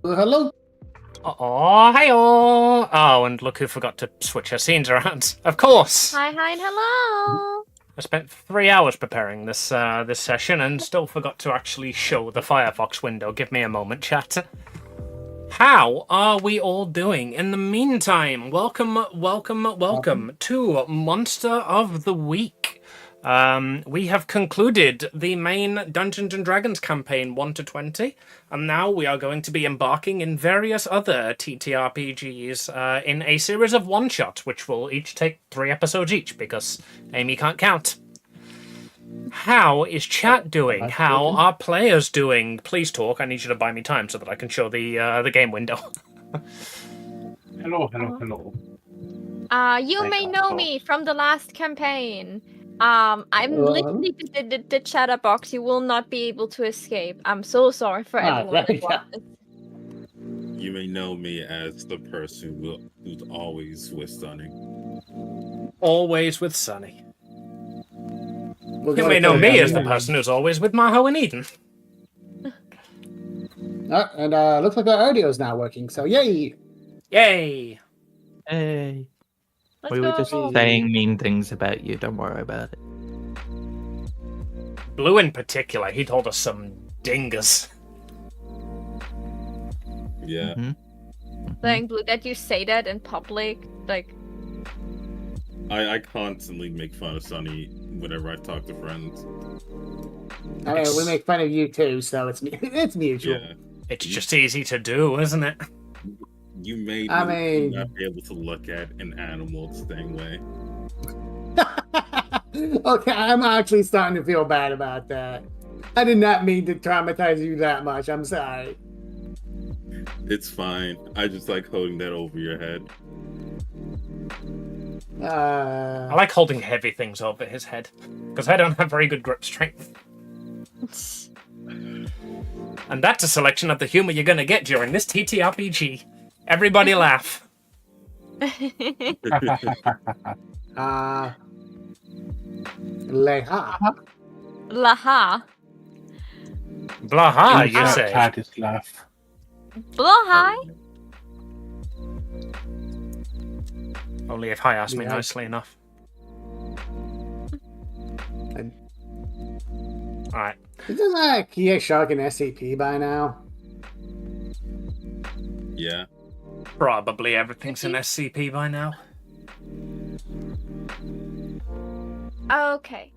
Hello. Oh, hi-oh. Oh, and look who forgot to switch her scenes around. Of course. Hi, and hello. I spent 3 hours preparing this this session and still forgot to actually show the Firefox window. Give me a moment, chat. How are we all doing? In the meantime, welcome to Monster of the Week. We have concluded the main Dungeons & Dragons campaign 1 to 20, and now we are going to be embarking in various other TTRPGs in a series of one-shots, which will each take 3 episodes each, because Amy can't count. How is chat doing? How are players doing? Please talk. I need you to buy me time so that I can show the game window. Hello. You may know me from the last campaign. I'm literally the chatter box. You will not be able to escape. I'm so sorry for everyone. You may know me as the person who's always with Sunny. Always with Sunny. You may know me as the person who's always with Maho and Eden. And looks like our audio is now working, so yay! Yay! Hey. Let's We were go. just saying mean things about you, don't worry about it. Blue in particular, he told us some dingus. Yeah. Saying Blue that you say that in public, like. I constantly make fun of Sunny whenever I talk to friends. I mean, we make fun of you too, so it's mutual. Yeah. It's just easy to do, isn't it? You made me not be able to look at an animal the same way. Okay, I'm actually starting to feel bad about that. I did not mean to traumatize you that much. I'm sorry. It's fine. I just like holding that over your head. I like holding heavy things over his head, because I don't have very good grip strength. And that's a selection of the humor you're going to get during this TTRPG. Everybody laugh. Leha. Laha. Blaha, you say? Cat is laugh. Blaha. Only if Hi asked me nicely enough. Alright. Isn't Kia Shark an SCP by now? Yeah. Probably everything's an SCP by now. Okay.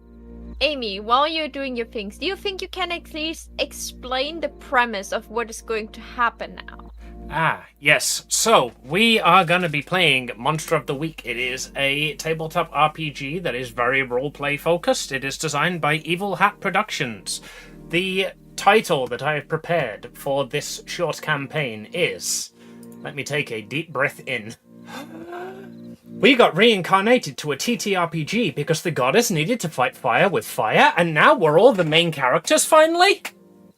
Amy, while you're doing your things, do you think you can at least explain the premise of what is going to happen now? Yes. So, we are going to be playing Monster of the Week. It is a tabletop RPG that is very roleplay focused. It is designed by Evil Hat Productions. The title that I have prepared for this short campaign is... Let me take a deep breath in. We got reincarnated to a TTRPG because the goddess needed to fight fire with fire, and now we're all the main characters finally?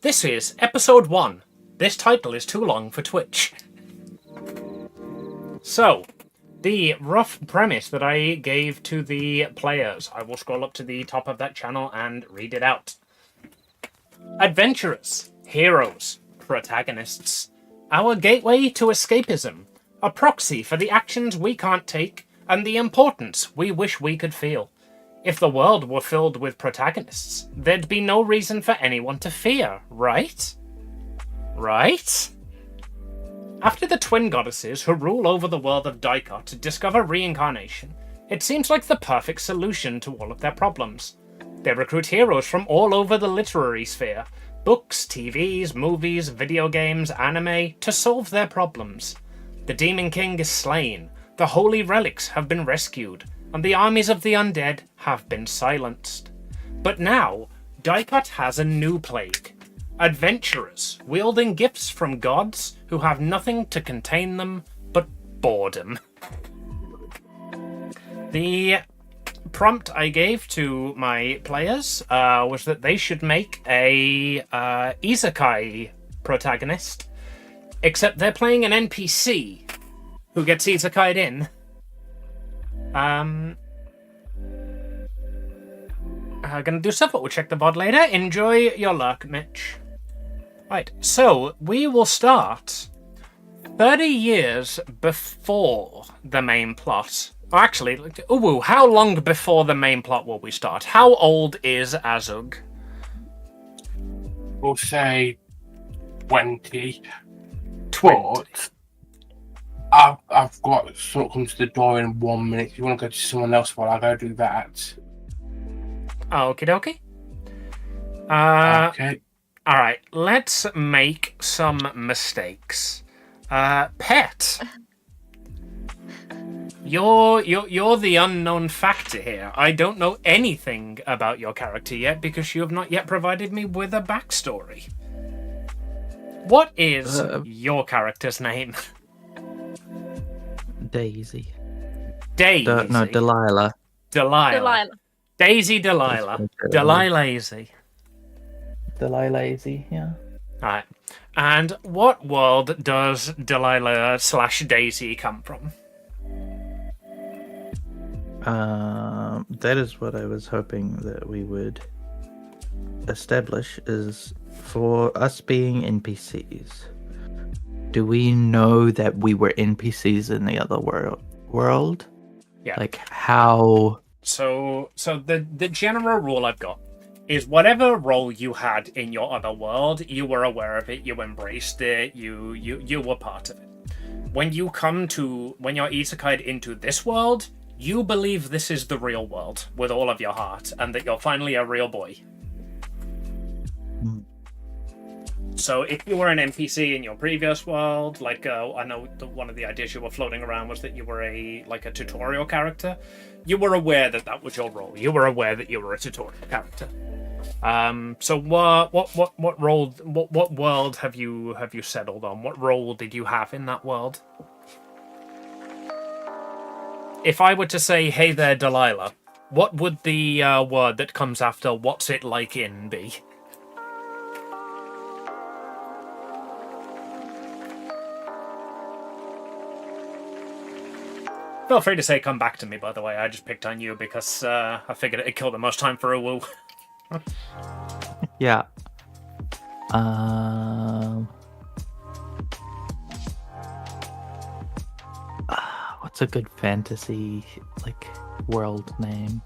This is episode 1. This title is too long for Twitch. So, the rough premise that I gave to the players. I will scroll up to the top of that channel and read it out. Adventurers, heroes, protagonists. Our gateway to escapism. A proxy for the actions we can't take and the importance we wish we could feel. If the world were filled with protagonists, there'd be no reason for anyone to fear, right? Right? After the twin goddesses who rule over the world of Dicot discover reincarnation, it seems like the perfect solution to all of their problems. They recruit heroes from all over the literary sphere, books, TVs, movies, video games, anime, to solve their problems. The Demon King is slain, the holy relics have been rescued, and the armies of the undead have been silenced. But now, Dicot has a new plague. Adventurers, wielding gifts from gods who have nothing to contain them but boredom. The prompt I gave to my players was that they should make a isekai protagonist, except they're playing an NPC who gets isekai'd in. Gonna do stuff, but we'll check the VOD later. Enjoy your luck, Mitch. Right, so we will start 30 years before the main plot. Or actually, how long before the main plot will we start? How old is Azug? We'll say 20. 20. I've got someone come to the door in 1 minute. If you want to go to someone else while I go do that. Okie dokie. Okay. Alright, let's make some mistakes. Pet. You're the unknown factor here. I don't know anything about your character yet because you have not yet provided me with a backstory. What is your character's name? Daisy. Daisy. No, Delilah. Delilah. Daisy Delilah. Delilah-lazy. Delilah-lazy, yeah. Alright. And what world does Delilah/Daisy come from? That is what I was hoping that we would establish, is for us being NPCs. Do we know that we were NPCs in the other world? Yeah. Like how? So the general rule I've got is whatever role you had in your other world, you were aware of it, you embraced it, you were part of it. When you're isekai'd into this world, you believe this is the real world with all of your heart, and that you're finally a real boy. So if you were an NPC in your previous world, like I know one of the ideas you were floating around was that you were a tutorial character, you were aware that that was your role. You were aware that you were a tutorial character. So what role, what world have you settled on? What role did you have in that world? If I were to say, "Hey there, Delilah," what would the word that comes after "What's it like in" be? Feel free to say "come back to me," by the way. I just picked on you because I figured it'd kill the most time for a woo. Yeah. What's a good fantasy world name?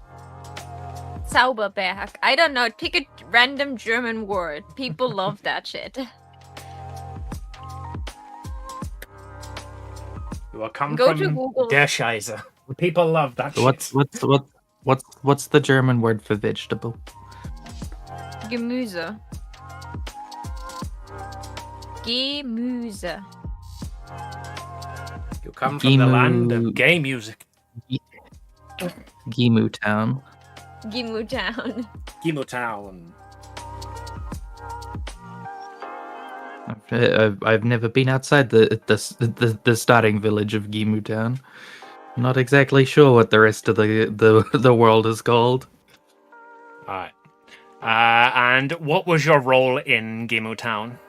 Zauberberg. I don't know. Pick a random German word. People love that shit. You will come Go from to Google. Der Scheiße. People love that shit. What's the German word for vegetable? Gemüse. Gemüse. You come from the land of gay music. Gimu Town. Gimu Town. Gimu Town. I've never been outside the starting village of Gimu Town. I'm not exactly sure what the rest of the world is called. All right. And what was your role in Gimu Town?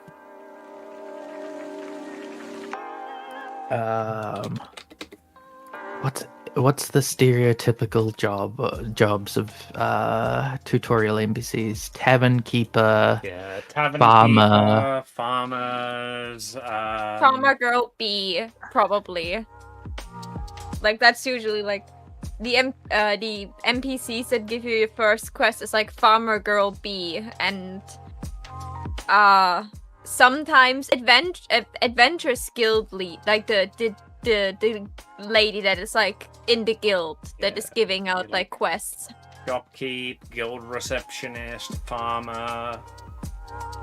What's the stereotypical jobs of tutorial NPCs? Tavern keeper. Yeah, tavern Farmer. keeper, farmers. Farmer girl B, probably. Like that's usually like the NPCs that give you your first quest is like Farmer Girl B, and sometimes Adventurous Guild lead, like the lady that is like in the guild that is giving out like quests. Shopkeep, guild receptionist, farmer.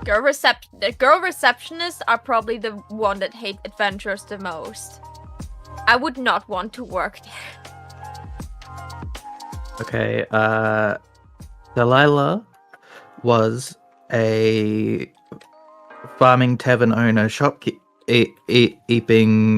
The girl receptionists are probably the one that hate adventurers the most. I would not want to work there. Okay, Delilah was a farming tavern owner, shopkeeping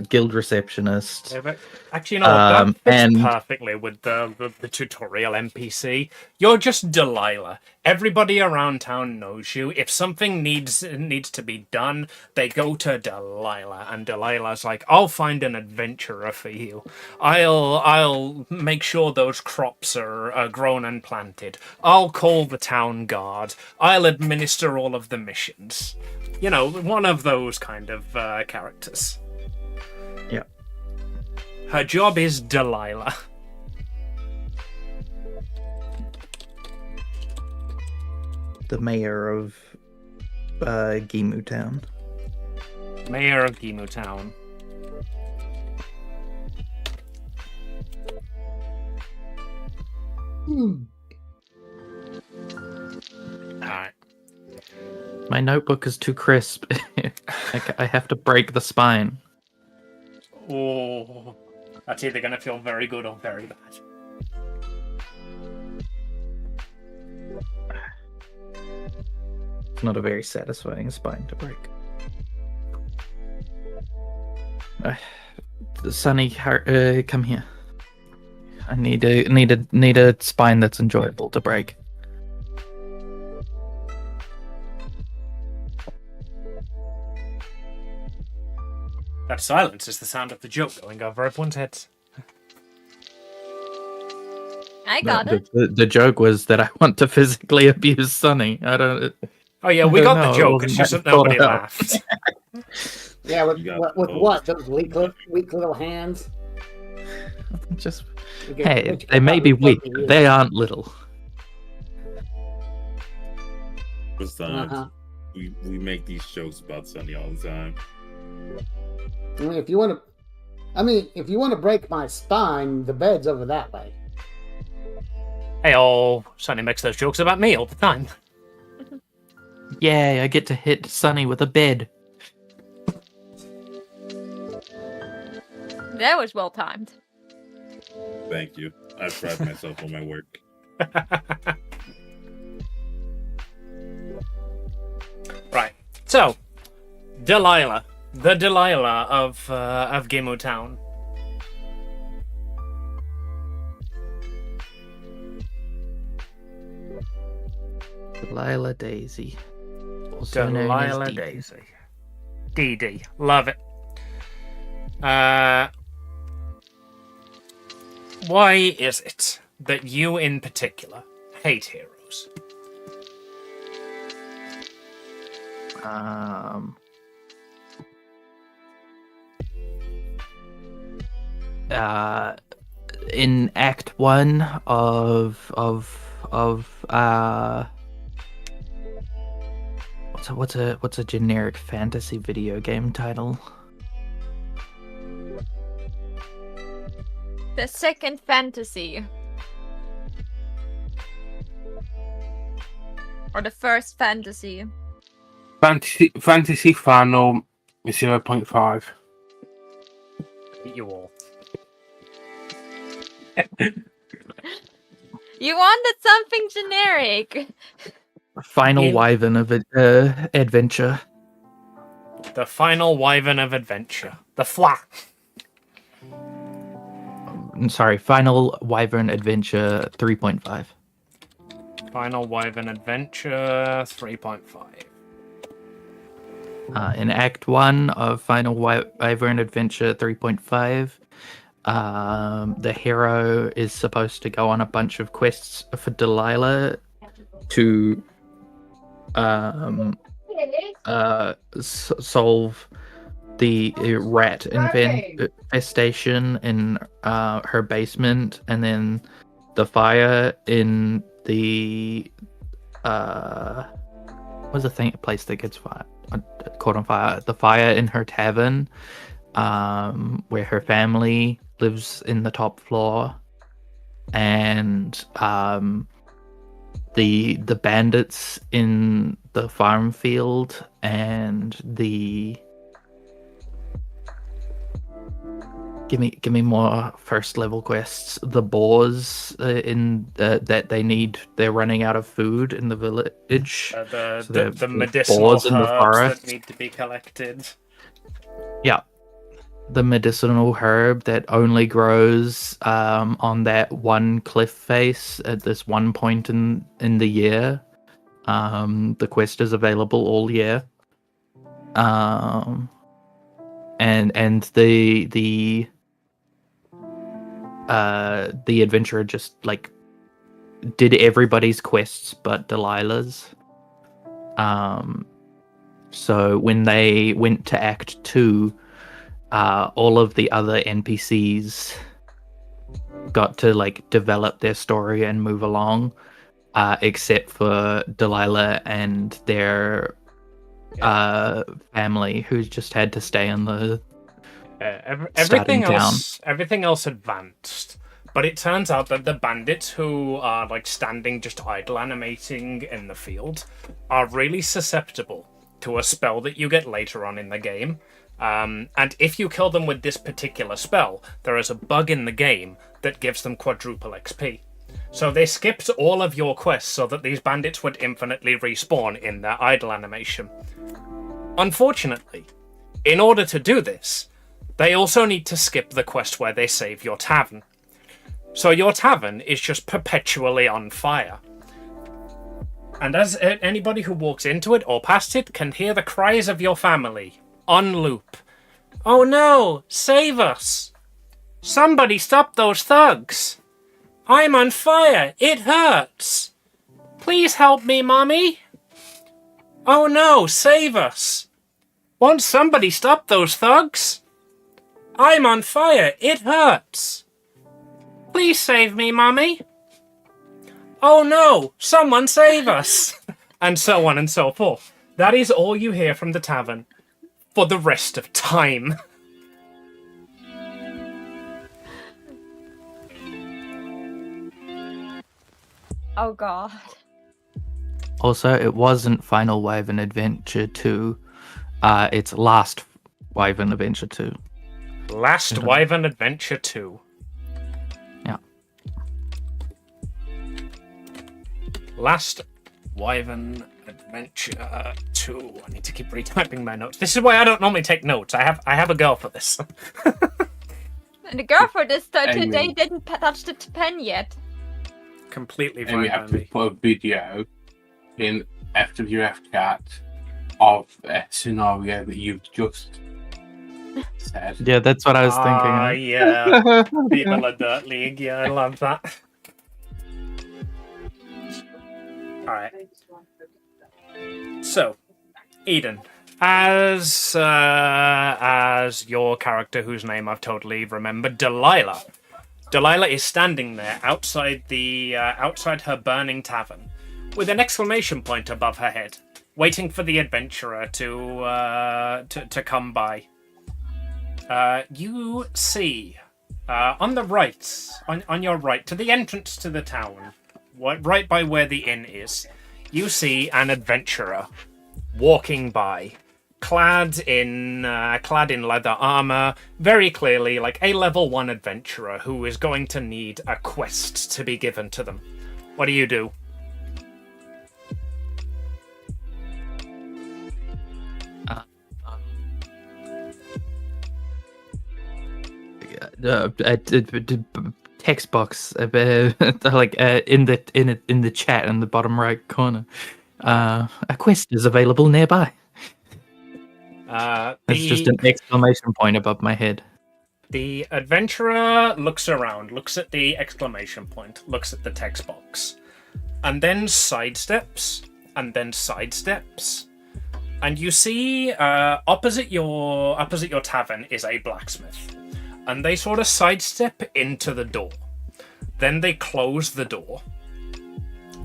guild receptionist. Yeah, but actually, you know what? That fits and- perfectly with the tutorial NPC. You're just Delilah. Everybody around town knows you. If something needs to be done, they go to Delilah, and Delilah's like, "I'll find an adventurer for you. I'll make sure those crops are grown and planted. I'll call the town guard. I'll administer all of the missions." You know, one of those kind of characters. Yeah. Her job is Delilah. The mayor of Gimu Town. Mayor of Gimu Town. Alright. My notebook is too crisp. I have to break the spine. Oh, that's either going to feel very good or very bad. It's not a very satisfying spine to break. Sonny, come here. I need a spine that's enjoyable to break. That silence is the sound of the joke going over everyone's heads. I got it. The joke was that I want to physically abuse Sonny. I don't. Oh yeah, we got the No, it joke. It's wasn't just that that nobody thought out. laughed. Yeah, with You got what? Those weak little hands? Just You get- hey, what you they may be probably weak, fucking but use. they aren't little. Besides, Uh-huh. we make these jokes about Sunny all the time. I mean, if you want to break my spine, the bed's over that way. Hey, Sonny makes those jokes about me all the time. Yay! I get to hit Sonny with a bed. That was well timed. Thank you. I pride myself on my work. Right. So, Delilah, the Delilah of Gimu Town. Delilah Daisy. Also known as Delilah Dee Dee. Daisy. Dee Dee. Love it. Why is it that you in particular hate heroes? In Act 1 of what's a generic fantasy video game title? The second fantasy. Or the first fantasy. Fantasy Final 0.5. You all. You wanted something generic. Final In- Wyvern of Adventure. The final Wyvern of Adventure. The Fla. I'm sorry, Final Wyvern Adventure 3.5. Final Wyvern Adventure 3.5. In Act 1 of Final Wyvern Adventure 3.5, the hero is supposed to go on a bunch of quests for Delilah to solve the rat infestation in her basement, and then the fire in the what's the thing place that gets caught on fire? The fire in her tavern, where her family lives in the top floor, and the bandits in the farm field, and the give me more first level quests. The boars in that they're running out of food in the village. The medicinal boars in the herbs forest that need to be collected. Yeah. The medicinal herb that only grows on that one cliff face at this one point in the year. The quest is available all year. And the adventurer just like did everybody's quests but Delilah's. So when they went to Act 2, all of the other NPCs got to like develop their story and move along, except for Delilah and their family, who just had to stay in the everything else advanced. But it turns out that the bandits who are like standing just idle animating in the field are really susceptible to a spell that you get later on in the game. And if you kill them with this particular spell, there is a bug in the game that gives them quadruple XP. So they skipped all of your quests so that these bandits would infinitely respawn in their idle animation. Unfortunately, in order to do this, they also need to skip the quest where they save your tavern. So your tavern is just perpetually on fire. And as anybody who walks into it or past it can hear the cries of your family on loop. Oh no! Save us! Somebody stop those thugs! I'm on fire! It hurts! Please help me, Mommy! Oh no! Save us! Won't somebody stop those thugs? I'm on fire! It hurts! Please save me, Mommy! Oh no! Someone save us! And so on and so forth. That is all you hear from the tavern for the rest of time. Oh god. Also, it wasn't Final Wyvern Adventure 2. It's Last Wyvern Adventure 2. Last Wyvern Adventure 2. Yeah. Last Wyvern Adventure 2. I need to keep retyping my notes. This is why I don't normally take notes. I have a girl for this. And the girl for this today Anyway. didn't touch the pen yet. Completely And fine we by have to me. put a video in FWF chat of a scenario that you've just said. Yeah, that's what I was Ah, thinking. yeah. People are Dirt League. Yeah, I love that. Alright. So, Eden, as your character whose name I've totally remembered, Delilah. Delilah is standing there outside her burning tavern, with an exclamation point above her head, waiting for the adventurer to come by. You see, on the right, on your right, to the entrance to the town, right by where the inn is, you see an adventurer walking by, clad in leather armor, very clearly like a level 1 adventurer who is going to need a quest to be given to them. What do you do? Text box, like in the chat in the bottom right corner. A quest is available nearby. It's just an exclamation point above my head. The adventurer looks around, looks at the exclamation point, looks at the text box, and then sidesteps, and then sidesteps. And you see opposite your tavern is a blacksmith. And they sort of sidestep into the door. Then they close the door.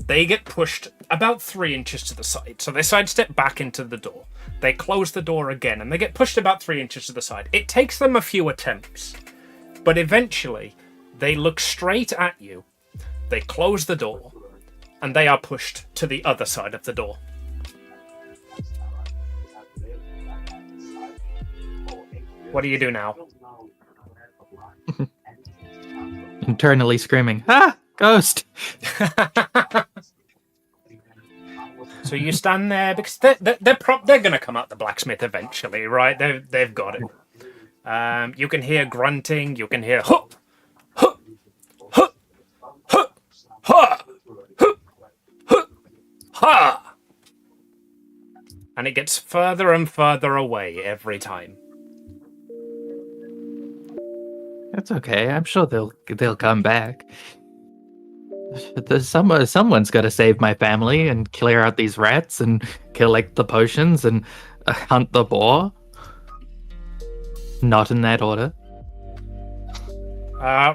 They get pushed about 3 inches to the side. So they sidestep back into the door. They close the door again, and they get pushed about 3 inches to the side. It takes them a few attempts. But eventually, they look straight at you. They close the door, and they are pushed to the other side of the door. What do you do now? Internally screaming, "Ah, ghost!" So you stand there because they're going to come out the blacksmith eventually, right? They've got it. You can hear grunting. You can hear huh, huh, huh, huh, huh, huh, huh, ha, and it gets further and further away every time. That's okay. I'm sure they'll come back. Someone's got to save my family and clear out these rats and collect the potions and hunt the boar. Not in that order.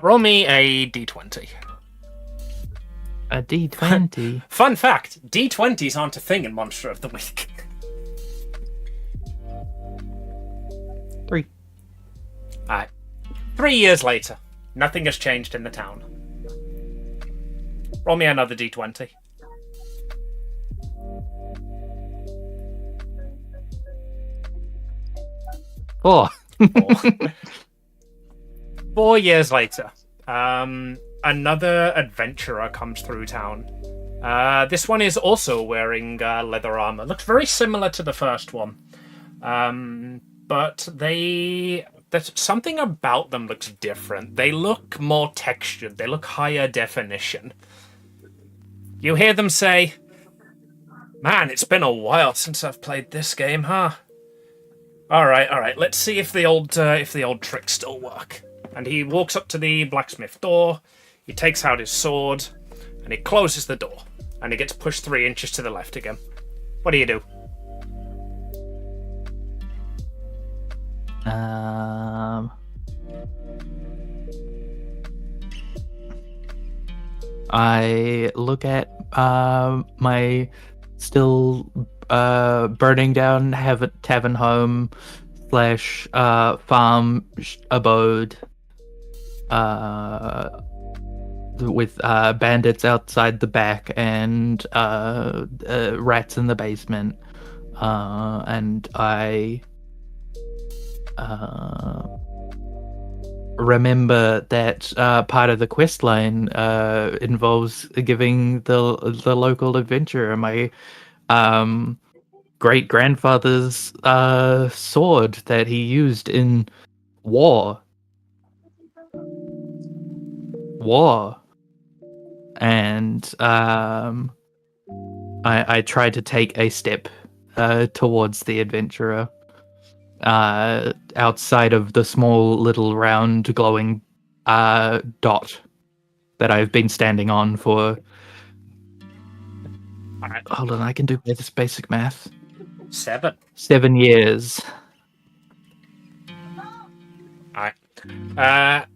Roll me a d20. A D20. Fun fact: d20s aren't a thing in Monster of the Week. 3. Alright. 3 years later, nothing has changed in the town. Roll me another d20. 4. 4 years later, another adventurer comes through town. This one is also wearing leather armor. Looks very similar to the first one. But there's something about them looks different. They look more textured. They look higher definition. You hear them say, "Man, it's been a while since I've played this game, huh? All right. Let's see if the old tricks still work." And he walks up to the blacksmith door. He takes out his sword, and he closes the door. And he gets pushed 3 inches to the left again. What do you do? I look at my still burning down tavern home / farm abode with bandits outside the back and rats in the basement, and I remember that part of the quest line involves giving the local adventurer my great grandfather's sword that he used in war, and I tried to take a step towards the adventurer. Outside of the small little round glowing dot that I've been standing on for. Alright. Hold on, I can do this basic math. 7. 7 years. Alright.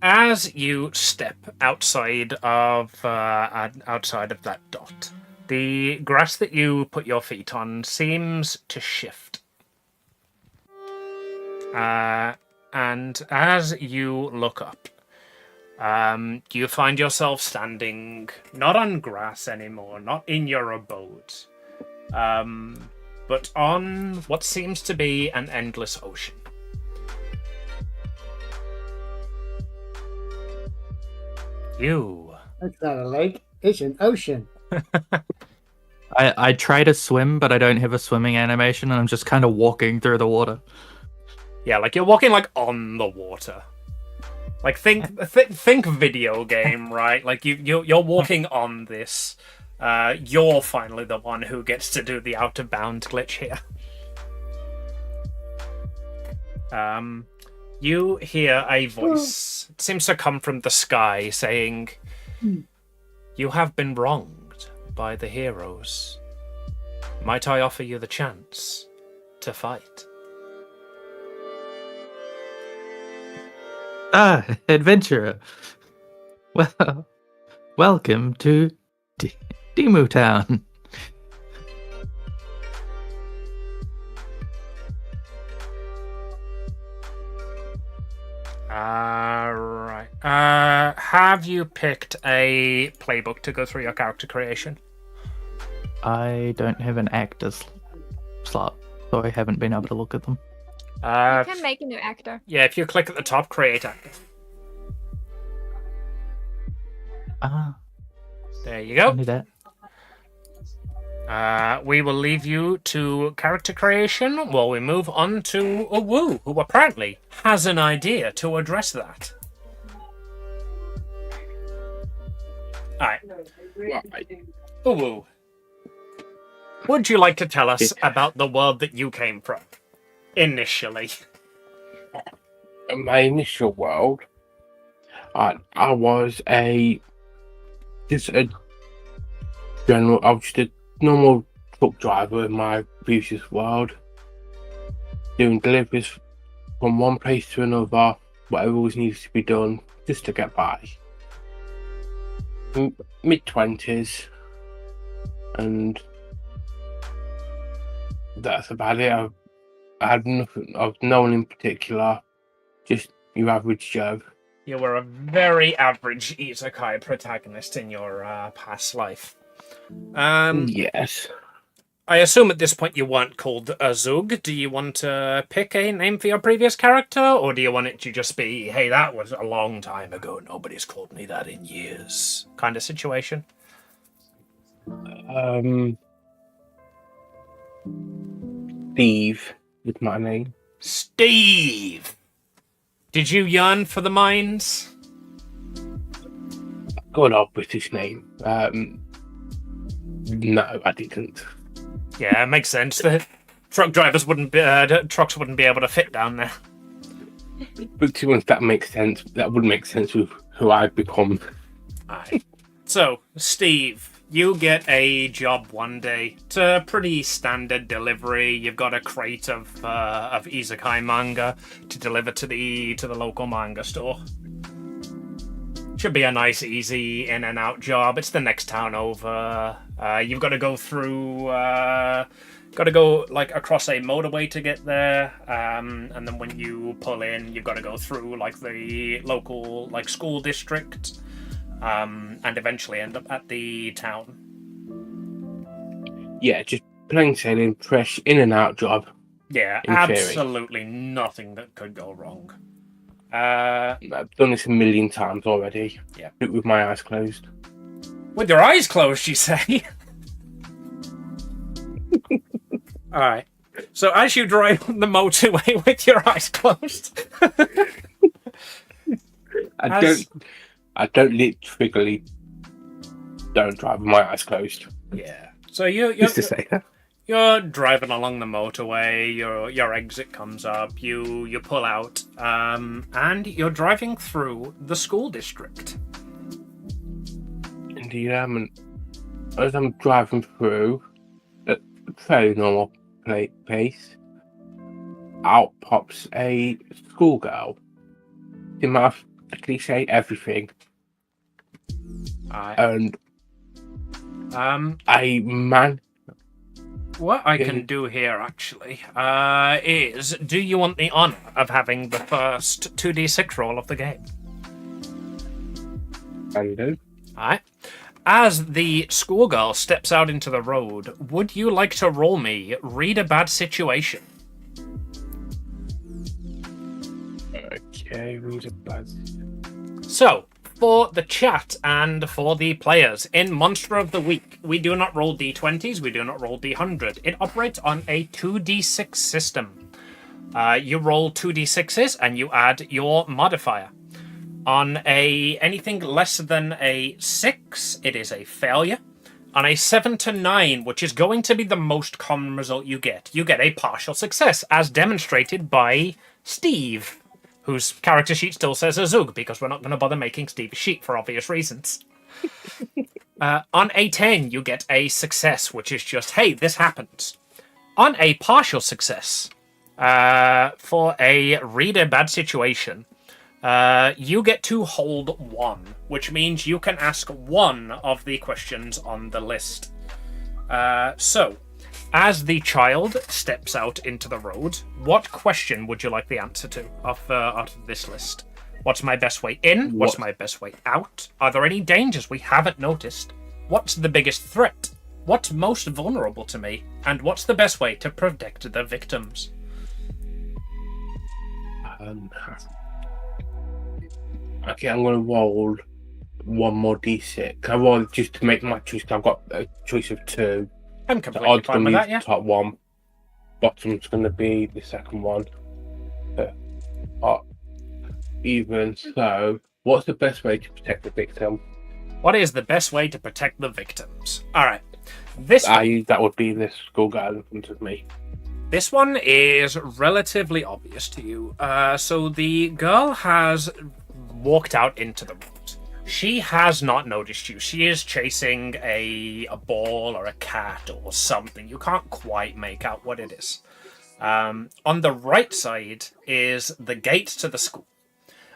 As you step outside of that dot, the grass that you put your feet on seems to shift. And as you look up, you find yourself standing not on grass anymore, not in your abode, but on what seems to be an endless ocean. That's not a lake, it's an ocean. I try to swim, but I don't have a swimming animation, and I'm just kind of walking through the water. Yeah, like you're walking like on the water. Like think video game, right? Like you're walking on this. You're finally the one who gets to do the out of bounds glitch here. You hear a voice. It seems to come from the sky saying, "You have been wronged by the heroes. Might I offer you the chance to fight?" Ah, adventurer. Well, welcome to Demu Town. Right. Have you picked a playbook to go through your character creation? I don't have an actor slot, so I haven't been able to look at them. You can make a new actor. Yeah, if you click at the top, create actor. Ah, There you go. only that. We will leave you to character creation while we move on to Uwu, who apparently has an idea to address that. Alright. Right. Uwu, would you like to tell us about the world that you came from, initially? My initial world, I was a just a normal truck driver in my previous world, doing deliveries from one place to another, whatever was needed to be done just to get by. Mid-20s, and that's about it. I had nothing of no one in particular, just your average Joe. You were a very average isekai protagonist in your past life. Yes. I assume at this point you weren't called Azug. Do you want to pick a name for your previous character, or do you want it to just be, "Hey, that was a long time ago, nobody's called me that in years," kind of situation? Steve is my name. Steve! Did you yearn for the mines? Good old British name. No, I didn't. Yeah, it makes sense. The trucks wouldn't be able to fit down there. But to be honest, that makes sense. That would make sense with who I've become. Aye. So, Steve, you get a job one day. It's a pretty standard delivery. You've got a crate of isekai manga to deliver to the local manga store. Should be a nice, easy in and out job. It's the next town over. You've got to go through. Like across a motorway to get there, and then when you pull in, you've got to go through like the local school district, and eventually end up at the town. Yeah, just plain sailing, fresh in and out job. Yeah, in theory. absolutely nothing that could go wrong. I've done this a million times already. Yeah. With my eyes closed. With your eyes closed, you say? Alright. So as you drive on the motorway with your eyes closed... I don't literally don't drive with my eyes closed. Yeah. So you're Just to say that. You're driving along the motorway, your exit comes up, you pull out, and you're driving through the school district. Indeed, as I'm driving through at a fairly normal pace, out pops a schoolgirl. She might actually say everything. And a man. What I can do here, actually, is... Do you want the honour of having the first 2d6 roll of the game? I do. Alright. As the schoolgirl steps out into the road, would you like to roll me Read a Bad Situation? Okay, read a bad... So, for the chat and for the players, in Monster of the Week, we do not roll d20s, we do not roll d100. It operates on a 2d6 system. You roll 2d6s and you add your modifier. On anything less than a 6, it is a failure. On a 7 to 9, which is going to be the most common result you get a partial success, as demonstrated by Steve. whose character sheet still says Azug, because we're not going to bother making Steve a sheep for obvious reasons. On a 10, you get a success, which is just, hey, this happened. On a partial success, for a really bad situation, you get to hold 1, which means you can ask 1 of the questions on the list. So, as the child steps out into the road, what question would you like the answer to out of this list? What's my best way in? What's my best way out? Are there any dangers we haven't noticed? What's the biggest threat? What's most vulnerable to me? And what's the best way to protect the victims? Okay, I'm going to roll 1 more d6. I roll just to make my choice. I've got a choice of 2. I'm completely fine with that, yeah. Top 1. Bottom's going to be the second one. Even so, what's the best way to protect the victim? What is the best way to protect the victims? Alright. That would be this schoolgirl in front of me. This one is relatively obvious to you. So the girl has walked out into the road. She has not noticed you. She is chasing a ball or a cat or something. You can't quite make out what it is. On the right side is the gate to the school.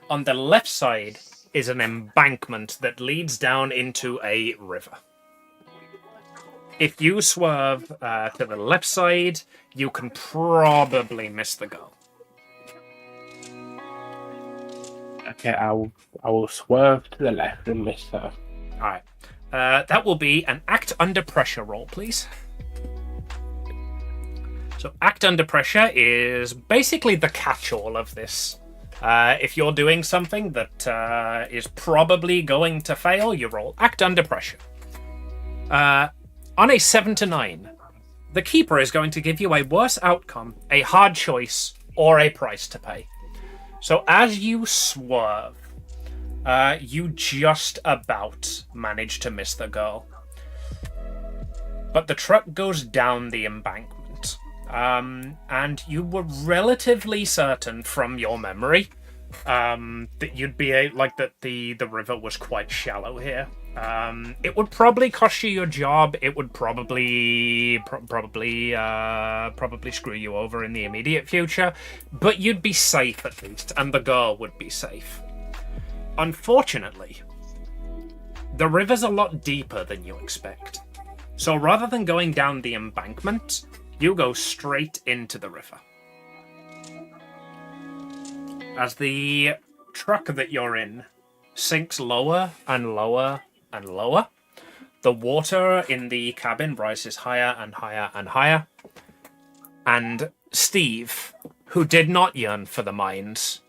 On the left side is an embankment that leads down into a river. If you swerve to the left side, you can probably miss the girl. Okay, I will swerve to the left and miss her. Alright. That will be an act under pressure roll, please. So act under pressure is basically the catch-all of this. If you're doing something that is probably going to fail, you roll act under pressure. On a 7 to 9, the keeper is going to give you a worse outcome, a hard choice, or a price to pay. So as you swerve, you just about manage to miss the girl. But the truck goes down the embankment. And you were relatively certain from your memory that you'd be that the river was quite shallow here. It would probably cost you your job. It would probably screw you over in the immediate future, but you'd be safe at least, and the girl would be safe. Unfortunately, the river's a lot deeper than you expect. So rather than going down the embankment, you go straight into the river. As the truck that you're in sinks lower and lower and lower, the water in the cabin rises higher and higher and higher. And Steve, who did not yearn for the mines,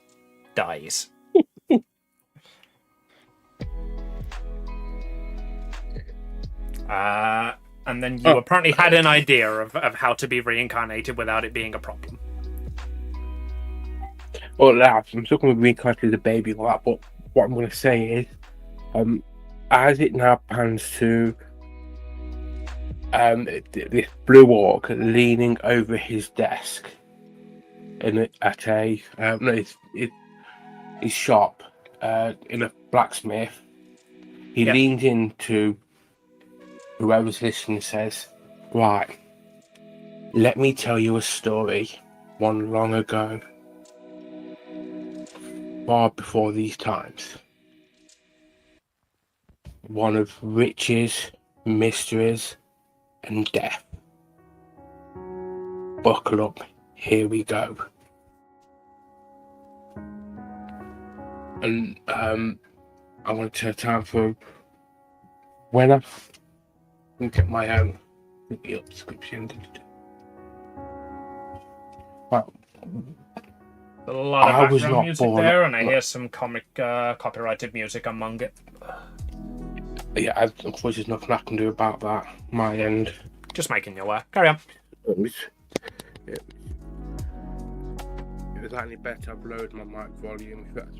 dies. And then you apparently had an idea of how to be reincarnated without it being a problem. Well, lads, I'm still going to be reincarnated as a baby or that, but what I'm going to say is, as it now pans to this blue orc leaning over his desk at his shop in a blacksmith, he leans into whoever's listening, says, "Right, let me tell you a story one long ago, far before these times. One of riches, mysteries, and death. Buckle up, here we go." And I want to take time for when I look at my own subscription. Well, A lot of I was background not music born- there, and I hear some copyrighted music among it. yeah, unfortunately, there's nothing I can do about that. My end. Just making you aware. Carry on. It was only better I've lowered my mic volume if that's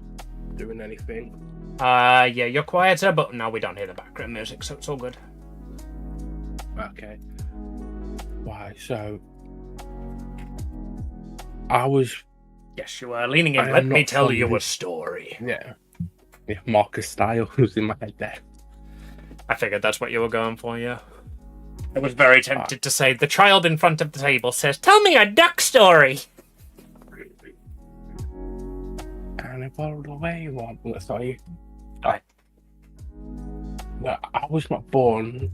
doing anything. Yeah, you're quieter, but now we don't hear the background music, so it's all good. Okay. Why, so I was Yes, you are leaning in. I am Let me not tell from you a this- story. Yeah. Yeah, Marcus style was in my head there. I figured that's what you were going for, yeah. I was very tempted to say, the child in front of the table says, tell me a duck story! And I followed away one. Sorry. Aye. No, I was not born.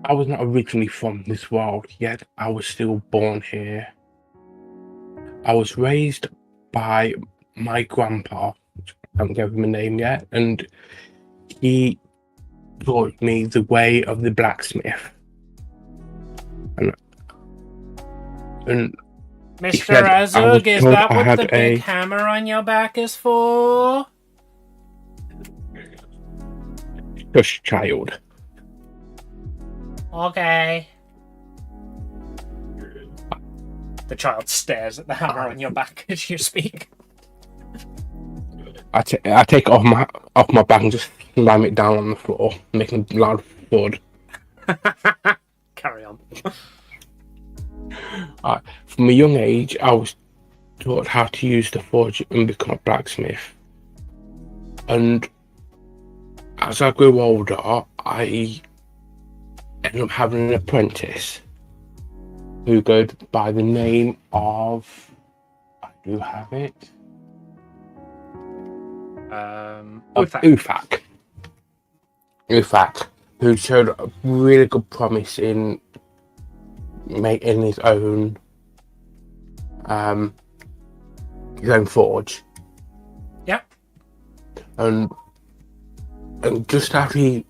I was not originally from this world, yet I was still born here. I was raised by my grandpa, which I haven't given him a name yet, and he taught me the way of the blacksmith. And Mr. said I was Azug, is told that I what had the big a- hammer on your back is for? Hush, child. Okay. The child stares at the hammer on your back as you speak. I take it off my back and just slam it down on the floor, making a loud thud. Carry on. From a young age, I was taught how to use the forge and become a blacksmith. And as I grew older, I ended up having an apprentice who goes by the name of... I do have it. Ufak. Ufak, who showed a really good promise in making his own forge. Yep. And just after he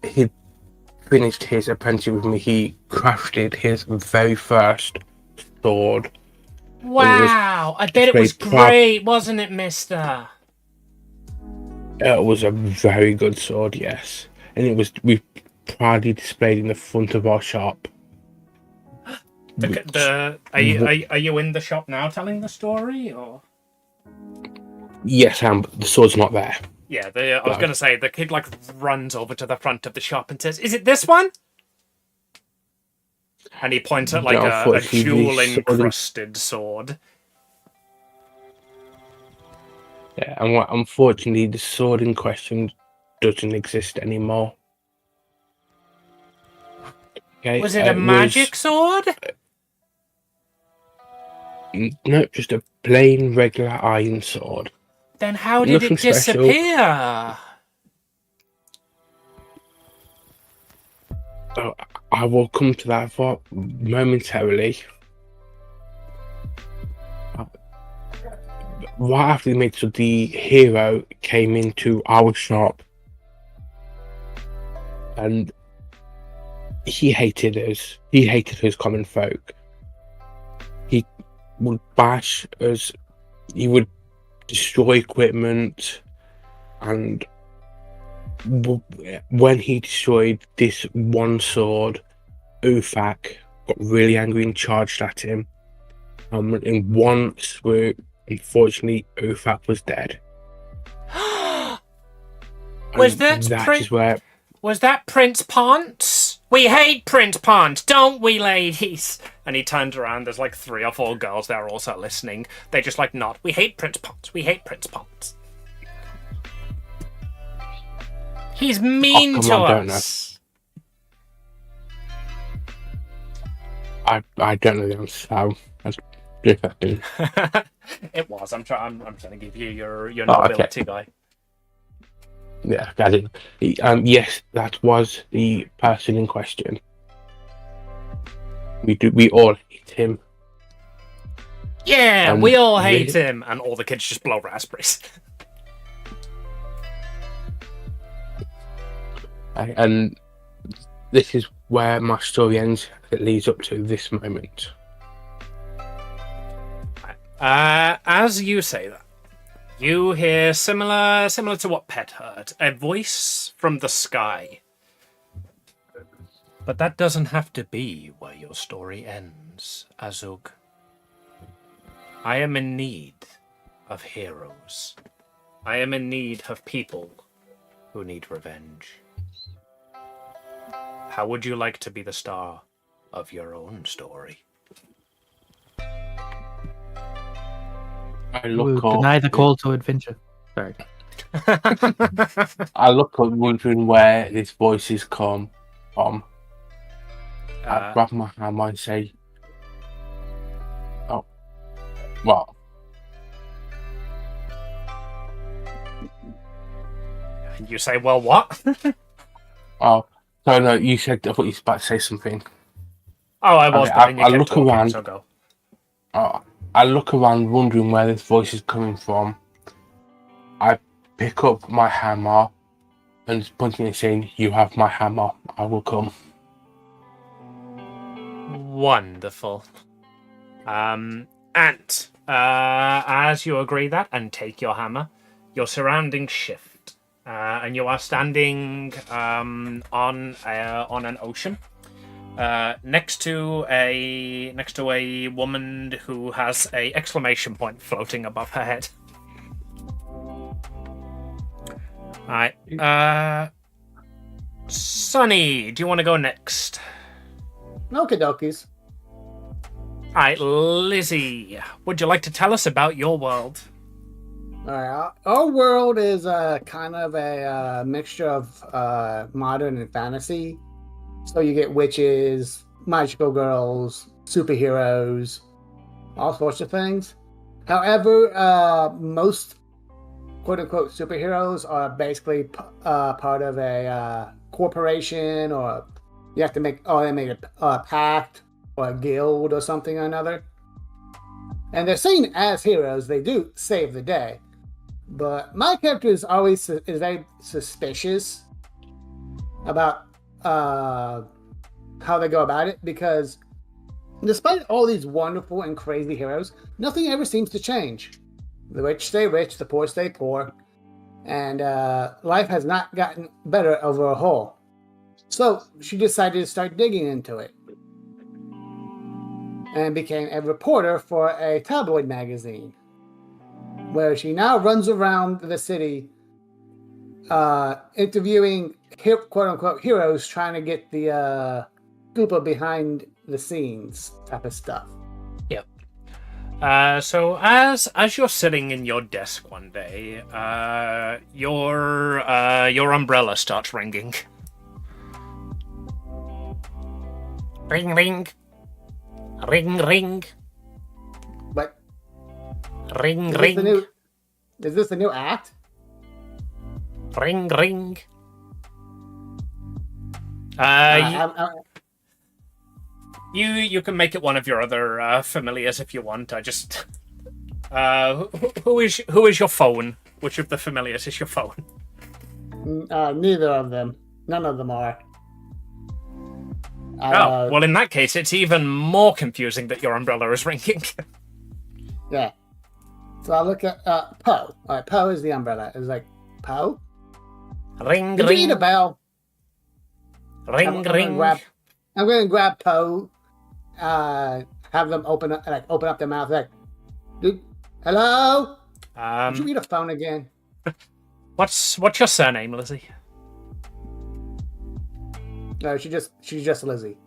finished his apprenticeship with me, he crafted his very first sword. Wow, I bet it was great, wasn't it, mister? It was a very good sword, yes. And we proudly displayed in the front of our shop. Are you in the shop now telling the story, or? Yes, but the sword's not there. Yeah, I was going to say, the kid, like, runs over to the front of the shop and says, is it this one? And he points at, like, a jewel-encrusted sword. Yeah, and unfortunately, the sword in question doesn't exist anymore. Okay, Was it a magic sword? No, just a plain, regular iron sword. Then how did Nothing it disappear? Oh, I will come to that for momentarily. Right after the meeting, the hero came into our shop, and he hated us. He hated us common folk. He would bash us. He would destroy equipment, and when he destroyed this one sword, Ufak got really angry and charged at him. In one swoop, unfortunately, Ufak was dead. Was that Prince Ponce? We hate Prince Ponce, don't we, ladies? And he turns around, there's like 3 or 4 girls there also listening. They just like nod. We hate Prince Ponce. We hate Prince Ponce. He's mean to us. I don't know the answer. So that's interesting. It was. I'm trying to give you your nobility guy. Yeah, got it. Yes, that was the person in question. We all hate him. Yeah, we all hate him, and all the kids just blow raspberries. And this is where my story ends. It leads up to this moment. As you say that, you hear similar to what Pet heard, a voice from the sky. But that doesn't have to be where your story ends, Azug. I am in need of heroes. I am in need of people who need revenge. How would you like to be the star of your own story? I Woo, look up. deny the call to adventure. Sorry. I look up, wondering where this voice has come from. I grab my hammer and say, "Oh, what?" You say, well, what? Oh, so no, you said, I thought you were about to say something. Oh, I was, Okay, but then you I kept look talking, around. so go. I look around, wondering where this voice is coming from. I pick up my hammer and pointing it, saying, "You have my hammer. I will come." Wonderful. And as you agree that and take your hammer, your surroundings shift, and you are standing on an ocean, next to a woman who has a exclamation point floating above her head. All right, Sonny, do you want to go next? Okie dokies. All right, Lizzie, would you like to tell us about your world? All right, our world is kind of a mixture of modern and fantasy. So you get witches, magical girls, superheroes, all sorts of things. However, most quote-unquote superheroes are basically part of a corporation, or they make a pact or a guild or something or another. And they're seen as heroes. They do save the day. But my character is very suspicious about how they go about it, because despite all these wonderful and crazy heroes, nothing ever seems to change. The rich stay rich, the poor stay poor, and life has not gotten better over a whole. So she decided to start digging into it and became a reporter for a tabloid magazine, where she now runs around the city interviewing quote-unquote heroes, trying to get the scoop of behind the scenes type of stuff. Yep. So as you're sitting in your desk one day, your umbrella starts ringing. Ring, ring. Ring, ring. But Ring, ring. Is this a new act? Ring, ring. You can make it one of your other familiars if you want. I just who is your phone? Which of the familiars is your phone? Neither of them. None of them are. Well, in that case, it's even more confusing that your umbrella is ringing. Yeah. So I look at Poe. All right, Poe is the umbrella. It's like, Poe? Ring, Did ring. you eat a bell? Ring, ring. I'm going to grab Poe. Have them open up their mouth. Like, dude, hello? Did you eat a phone again? What's your surname, Lizzie? No, she's just Lizzie.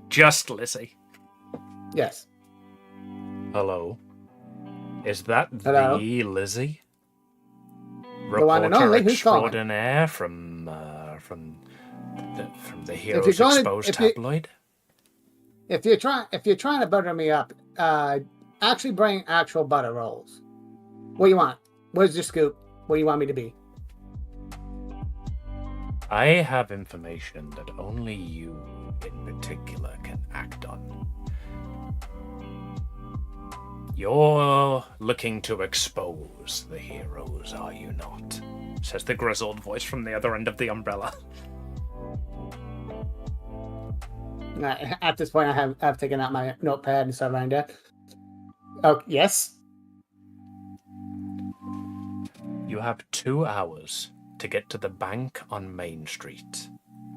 Just Lizzie. Yes. Hello. Is that Hello? the Lizzie? The one and Reporter only. Who's calling? extraordinaire from the Heroes Exposed tabloid? If you're trying to butter me up, actually bring actual butter rolls. What do you want? Where's your scoop? What do you want me to be? I have information that only you in particular can act on. You're looking to expose the heroes, are you not? Says the grizzled voice from the other end of the umbrella. At this point, I've taken out my notepad and stuff like that. Oh, yes? You have 2 hours to get to the bank on Main Street.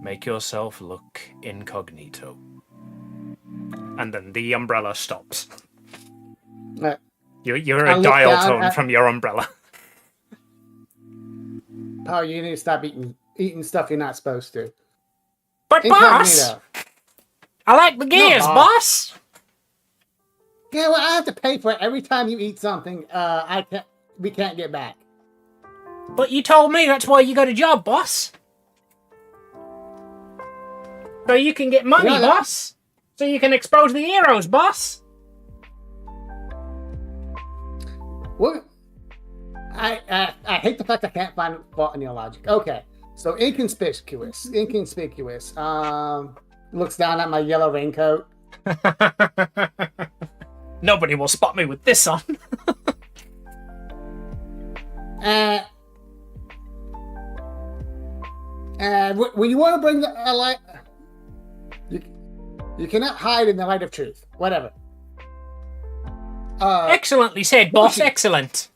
Make yourself look incognito. And then the umbrella stops. You're a dial tone from your umbrella. Poe, you need to stop eating stuff you're not supposed to. But boss! I like the gears, boss! Yeah, well, I have to pay for it every time you eat something. We can't get back. But you told me that's why you got a job, boss. So you can get money, boss. So you can expose the heroes, boss. What? I hate the fact I can't find fault in your logic. Okay, so inconspicuous. Looks down at my yellow raincoat. Nobody will spot me with this on. When you want to bring a light, you cannot hide in the light of truth. Whatever. Excellently said, boss. Excellent.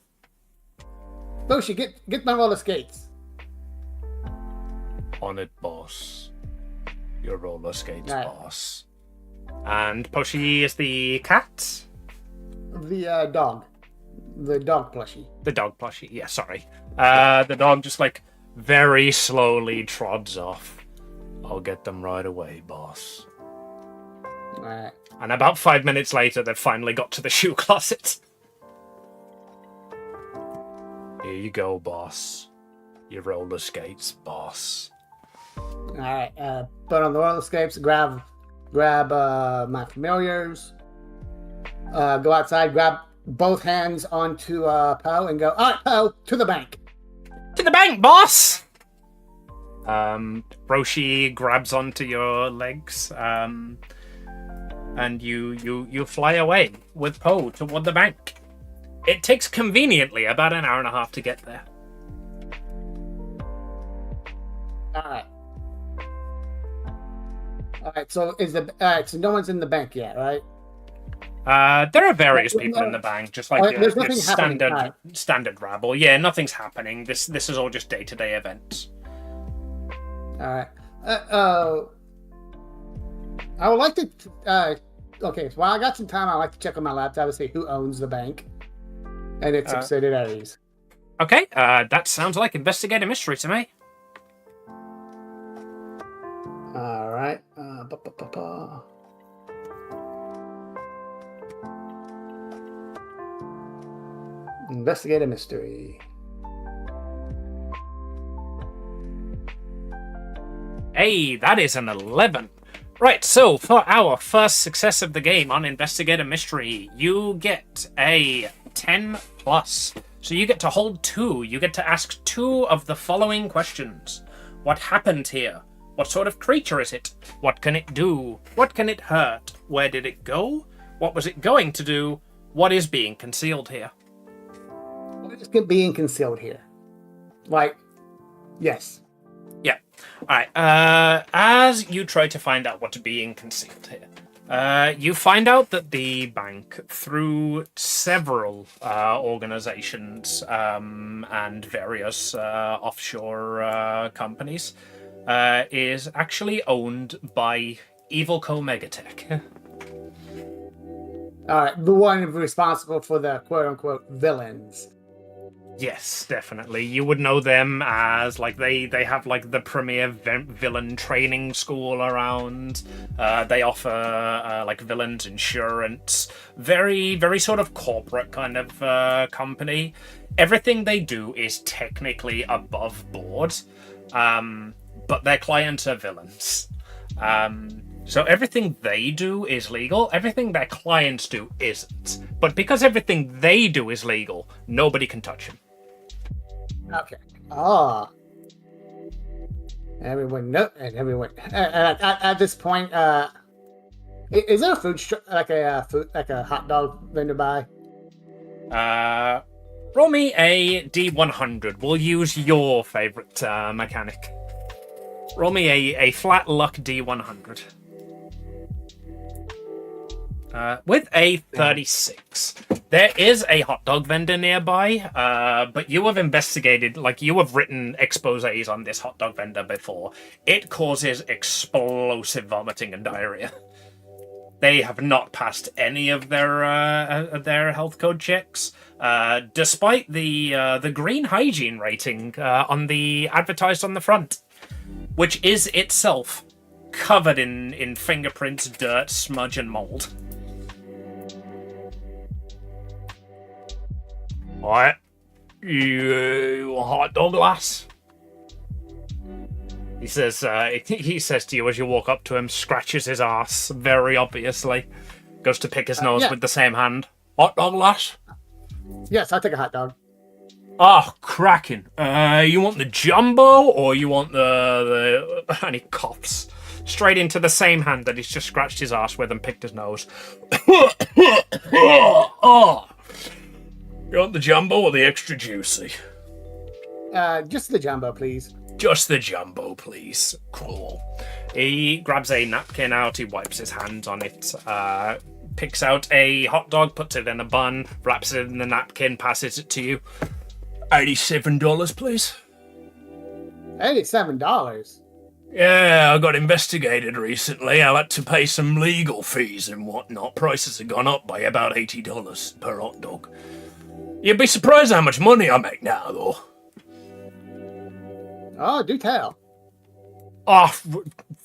Boshi, get my roller skates. On it, boss. Your roller skates, boss. And Poshi is the cat? The dog. The dog plushie. The dog plushie, yeah, sorry. The dog just, like, very slowly trods off. I'll get them right away, boss. Alright. And about 5 minutes later, they've finally got to the shoe closet. Here you go, boss. Your roller skates, boss. Alright, put on the roller skates, grab my familiars, go outside, grab both hands onto Poe and go, alright, Poe, to the bank. To the bank, boss! Roshi grabs onto your legs, and you fly away with Poe toward the bank. It takes conveniently about an hour and a half to get there. Alright, so so no one's in the bank yet, right? There are various people in the bank, just like there's your nothing standard rabble. Yeah, nothing's happening. This is all just day-to-day events. Alright. I would like to okay, so while I got some time, I'd like to check on my laptop and see who owns the bank and its subsidiaries. Okay, that sounds like investigate a mystery to me. Alright. Investigate a mystery. Hey, that is an 11. Right, so for our first success of the game on Investigate a Mystery, you get a 10 plus. So you get to hold 2. You get to ask 2 of the following questions. What happened here? What sort of creature is it? What can it do? What can it hurt? Where did it go? What was it going to do? What is being concealed here? What is being concealed here? Like, yes. Yeah. Alright, as you try to find out what's being concealed here, you find out that the bank, through several organizations and various offshore companies, is actually owned by Evil Co Megatech. Alright, the one responsible for the quote-unquote villains. Yes, definitely. You would know them as, like, they have, like, the premier villain training school around. They offer, like, villains insurance. Very, very sort of corporate kind of company. Everything they do is technically above board, but their clients are villains. So everything they do is legal, everything their clients do isn't. But because everything they do is legal, nobody can touch them. Okay. Everyone at this point. Is there a food like a hot dog vendor by? Roll me a D100. We'll use your favorite mechanic. Roll me a flat luck D100. With a 36. There is a hot dog vendor nearby, but you have investigated, like, you have written exposés on this hot dog vendor before. It causes explosive vomiting and diarrhea. They have not passed any of their health code checks, despite the green hygiene rating on the advertised on the front, which is itself covered in fingerprints, dirt, smudge, and mold. Alright. You a hot dog, lass? He says to you as you walk up to him, scratches his ass very obviously, goes to pick his nose yeah. with the same hand. Hot dog, lass? Yes, I'll take a hot dog. Oh, cracking. You want the jumbo or you want the and he coughs straight into the same hand that he's just scratched his ass with and picked his nose. Oh. You want the jumbo or the extra juicy? Just the jumbo, please. Just the jumbo, please. Cool. He grabs a napkin out, he wipes his hands on it, picks out a hot dog, puts it in a bun, wraps it in the napkin, passes it to you. $87, please. $87? Yeah, I got investigated recently. I had to pay some legal fees and whatnot. Prices have gone up by about $80 per hot dog. You'd be surprised how much money I make now, though. Oh, do tell. Oh,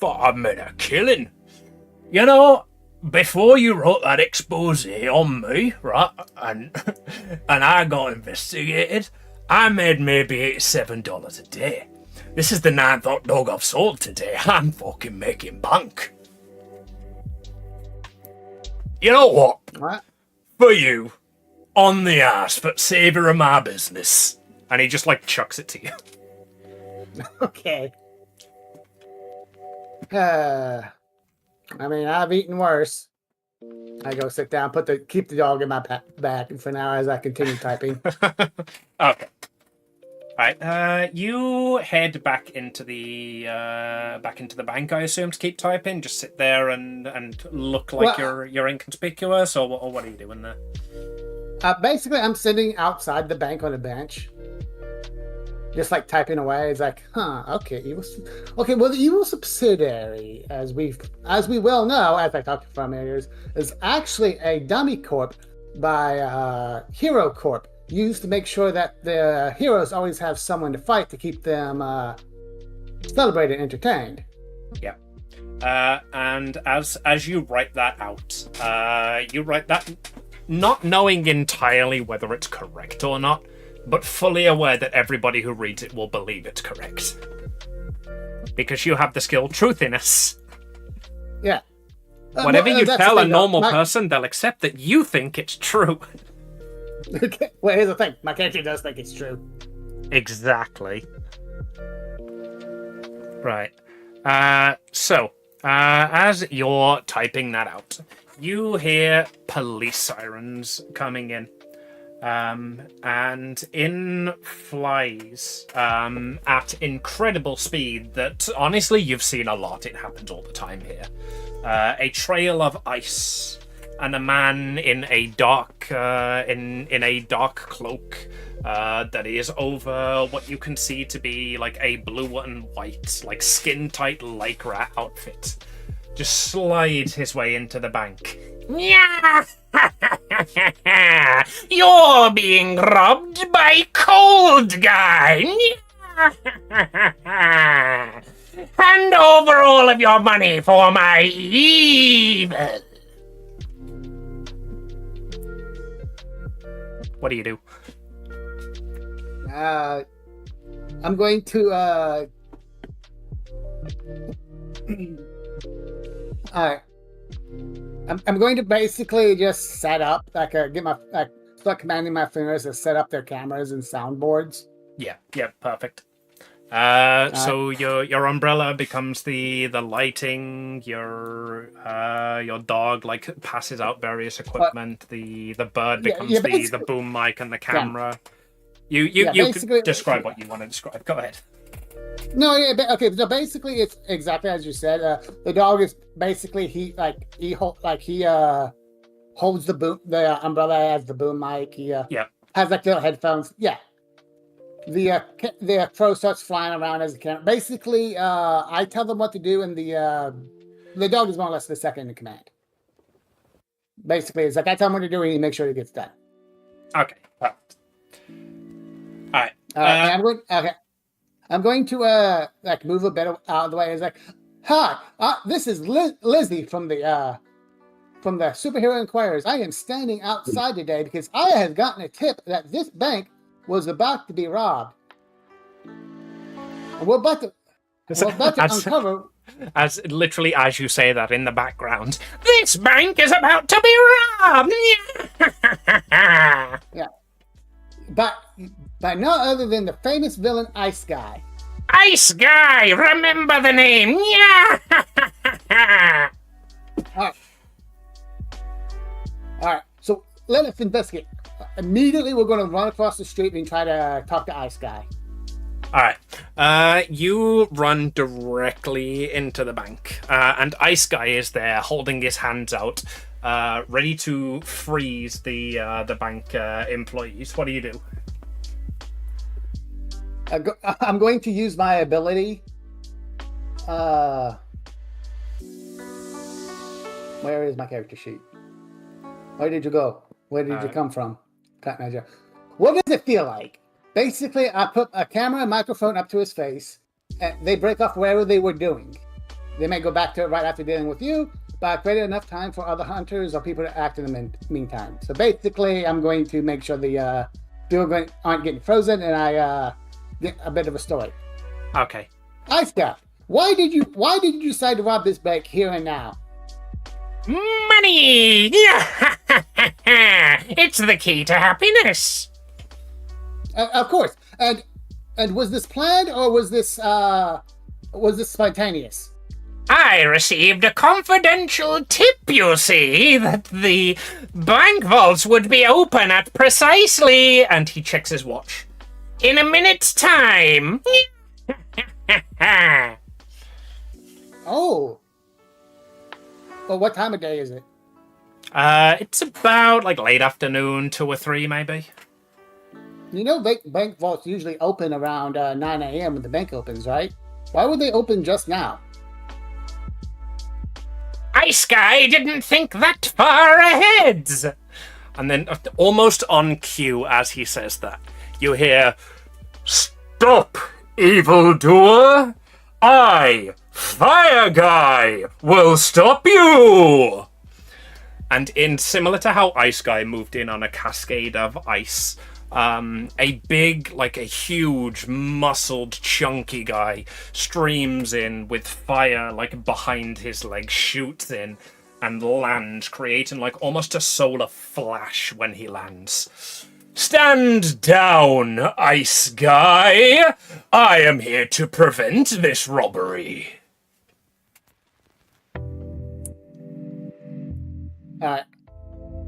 I made a killing. You know, before you wrote that expose on me, right, and I got investigated, I made maybe $87 a day. This is the 9th hot dog I've sold today. I'm fucking making bank. You know what? What? For you, on the ass, but savor of my business. And he just, chucks it to you. Okay. I mean, I've eaten worse. I go sit down, keep the dog in my bag for now as I continue typing. Okay. Right. You head back into the bank, I assume, to keep typing. Just sit there and look like you're inconspicuous, or what are you doing there? Basically, I'm sitting outside the bank on a bench, just typing away. It's okay, well, the evil subsidiary, as we well know, as I talked to familiars, is actually a dummy corp by Hero Corp, used to make sure that the heroes always have someone to fight to keep them celebrated and entertained. Yeah. And as you write that out, you write that not knowing entirely whether it's correct or not, but fully aware that everybody who reads it will believe it's correct. Because you have the skill truthiness. Yeah. Whatever you tell a normal person, they'll accept that you think it's true. Okay. Well, here's the thing. My character does think it's true. Exactly. Right. So, as you're typing that out, you hear police sirens coming in. And in flies at incredible speed that honestly you've seen a lot. It happens all the time here. A trail of ice and a man in a dark in a dark cloak that is over what you can see to be a blue and white skin tight lycra outfit. Just slides his way into the bank. Yeah. You're being robbed by Cold Guy. Hand over all of your money for my evil. What do you do? I'm going to alright. I'm going to basically just set up, get my, start commanding my fingers to set up their cameras and soundboards. Yeah, perfect. So your umbrella becomes the lighting. Your dog passes out various equipment. The bird becomes the boom mic and the camera. You could describe what you want to describe. Go ahead. No, okay. So basically, it's exactly as you said. The dog is basically he holds the umbrella as the boom mic. He has little headphones. Yeah. The crow starts flying around as a camera. Basically, I tell them what to do, and the dog is more or less the second in command. Basically, it's I tell him what to do, and he makes sure it gets done. Okay. Perfect. All right. I'm going to move a bit out of the way. It's hi, this is Lizzie from the from the Superhero Inquirers. I am standing outside today because I had gotten a tip that this bank was about to be robbed. And we're about to uncover... As literally as you say that in the background, this bank is about to be robbed! Yeah. By no other than the famous villain Ice Guy. Ice Guy! Remember the name! Yeah! Alright, so let us investigate. Immediately we're going to run across the street and try to talk to Ice Guy. Alright, you run directly into the bank, and Ice Guy is there holding his hands out, ready to freeze the bank employees. What do you do? I'm going to use my ability. Where is my character sheet? Where did you go? Where did you come from? Cat Manager. What does it feel like? Basically, I put a camera and microphone up to his face, and they break off wherever they were doing. They may go back to it right after dealing with you, but I created enough time for other hunters or people to act in the meantime. So basically, I'm going to make sure the people aren't getting frozen, and I get a bit of a story. Okay. Ice Guy, why did you decide to rob this bank here and now? Money! It's the key to happiness. Of course. And was this planned or was this spontaneous? I received a confidential tip, you see, that the bank vaults would be open at precisely, and he checks his watch, in a minute's time. Oh. Well, what time of day is it? It's about like late afternoon, 2 or 3 maybe. You know, bank vaults usually open around 9 a.m. when the bank opens, right? Why would they open just now? Ice Guy didn't think that far ahead. And then, almost on cue as he says that, you hear, "Stop, evildoer! I, Fire Guy, will stop you!" And similar to how Ice Guy moved in on a cascade of ice, a big, like a huge, muscled, chunky guy streams in with fire, like behind his legs, shoots in and lands, creating like almost a solar flash when he lands. "Stand down, Ice Guy! I am here to prevent this robbery."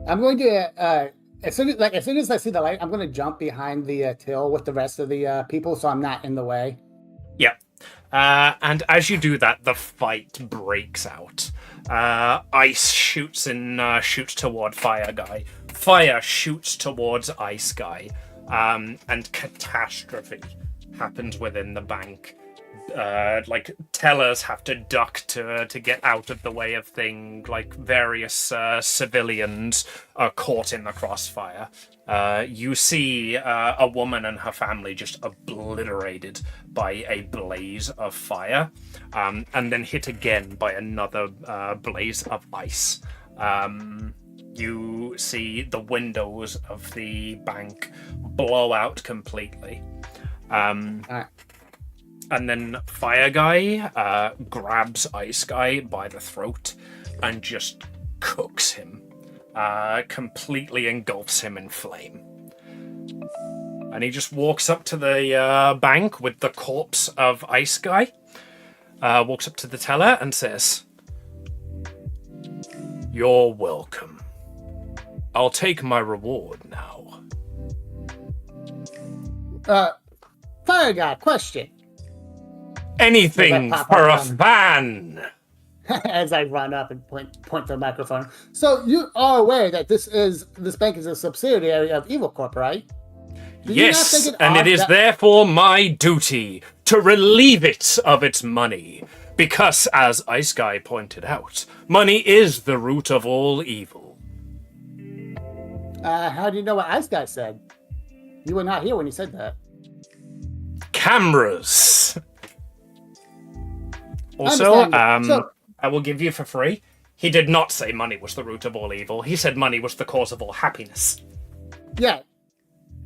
I'm going to as soon as I see the light, I'm going to jump behind the till with the rest of the people, so I'm not in the way. Yeah. And as you do that, the fight breaks out. Ice shoots toward Fire Guy. Fire shoots towards Ice Guy. And catastrophe happens within the bank. Like tellers have to duck to get out of the way of things. Like various civilians are caught in the crossfire. You see a woman and her family just obliterated by a blaze of fire, and then hit again by another blaze of ice. You see the windows of the bank blow out completely. And then Fire Guy grabs Ice Guy by the throat and just cooks him. Completely engulfs him in flame. And he just walks up to the bank with the corpse of Ice Guy. Walks up to the teller and says, "You're welcome. I'll take my reward now." Fire Guy, question. Anything for a fan! As I run up and point to the microphone. So you are aware that this bank is a subsidiary of Evil Corp, right? Yes, and it is therefore my duty to relieve it of its money. Because, as Ice Guy pointed out, money is the root of all evil. How do you know what Ice Guy said? You were not here when he said that. Cameras! Also, I will give you for free He did not say money was the root of all evil. He said money was the cause of all happiness. Yeah.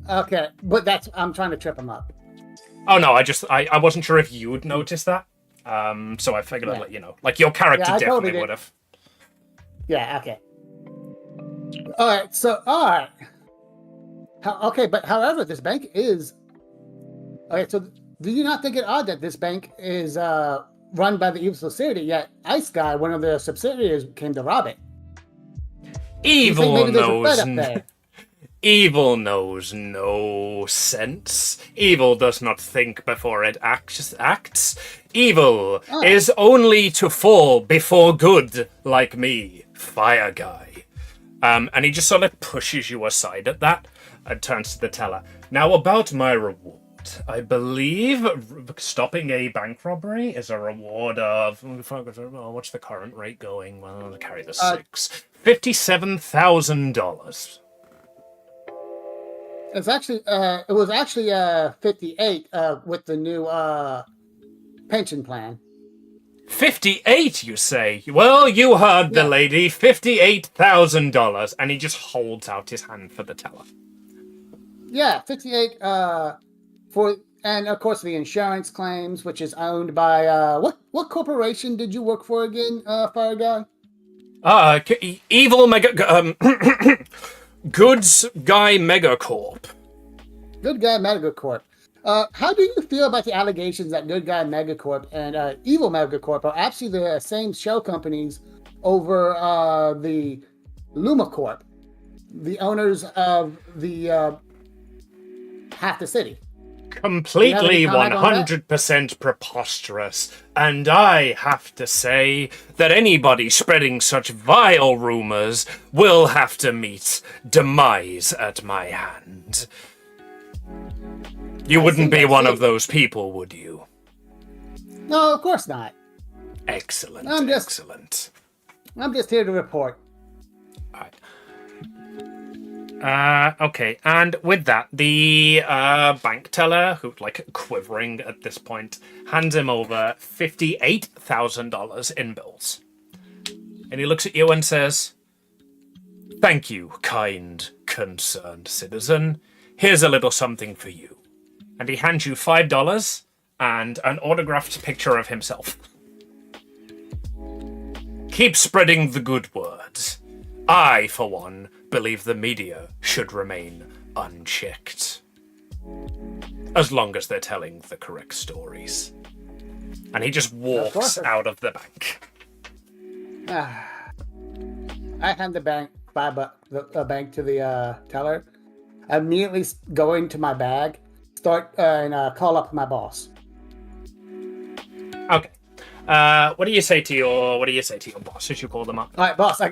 Okay, but I'm trying to trip him up. Oh no, I wasn't sure if you'd noticed that. So I figured I'd let you know. Like, your character Yeah, I definitely totally would have. Yeah, okay. Alright. Okay, but however, this bank is... Okay, so do you not think it odd that this bank is run by the evil society, yet Ice Guy, one of the subsidiaries, came to rob it? Evil knows no sense. Evil does not think before it acts. Evil is only to fall before good, like me, Fire Guy. And he just sort of pushes you aside at that and turns to the teller. Now, about my reward. I believe stopping a bank robbery is a reward of... what's the current rate going? Well, I'll carry the 6. $57,000. It's actually, it was actually 58 with the new pension plan. 58, you say? Well, you heard the lady. $58,000. And he just holds out his hand for the teller. Yeah, 58 and of course the insurance claims, which is owned by what corporation did you work for again, Fire Guy? Evil Mega Goods Guy Megacorp. Good Guy Megacorp. How do you feel about the allegations that Good Guy Megacorp and Evil Megacorp are actually the same shell companies over the LumaCorp, the owners of the half the city? Completely 100% preposterous. And I have to say that anybody spreading such vile rumors will have to meet demise at my hand. You wouldn't be one of those people, would you? No, of course not. Excellent, excellent. I'm just here to report. Okay, and with that, the bank teller, who's like quivering at this point, hands him over $58,000 in bills. And he looks at you and says, "Thank you, kind, concerned citizen. Here's a little something for you." And he hands you $5 and an autographed picture of himself. Keep spreading the good words. I, for one, believe the media should remain unchecked. As long as they're telling the correct stories. And he just walks out of the bank. I hand the bank the bank to the teller. I immediately go into my bag, start and call up my boss. Okay. What do you say to your boss as you call them up? All right, boss. I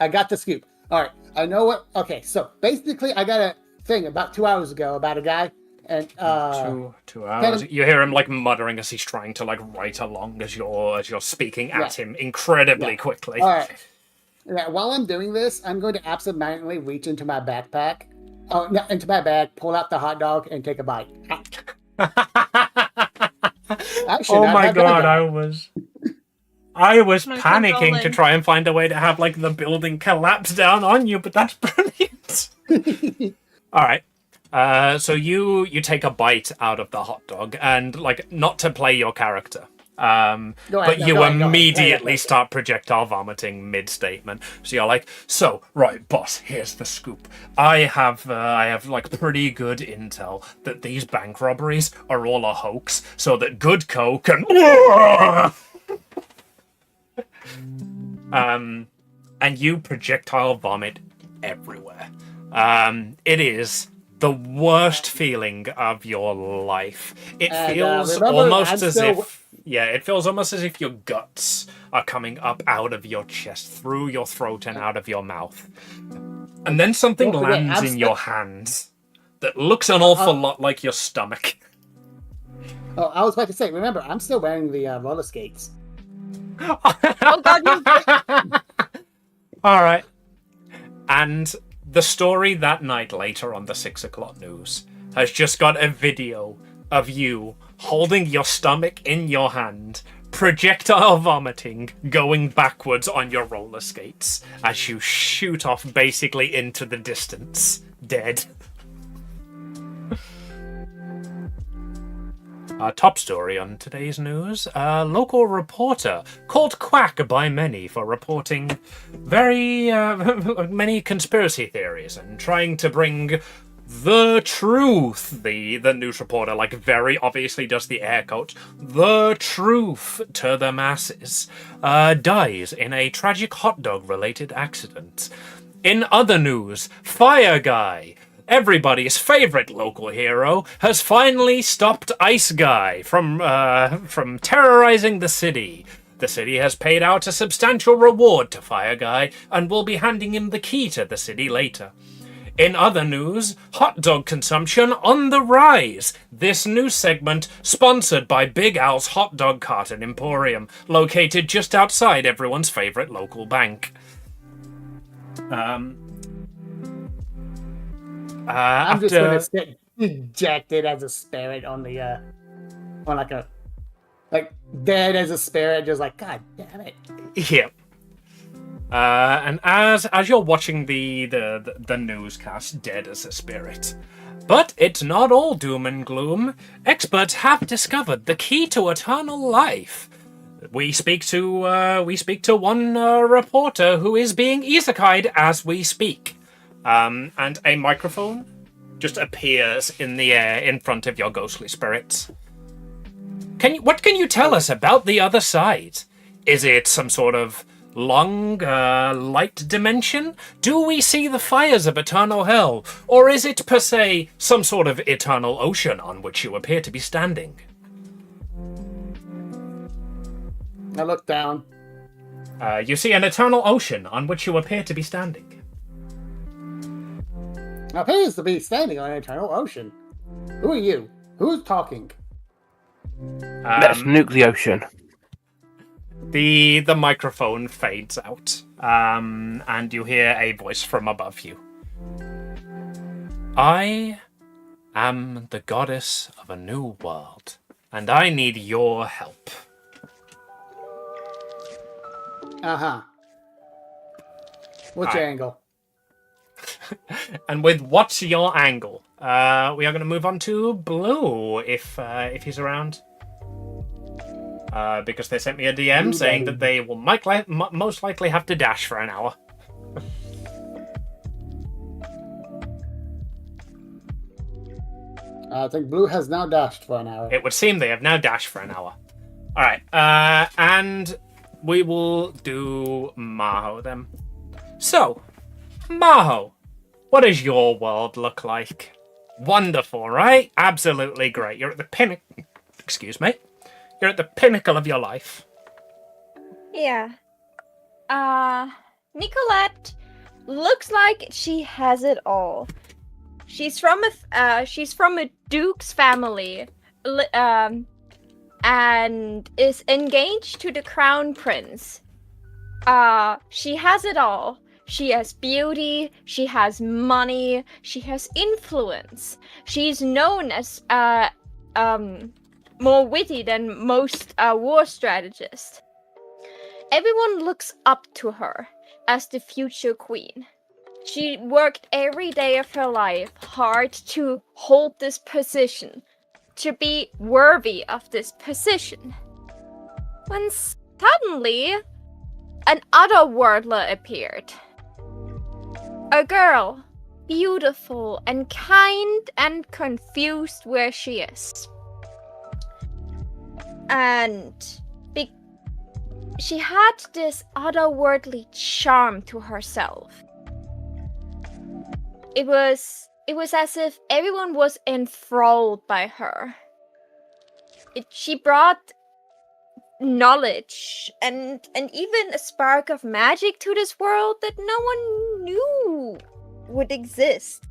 got the scoop. All right, I know what. Okay, so basically, I got a thing about 2 hours ago about a guy, and 2 hours. You hear him like muttering as he's trying to like write along as you're speaking at him incredibly quickly. All right. Yeah, while I'm doing this, I'm going to absentmindedly reach into my backpack, into my bag, pull out the hot dog, and take a bite. Oh my god, I was panicking to try and find a way to have like the building collapse down on you, but that's brilliant. All right. So you take a bite out of the hot dog and like not to play your character. But you immediately start projectile vomiting mid-statement. So you're like, "So, right, boss, here's the scoop. I have like pretty good intel that these bank robberies are all a hoax, so that Goodco can." And you projectile vomit everywhere. It is the worst feeling of your life. It feels almost as if. Yeah, it feels almost as if your guts are coming up out of your chest, through your throat and out of your mouth. And then something lands in your hand that looks an awful lot like your stomach. Oh, I was about to say, remember, I'm still wearing the roller skates. Oh god, All right. And the story that night later on the 6 o'clock news has just got a video of you holding your stomach in your hand, projectile vomiting going backwards on your roller skates as you shoot off basically into the distance, dead. Top story on today's news. A local reporter called quack by many for reporting very many conspiracy theories and trying to bring the truth. The news reporter, like, very obviously does the air quotes, the truth to the masses, dies in a tragic hot dog related accident. In other news, Fire Guy, everybody's favorite local hero, has finally stopped Ice Guy from terrorizing the city. The city has paid out a substantial reward to Fire Guy and will be handing him the key to the city later. In other news, hot dog consumption on the rise. This news segment sponsored by Big Al's Hot Dog Carton Emporium, located just outside everyone's favorite local bank. I'm just gonna sit dejected as a spirit on the on like dead as a spirit, just like, God damn it. Yeah. And as you're watching the newscast, dead as a spirit. But it's not all doom and gloom. Experts have discovered the key to eternal life. We speak to one reporter who is being isekai'd as we speak. And a microphone just appears in the air in front of your ghostly spirits. What can you tell us about the other side? Is it some sort of long, light dimension? Do we see the fires of eternal hell? Or is it, per se, some sort of eternal ocean on which you appear to be standing? I look down. You see an eternal ocean on which you appear to be standing. Appears to be standing on an eternal ocean. Who are you? Who's talking? Let's nuke the ocean. The microphone fades out, and you hear a voice from above you. I am the goddess of a new world, and I need your help. Uh-huh. What's your angle? And with what's your angle, we are going to move on to Blue, if he's around. Because they sent me a DM saying that they will most likely have to dash for an hour. I think Blue has now dashed for an hour. It would seem they have now dashed for an hour. Alright, and we will do Maho then. So, Maho, what does your world look like? Wonderful, right? Absolutely great. You're at the pinnacle. Excuse me. You're at the pinnacle of your life. Yeah. Nicolette looks like she has it all. She's from a duke's family, and is engaged to the crown prince. She has it all. She has beauty, she has money, she has influence. She's known as more witty than most war strategists. Everyone looks up to her as the future queen. She worked every day of her life hard to hold this position, to be worthy of this position. When suddenly, an otherworldler appeared. A girl, beautiful and kind and confused where she is. And she had this otherworldly charm to herself. It was as if everyone was enthralled by her. She brought knowledge and even a spark of magic to this world that no one knew would exist.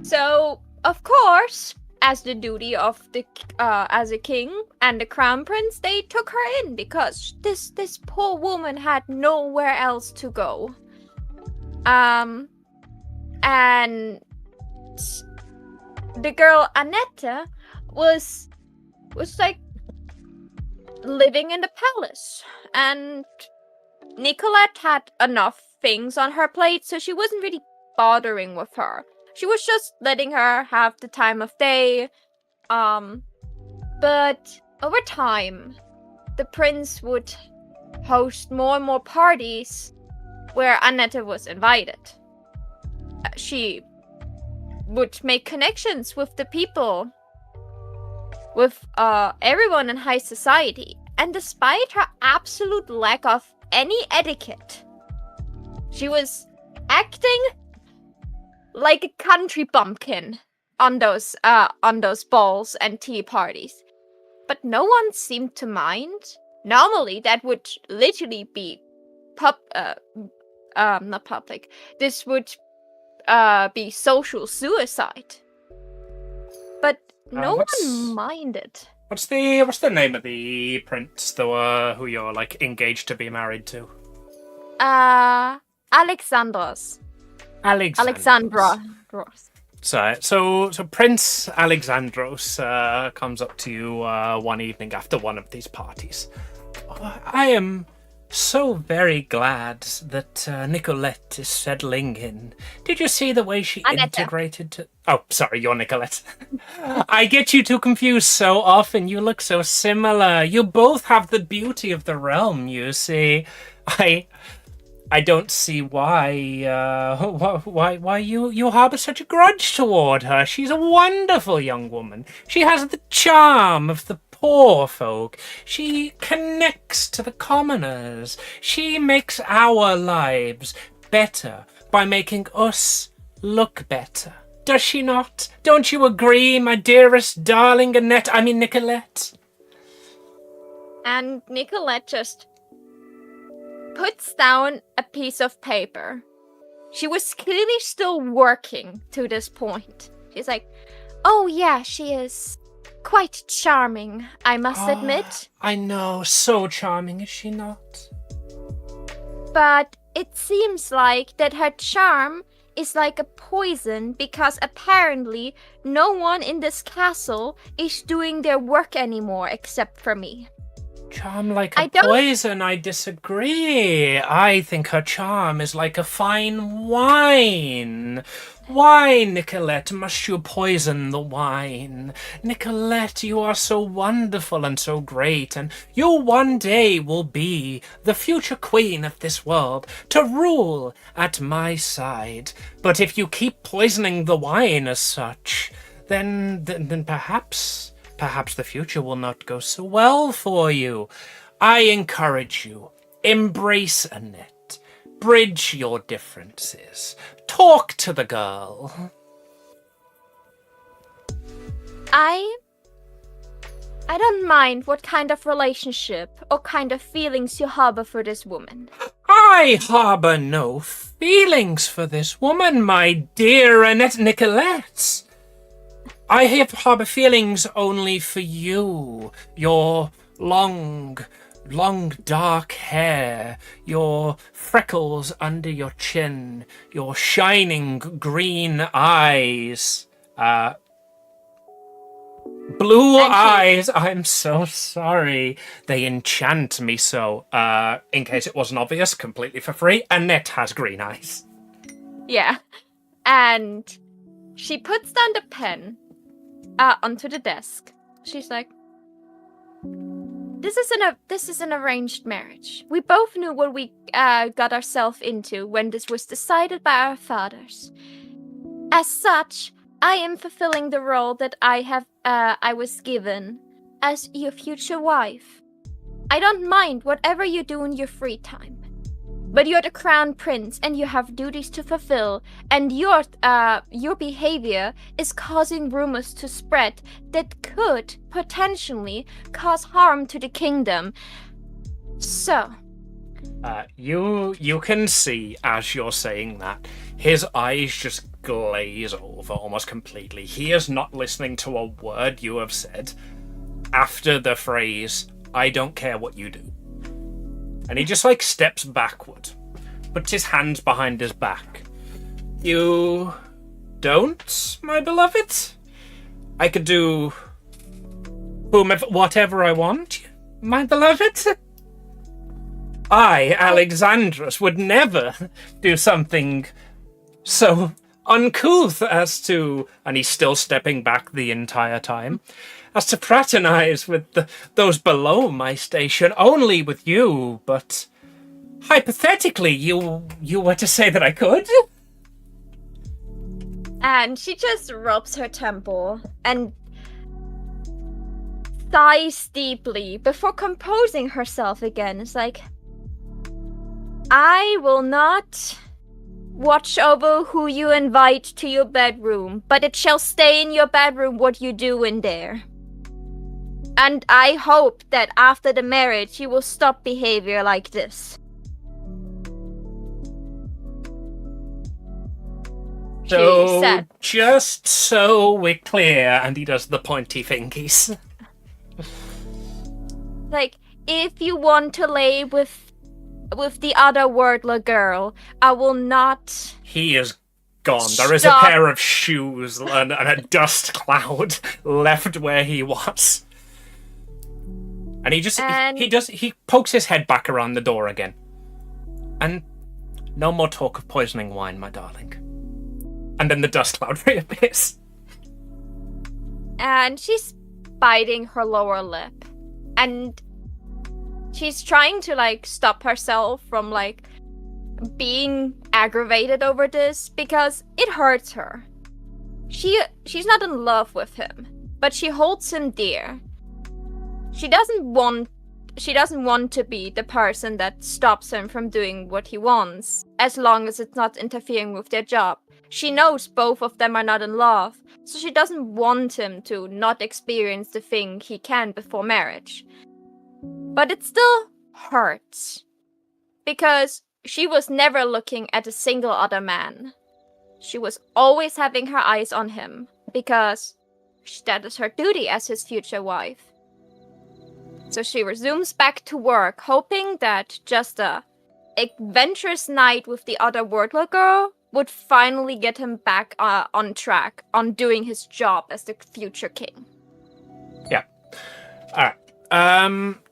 So, of course, as the duty of the as a king and the crown prince, they took her in because this poor woman had nowhere else to go. And the girl Annette was like living in the palace. And Nicolette had enough things on her plate, so she wasn't really bothering with her. She was just letting her have the time of day. But over time, the prince would host more and more parties where Annette was invited. She would make connections with the people, with everyone in high society. And despite her absolute lack of any etiquette, she was acting like a country bumpkin on those balls and tea parties. But no one seemed to mind. Normally, that would literally be not public. This would be social suicide. But no one minded. What's the name of the prince, though, who you're like engaged to be married to? Alexandros. Alexandra. So Prince Alexandros comes up to you one evening after one of these parties. Oh, I am so very glad that Nicolette is settling in. Did you see the way she integrated to... Oh, sorry, you're Nicolette. I get you two confused so often. You look so similar. You both have the beauty of the realm, you see. I don't see why you harbor such a grudge toward her. She's a wonderful young woman. She has the charm of the poor folk. She connects to the commoners. She makes our lives better by making us look better. Does she not? Don't you agree, my dearest darling Nicolette? And Nicolette just puts down a piece of paper. She was clearly still working to this point. She's like, oh yeah, she is quite charming, I must admit. I know, so charming, is she not? But it seems like that her charm is like a poison because apparently no one in this castle is doing their work anymore except for me. Charm like a poison, I disagree. I think her charm is like a fine wine. Why, Nicolette, must you poison the wine? Nicolette, you are so wonderful and so great, and you one day will be the future queen of this world, to rule at my side. But if you keep poisoning the wine as such, then perhaps the future will not go so well for you. I encourage you, embrace Annette. Bridge your differences. Talk to the girl. I don't mind what kind of relationship or kind of feelings you harbor for this woman. I harbor no feelings for this woman, my dear Annette Nicolette. I harbor feelings only for you. Your long dark hair, your freckles under your chin, your shining green eyes, blue eyes. I'm so sorry. They enchant me so. In case it wasn't obvious, completely for free, Annette has green eyes. Yeah. And she puts down the pen onto the desk. She's like, This is an arranged marriage. We both knew what we got ourselves into when this was decided by our fathers. As such, I am fulfilling the role that I was given as your future wife. I don't mind whatever you do in your free time. But you're the crown prince and you have duties to fulfill, and your behavior is causing rumors to spread that could potentially cause harm to the kingdom. So, you can see as you're saying that, his eyes just glaze over almost completely. He is not listening to a word you have said after the phrase, "I don't care what you do." And he just steps backward, puts his hands behind his back. You don't, my beloved? I could do whatever I want. my beloved? I, Alexandros, would never do something so uncouth as to, and he's still stepping back the entire time, as to fraternize with those below my station, only with you, but hypothetically, you were to say that I could? And she just rubs her temple and sighs deeply before composing herself again. It's like, I will not watch over who you invite to your bedroom, but it shall stay in your bedroom what you do in there. And I hope that after the marriage you will stop behavior like this. So, said. just so we're clear, and he does the pointy fingies. Like, if you want to lay with the other wordler girl, I will not. He is gone. There is a pair of shoes and a dust cloud left where he was. And he pokes his head back around the door again. And no more talk of poisoning wine, my darling. And then the dust cloud reappears. And she's biting her lower lip. And she's trying to, like, stop herself from, like, being aggravated over this because it hurts her. She's not in love with him, but she holds him dear. She doesn't want to be the person that stops him from doing what he wants, as long as it's not interfering with their job. She knows both of them are not in love, so she doesn't want him to not experience the thing he can before marriage. But it still hurts, because she was never looking at a single other man. She was always having her eyes on him, because that is her duty as his future wife. So she resumes back to work, hoping that just a adventurous night with the other wordler girl would finally get him back on track, on doing his job as the future king. Yeah. Alright.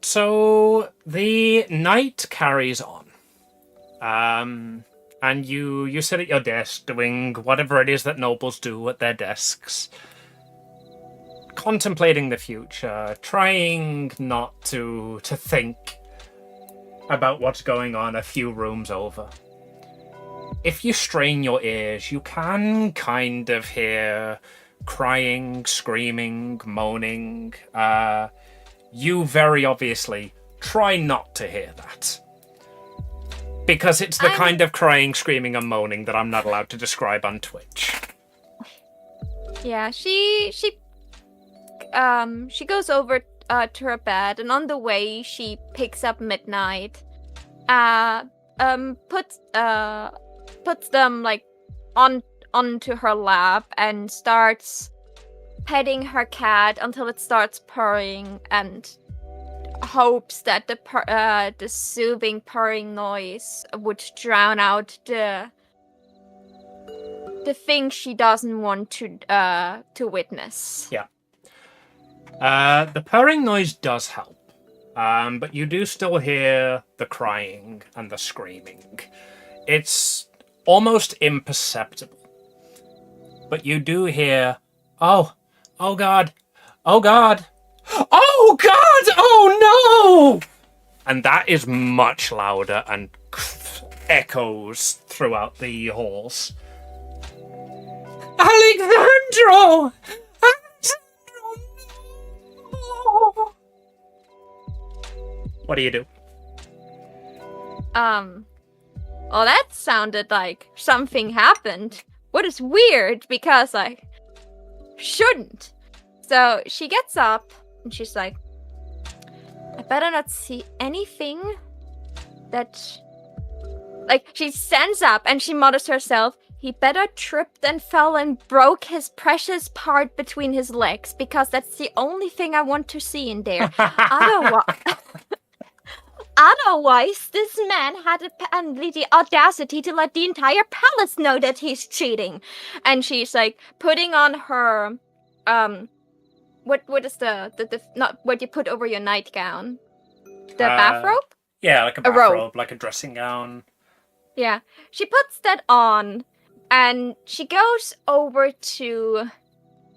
So the night carries on. And you sit at your desk doing whatever it is that nobles do at their desks. Contemplating the future, trying not to think about what's going on a few rooms over. If you strain your ears, you can kind of hear crying, screaming, moaning. You very obviously try not to hear that. Because it's the kind of crying, screaming, and moaning that I'm not allowed to describe on Twitch. Yeah, she goes over to her bed, and on the way she picks up Midnight, puts them like onto her lap and starts petting her cat until it starts purring, and hopes that the soothing purring noise would drown out the thing she doesn't want to witness. Yeah. The purring noise does help, but you do still hear the crying and the screaming. It's almost imperceptible, but you do hear, oh God, oh God, oh God, oh no! And that is much louder and echoes throughout the halls. Alexandro! What do you do? Well, that sounded like something happened. What is weird, because I shouldn't. So she gets up and she's like, I better not see anything that... Like, she stands up and she mutters to herself, he better tripped and fell and broke his precious part between his legs, because that's the only thing I want to see in there. Otherwise, this man had apparently the audacity to let the entire palace know that he's cheating. And she's like putting on her, what is the not what you put over your nightgown? The bathrobe? Yeah, like a robe. bathrobe, like a dressing gown. Yeah. She puts that on, and she goes over to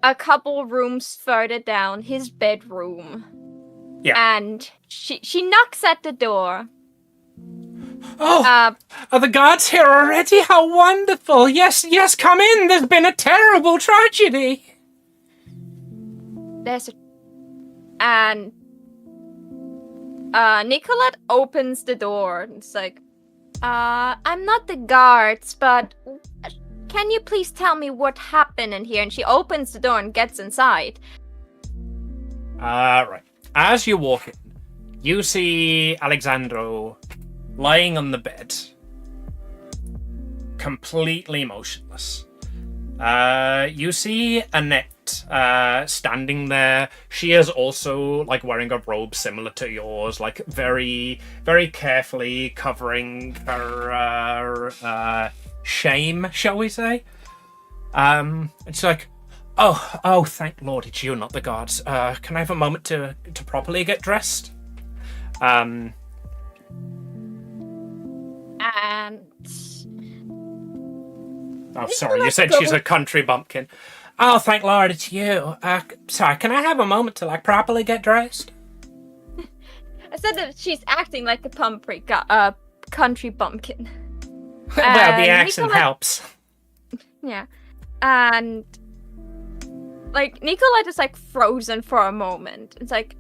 a couple rooms further down, his bedroom. Yeah. And she knocks at the door. Oh, are the guards here already? How wonderful! Yes, come in. There's been a terrible tragedy. And Nicolette opens the door and it's like, I'm not the guards, but can you please tell me what happened in here? And she opens the door and gets inside. Right. As you walk in, you see Alexandro lying on the bed, completely motionless. You see Annette standing there. She is also like wearing a robe similar to yours, like very, very carefully covering her shame, shall we say? It's like, oh, thank Lord, it's you, not the guards. Can I have a moment to properly get dressed? And oh, sorry, you said she's a country bumpkin. Oh, thank Lord, it's you. Sorry, can I have a moment to properly get dressed? I said that she's acting like a country bumpkin. Well, the accent helps. Yeah, and Nicolette is frozen for a moment. It's like,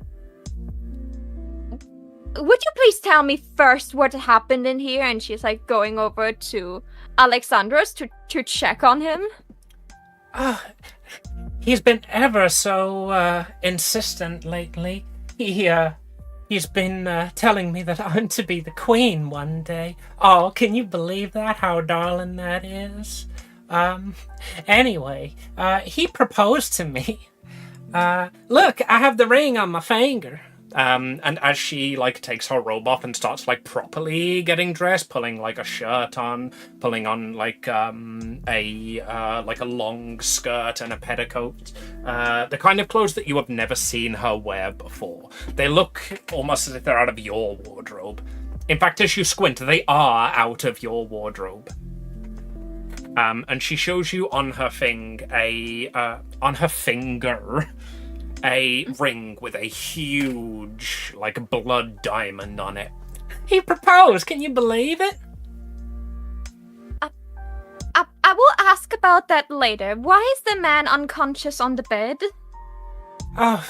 would you please tell me first what happened in here? And she's going over to Alexandros to check on him. He's been ever so insistent lately. He's been telling me that I'm to be the queen one day. Oh, can you believe that? How darling that is. Anyway, he proposed to me. Look, I have the ring on my finger. And as she takes her robe off and starts properly getting dressed, pulling a shirt on, pulling on a long skirt and a petticoat, the kind of clothes that you have never seen her wear before. They look almost as if they're out of your wardrobe. In fact, as you squint, they are out of your wardrobe. And she shows you on her finger a ring with a huge, blood diamond on it. He proposed, can you believe it? I will ask about that later. Why is the man unconscious on the bed? Oh,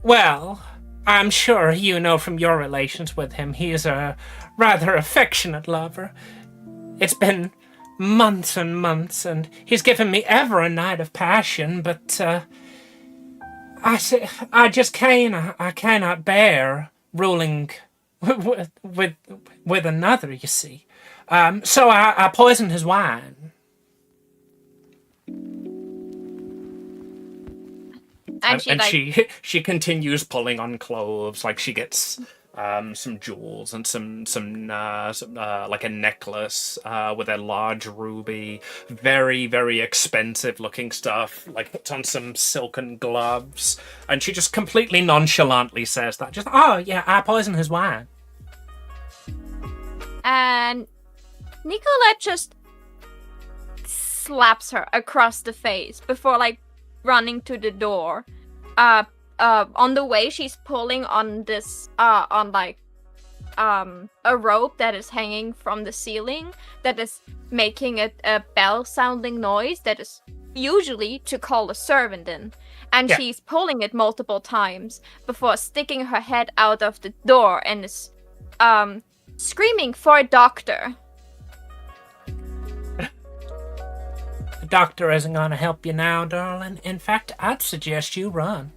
well, I'm sure you know from your relations with him, he is a rather affectionate lover. It's been months and months, and he's given me ever a night of passion, but, I just cannot bear ruling with another, you see. So I poisoned his wine. And she continues pulling on clothes, she gets some jewels and some a necklace with a large ruby, very, very expensive looking stuff, puts on some silken gloves, and she just completely nonchalantly says that, oh yeah, I poisoned his wine. And Nicolette just slaps her across the face before running to the door. On the way, she's pulling on this, a rope that is hanging from the ceiling that is making a bell-sounding noise that is usually to call a servant in. And she's pulling it multiple times before sticking her head out of the door and is, screaming for a doctor. The doctor isn't gonna help you now, darling. In fact, I'd suggest you run.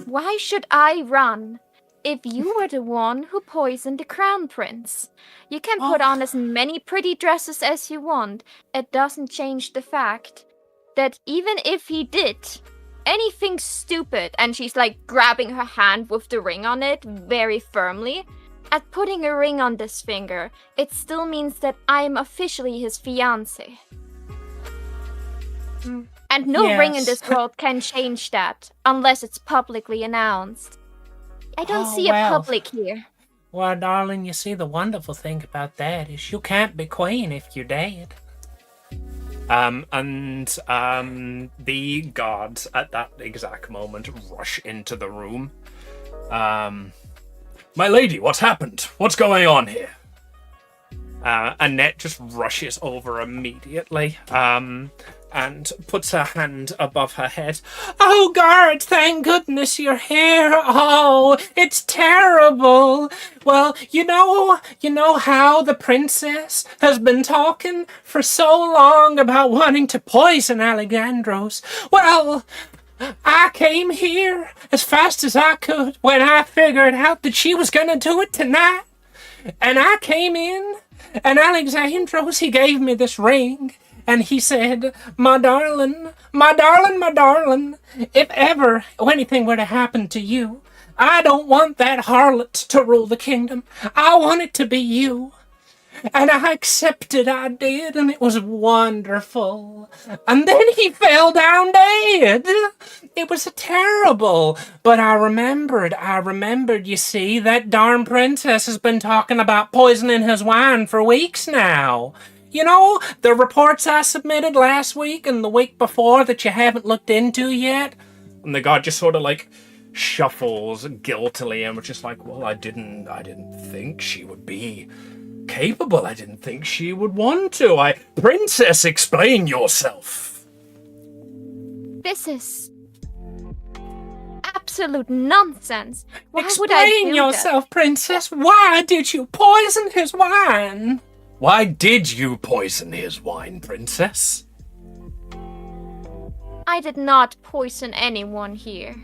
Why should I run? If you were the one who poisoned the crown prince. You can put on as many pretty dresses as you want. It doesn't change the fact that even if he did anything stupid, and she's grabbing her hand with the ring on it very firmly, at putting a ring on this finger, it still means that I'm officially his fiancé. And And no ring in Yes. this world can change that unless it's publicly announced. I don't Oh, see well. a public here. Well, darling, you see, the wonderful thing about that is you can't be queen if you're dead. The guards at that exact moment rush into the room. My lady, what's happened? What's going on here? Annette just rushes over immediately, and puts her hand above her head. Oh, guard, thank goodness you're here. Oh, it's terrible. Well, you know how the princess has been talking for so long about wanting to poison Alexandros. Well, I came here as fast as I could when I figured out that she was gonna do it tonight. And I came in, and Alexandros, he gave me this ring, and he said, my darling, if ever anything were to happen to you, I don't want that harlot to rule the kingdom. I want it to be you. And I accepted, I did, and it was wonderful. And then he fell down dead. It was terrible. But I remembered, you see, that darn princess has been talking about poisoning his wine for weeks now. You know, the reports I submitted last week and the week before that you haven't looked into yet? And the god just sort of like shuffles guiltily and was just like, well, I didn't think she would be capable. I didn't think she would want to. Princess, explain yourself. This is absolute nonsense. Why would I Explain do yourself, that? Princess. Why did you poison his wine? Why did you poison his wine, Princess? I did not poison anyone here.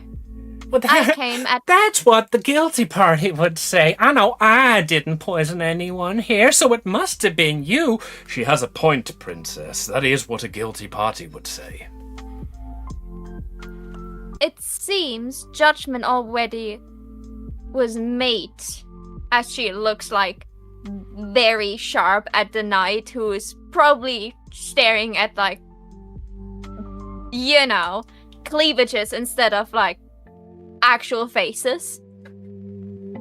But I came at... That's what the guilty party would say. I know I didn't poison anyone here, so it must have been you. She has a point, Princess. That is what a guilty party would say. It seems judgment already was made, as she looks like very sharp at the knight, who is probably staring at, like, you know, cleavages instead of, like, actual faces.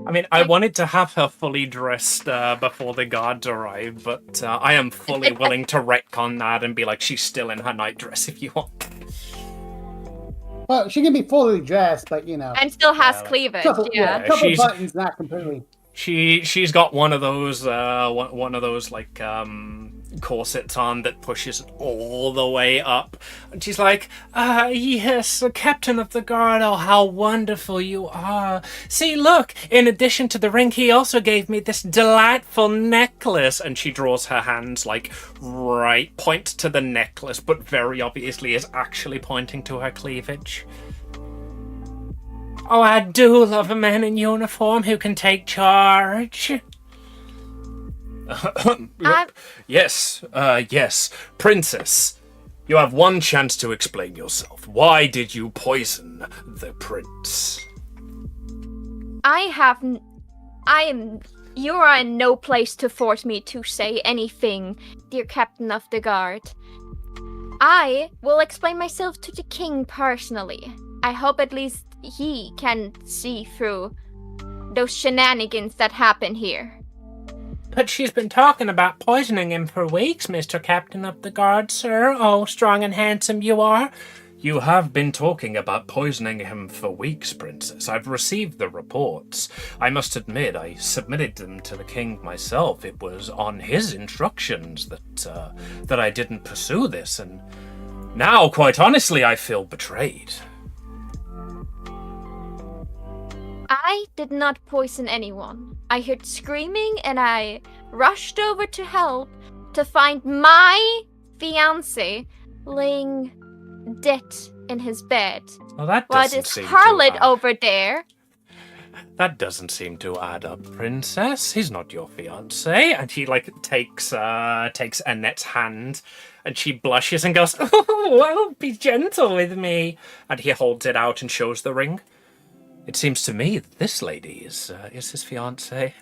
I mean, I wanted to have her fully dressed before the guards arrive, but I am fully willing to retcon that and be like, she's still in her nightdress if you want. Well, she can be fully dressed, but you know. And still has cleavage, Couple yeah. she's- buttons, not completely. She's got one of those like corsets on that pushes all the way up, and she's like, yes, captain of the guard, oh how wonderful you are. See, look, in addition to the ring, he also gave me this delightful necklace. And she draws her hands like right, point to the necklace, but very obviously is actually pointing to her cleavage. Oh, I do love a man in uniform who can take charge. Yes, Princess. You have one chance to explain yourself. Why did you poison the prince? You are in no place to force me to say anything, dear captain of the guard. I will explain myself to the king personally. I hope at least he can see through those shenanigans that happen here. But she's been talking about poisoning him for weeks, Mr. Captain of the Guard, sir. Oh, strong and handsome you are. You have been talking about poisoning him for weeks, Princess. I've received the reports. I must admit, I submitted them to the king myself. It was on his instructions that I didn't pursue this, and now, quite honestly, I feel betrayed. I did not poison anyone. I heard screaming and I rushed over to help to find my fiancé laying dead in his bed. Well, that While doesn't this seem harlot to over there... That doesn't seem to add up, Princess. He's not your fiancé. And he, like, takes Annette's hand, and she blushes and goes, oh, well, be gentle with me. And he holds it out and shows the ring. It seems to me that this lady is his fiancé.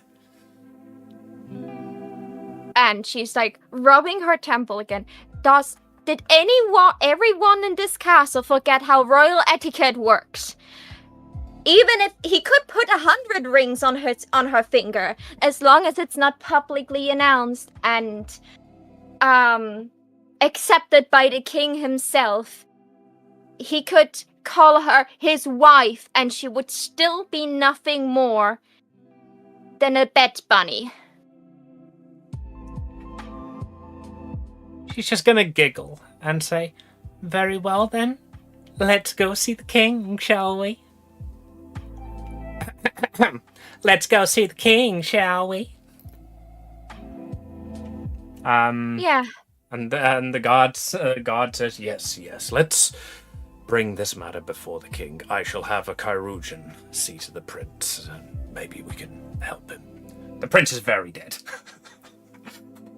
And she's like rubbing her temple again. Does Did everyone in this castle forget how royal etiquette works? Even if he could put 100 rings on her finger, as long as it's not publicly announced and accepted by the king himself, he could call her his wife, and she would still be nothing more than a bed bunny. She's just gonna giggle and say, "Very well then, let's go see the king, shall we?" Let's go see the king, shall we? Yeah. And the guard says, yes, let's bring this matter before the king. I shall have a Kyrugian see to the prince, and maybe we can help him. The prince is very dead.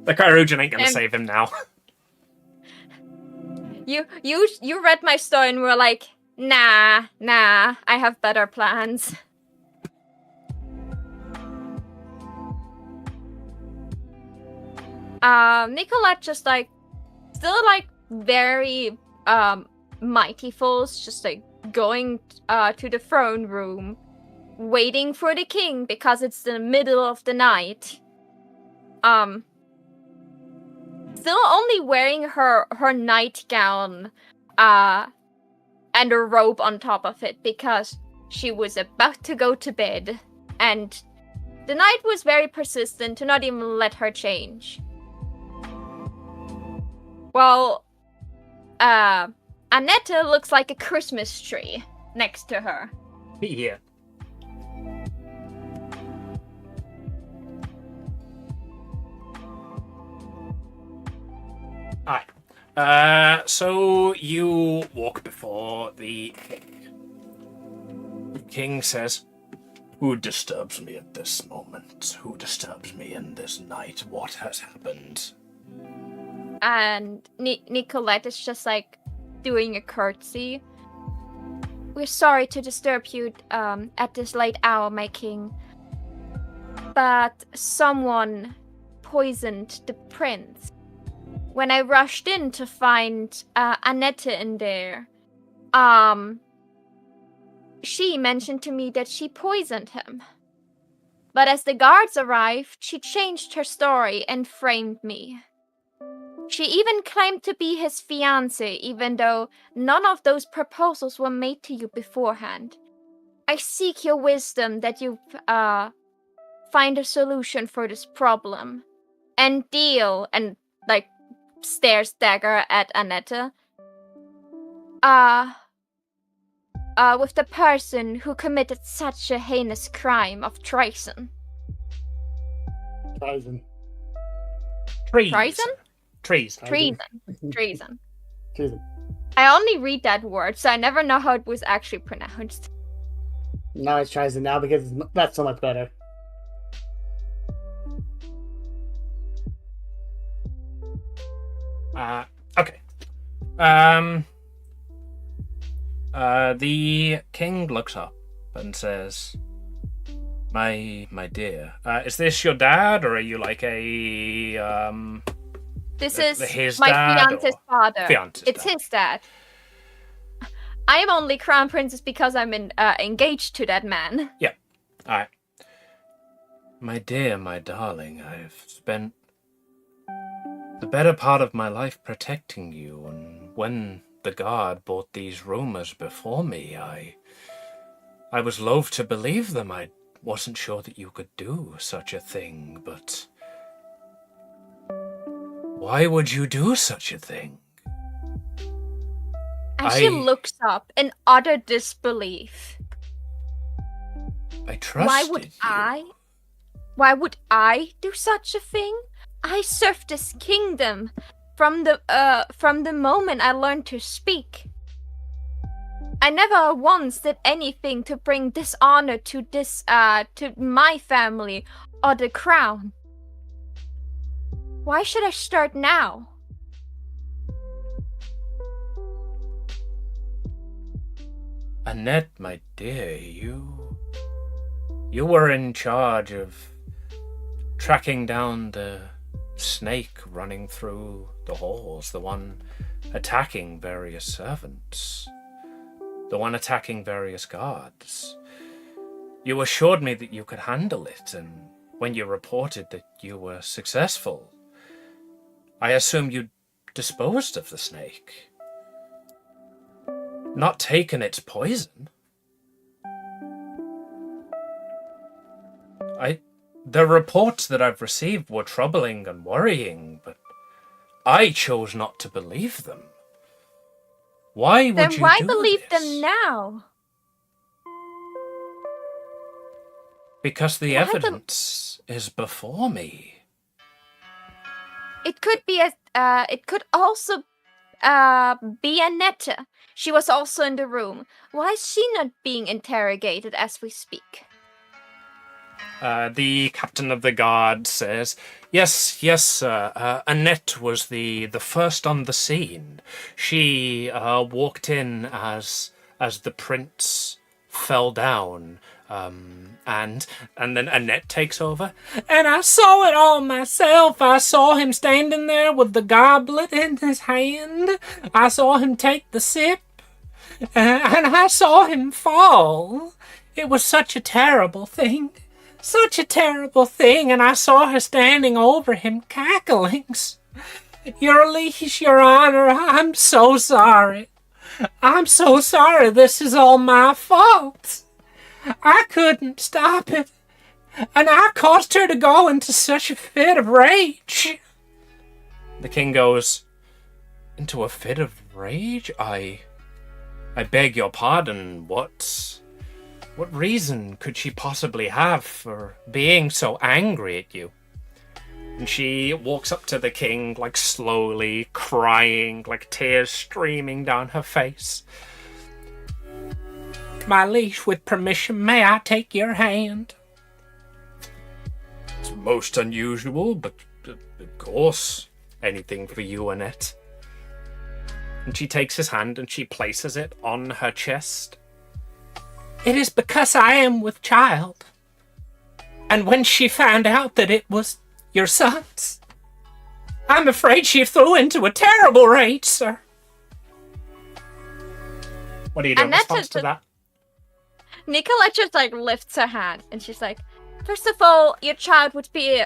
The Kyrugian ain't gonna save him now. You read my story and were like, nah, I have better plans. Nicolette just still very mightyful, just going to the throne room, waiting for the king because it's the middle of the night. Still only wearing her nightgown and a robe on top of it because she was about to go to bed, and the night was very persistent to not even let her change. Well, Annette looks like a Christmas tree next to her. Yeah. Alright. So you walk before the king. The king says, "Who disturbs me at this moment? Who disturbs me in this night? What has happened?" And Nicolette is just doing a curtsy. "We're sorry to disturb you at this late hour, my king. But someone poisoned the prince. When I rushed in to find Annette in there, she mentioned to me that she poisoned him. But as the guards arrived, she changed her story and framed me. She even claimed to be his fiancé, even though none of those proposals were made to you beforehand. I seek your wisdom that you find a solution for this problem and deal," and stares dagger at Annette, "with the person who committed such a heinous crime of treason." Treason. Treason? Treason. I only read that word, so I never know how it was actually pronounced. Now it's treason now because that's so much better. Okay. The king looks up and says, My dear, is this your dad, or are you This is his my dad, fiance's father. It's dad. his dad. I am only crown princess because I'm engaged to that man. Yeah. Alright. My dear, my darling, I've spent the better part of my life protecting you, and when the guard brought these rumors before me, I was loath to believe them. I wasn't sure that you could do such a thing, but why would you do such a thing? And she looks up in utter disbelief. I trusted you. Why would I do such a thing? I served this kingdom from the moment I learned to speak. I never once did anything to bring dishonor to to my family or the crown. Why should I start now? Annette, my dear, you were in charge of tracking down the snake running through the halls, the one attacking various servants, the one attacking various guards. You assured me that you could handle it, and when you reported that you were successful, I assume you disposed of the snake. Not taken its poison. The reports that I've received were troubling and worrying, but I chose not to believe them. Why would Then you why do believe this? them now? Because the Why evidence is before me. It could be it could also be Annette. She was also in the room. Why is she not being interrogated as we speak? The captain of the guard says, yes, sir. Annette was the first on the scene. She walked in as the prince fell down, and then Annette takes over. And I saw it all myself. I saw him standing there with the goblet in his hand. I saw him take the sip, and I saw him fall. It was such a terrible thing. Such a terrible thing, and I saw her standing over him, cackling. Your liege, your honor, I'm so sorry. I'm so sorry. This is all my fault. I couldn't stop it, and I caused her to go into such a fit of rage. The king goes, into a fit of rage? I beg your pardon, What reason could she possibly have for being so angry at you? And she walks up to the king, like slowly crying, like tears streaming down her face. My liege, with permission, may I take your hand? It's most unusual, but of course, anything for you, Annette. And she takes his hand and she places it on her chest. It is because I am with child. And when she found out that it was your son's, I'm afraid she flew into a terrible rage, sir. What do you do in response to that? Nicola just lifts her hand and she's like, first of all, your child would be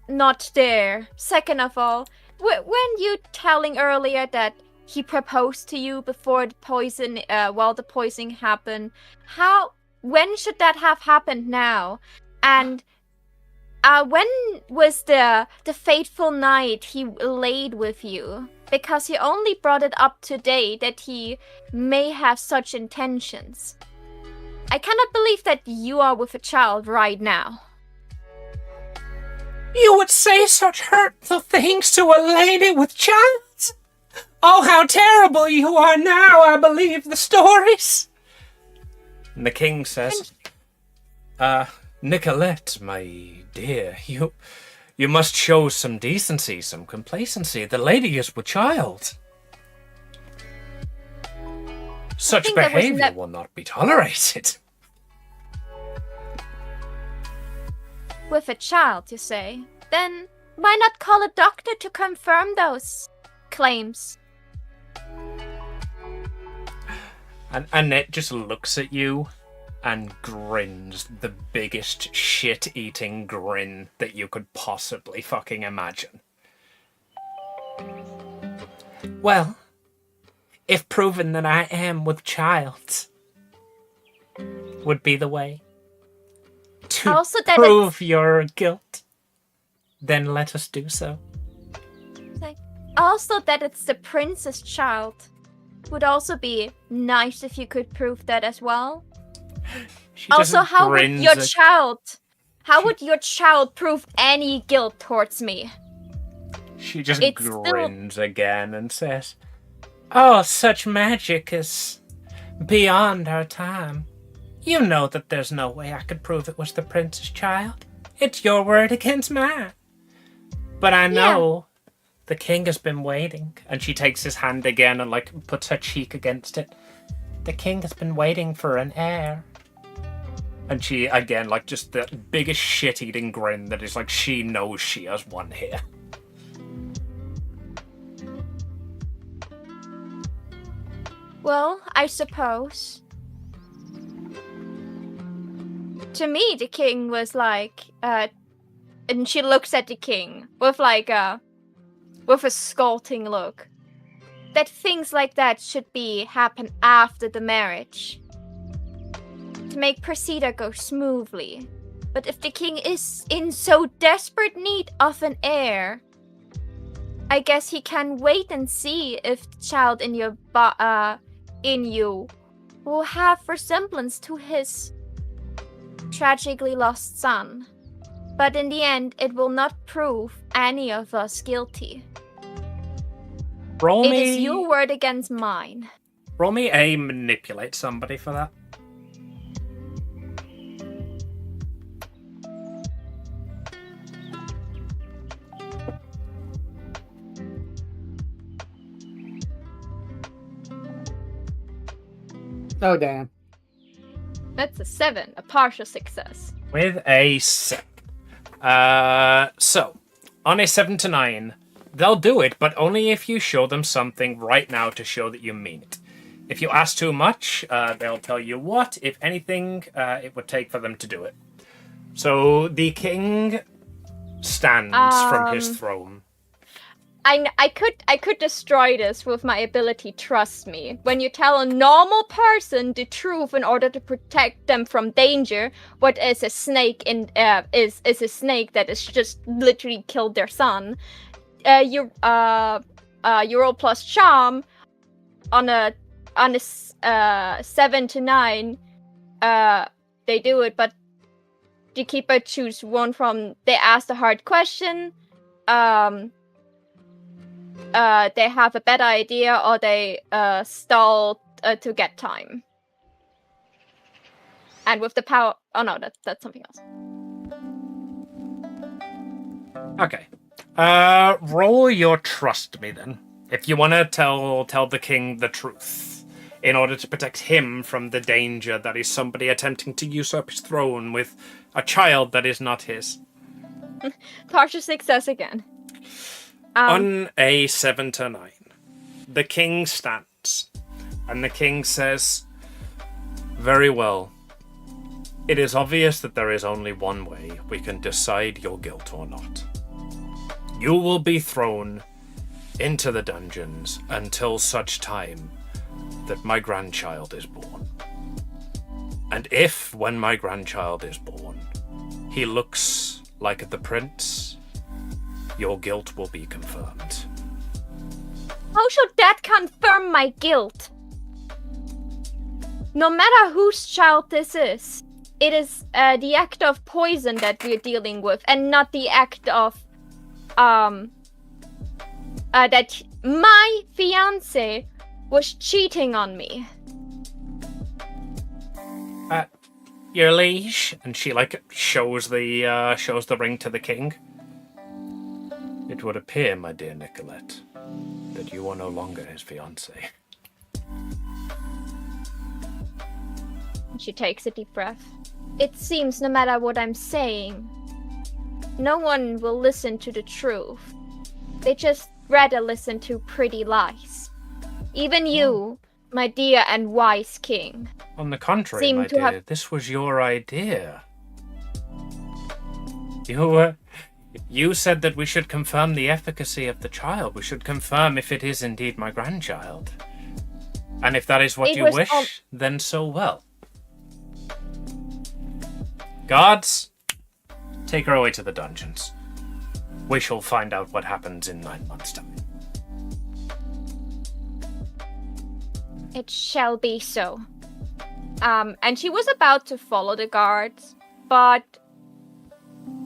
not there. Second of all, when you telling earlier that he proposed to you before the poison, while the poisoning happened, when should that have happened now? And when was the fateful night he laid with you? Because he only brought it up today that he may have such intentions. I cannot believe that you are with a child right now. You would say such hurtful things to a lady with child? Oh, how terrible you are now, I believe the stories. And the king says, Nicolette, my dear, you must show some decency, some complacency. The lady is with child. Such behavior will not be tolerated. With a child, you say? Then why not call a doctor to confirm those claims? And Annette just looks at you and grins the biggest shit-eating grin that you could possibly fucking imagine. Well, if proven that I am with child would be the way to Also that prove your guilt, then let us do so. Also that it's the prince's child. Would also be nice if you could prove that as well. Also, how would your child prove any guilt towards me? She just grins again and says, oh, such magic is beyond our time. You know that there's no way I could prove it was the prince's child. It's your word against mine. But I know the king has been waiting. And she takes his hand again and puts her cheek against it. The king has been waiting for an heir. And she, again, just the biggest shit-eating grin that is she knows she has won here. Well, I suppose. To me, the king was like, and she looks at the king with with a scolding look. That things like that should happen after the marriage. To make procedure go smoothly. But if the king is in so desperate need of an heir, I guess he can wait and see if the child in you will have resemblance to his tragically lost son. But in the end, it will not prove any of us guilty. It is your word against mine. Roll me a manipulate somebody for that. Oh, damn. That's a 7, a partial success. With a 7. So, on a 7 to 9, they'll do it, but only if you show them something right now to show that you mean it. If you ask too much, they'll tell you what, if anything, it would take for them to do it. So, the king stands from his throne. I could destroy this with my ability, trust me. When you tell a normal person the truth in order to protect them from danger, what is a snake is a snake that has just literally killed their son. You roll plus charm on a 7 to 9. They do it, but the keeper choose one from. They ask a hard question. They have a better idea, or they stall to get time. And with the power... Oh no, that's something else. Okay. Roll your trust me then. If you want to tell the king the truth, in order to protect him from the danger that is somebody attempting to usurp his throne with a child that is not his. Partial success again. On a 7 to 9, the king stands, and the king says, "Very well. It is obvious that there is only one way we can decide your guilt or not. You will be thrown into the dungeons until such time that my grandchild is born. And if, when my grandchild is born, he looks like the prince, your guilt will be confirmed." How should that confirm my guilt? No matter whose child this is, it is the act of poison that we're dealing with, and not the act of that my fiance was cheating on me. Your liege, and she shows the ring to the king. It would appear, my dear Nicolette, that you are no longer his fiancée. She takes a deep breath. It seems no matter what I'm saying, no one will listen to the truth. They just rather listen to pretty lies. Even you, my dear and wise king. On the contrary, my dear, this was your idea. You said that we should confirm the efficacy of the child. We should confirm if it is indeed my grandchild. And if that is what you wish, then so well. Guards, take her away to the dungeons. We shall find out what happens in 9 months' time. It shall be so. And she was about to follow the guards, but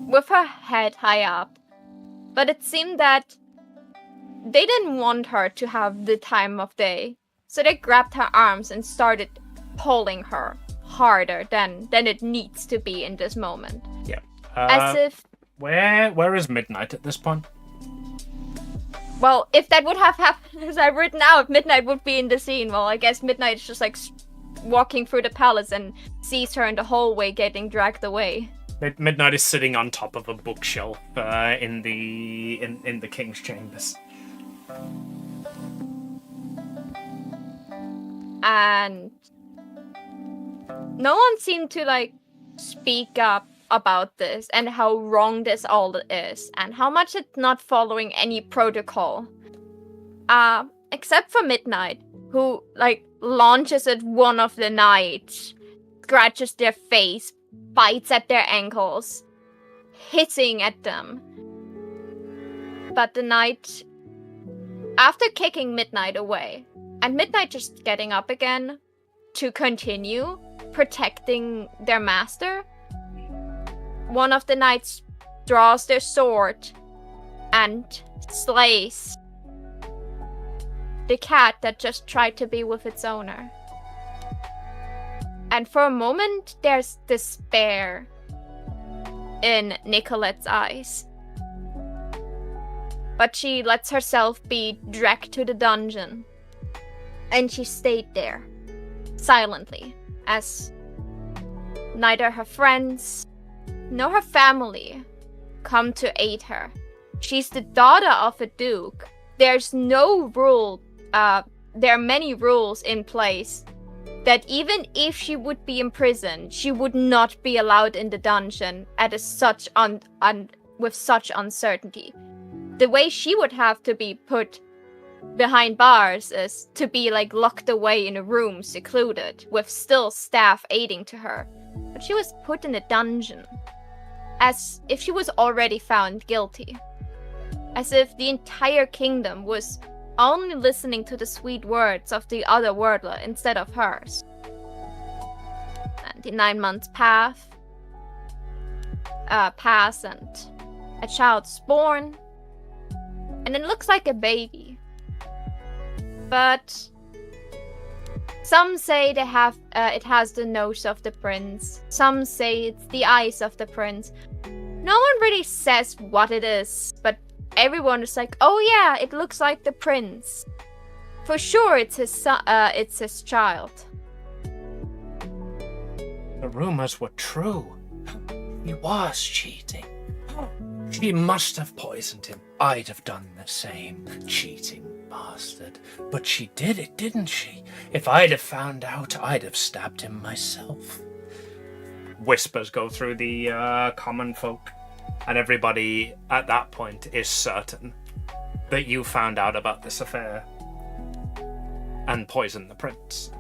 with her head high up. But it seemed that they didn't want her to have the time of day. So they grabbed her arms and started pulling her harder than it needs to be in this moment. Yeah. As if... Where is Midnight at this point? Well, if that would have happened, as I've written out, Midnight would be in the scene. Well, I guess Midnight is just walking through the palace and sees her in the hallway getting dragged away. Midnight is sitting on top of a bookshelf in the king's chambers. And no one seemed to like speak up about this and how wrong this all is and how much it's not following any protocol. Except for Midnight, who like launches at one of the knights, scratches their face, bites at their ankles, hissing at them. But the knight, after kicking Midnight away, and Midnight just getting up again to continue protecting their master, one of the knights draws their sword and slays the cat that just tried to be with its owner. And for a moment, there's despair in Nicolette's eyes. But she lets herself be dragged to the dungeon. And she stayed there, silently, as neither her friends nor her family come to aid her. She's the daughter of a duke. There's no rule, there are many rules in place that even if she would be imprisoned, she would not be allowed in the dungeon with such uncertainty. The way she would have to be put behind bars is to be like locked away in a room, secluded, with still staff aiding to her. But she was put in a dungeon, as if she was already found guilty. As if the entire kingdom was only listening to the sweet words of the other wordler instead of hers. And the 9 months pass and a child's born, and it looks like a baby. But some say it has the nose of the prince. Some say it's the eyes of the prince. No one really says what it is, but everyone is like, "Oh yeah, it looks like the prince. For sure, it's his son. It's his child." The rumors were true. He was cheating. She must have poisoned him. I'd have done the same. Cheating bastard. But she did it, didn't she? If I'd have found out, I'd have stabbed him myself. Whispers go through the common folk, and everybody at that point is certain that you found out about this affair and poisoned the prince.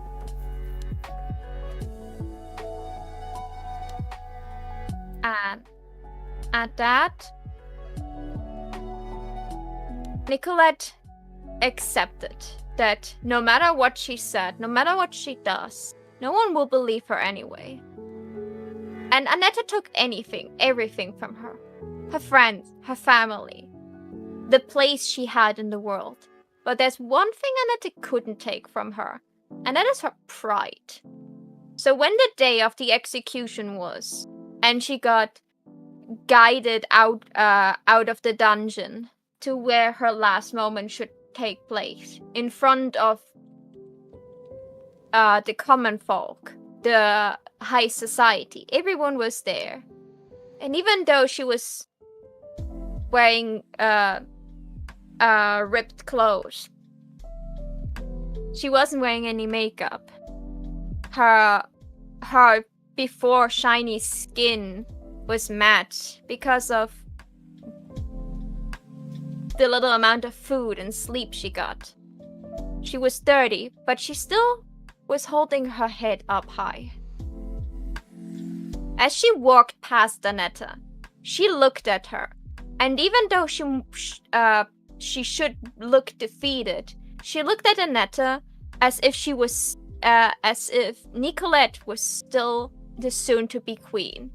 And at that, Nicolette accepted that no matter what she said, no matter what she does, no one will believe her anyway. And Annetta took everything from her. Her friends, her family, the place she had in the world. But there's one thing Annetta couldn't take from her, and that is her pride. So when the day of the execution was, and she got guided out of the dungeon to where her last moment should take place, in front of the common folk, the high society. Everyone was there. And even though she was wearing ripped clothes, she wasn't wearing any makeup. Her before shiny skin was matte because of the little amount of food and sleep she got. She was dirty, but she still was holding her head up high. As she walked past Danetta, she looked at her, and even though she should look defeated, she looked at Annetta as if Nicolette was still the soon-to-be queen.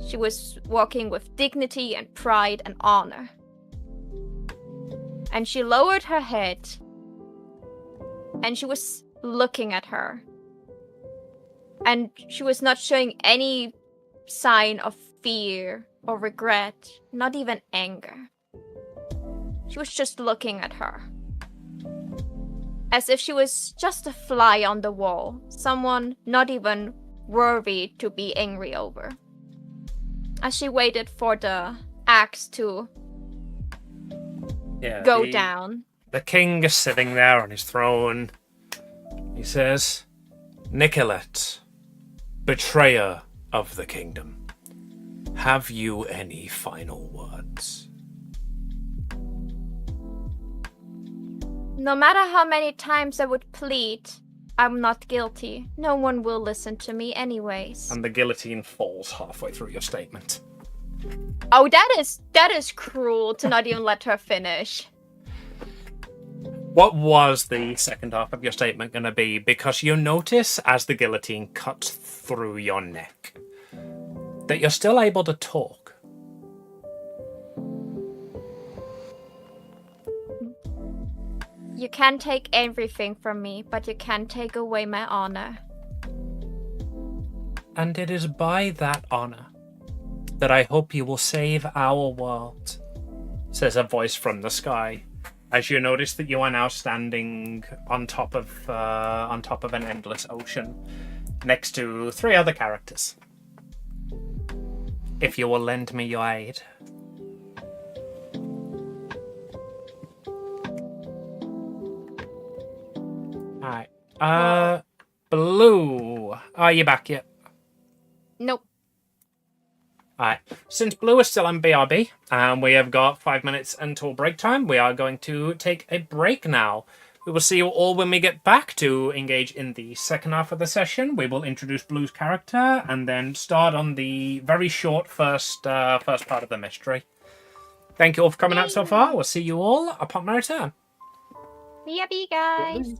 She was walking with dignity and pride and honor. And she lowered her head, and she was looking at her. And she was not showing any sign of fear or regret, not even anger. She was just looking at her, as if she was just a fly on the wall, someone not even worthy to be angry over. As she waited for the axe to go down. The king is sitting there on his throne, He says, Nicolette, betrayer of the kingdom, have you any final words? No matter how many times I would plead, I'm not guilty. No one will listen to me anyways. And the guillotine falls halfway through your statement. Oh, that is cruel to not even let her finish. What was the second half of your statement going to be? Because you notice as the guillotine cuts through your neck that you're still able to talk. You can take everything from me, but you can't take away my honor. And it is by that honor that I hope you will save our world, says a voice from the sky. As you notice that you are now standing on top of an endless ocean, next to 3 other characters. If you will lend me your aid. Alright. Blue. Are you back yet? Nope. Alright, since Blue is still on BRB, and we have got 5 minutes until break time, we are going to take a break now. We will see you all when we get back to engage in the second half of the session. We will introduce Blue's character, and then start on the very short first part of the mystery. Thank you all for coming out so far. We'll see you all upon my return. BRB, guys.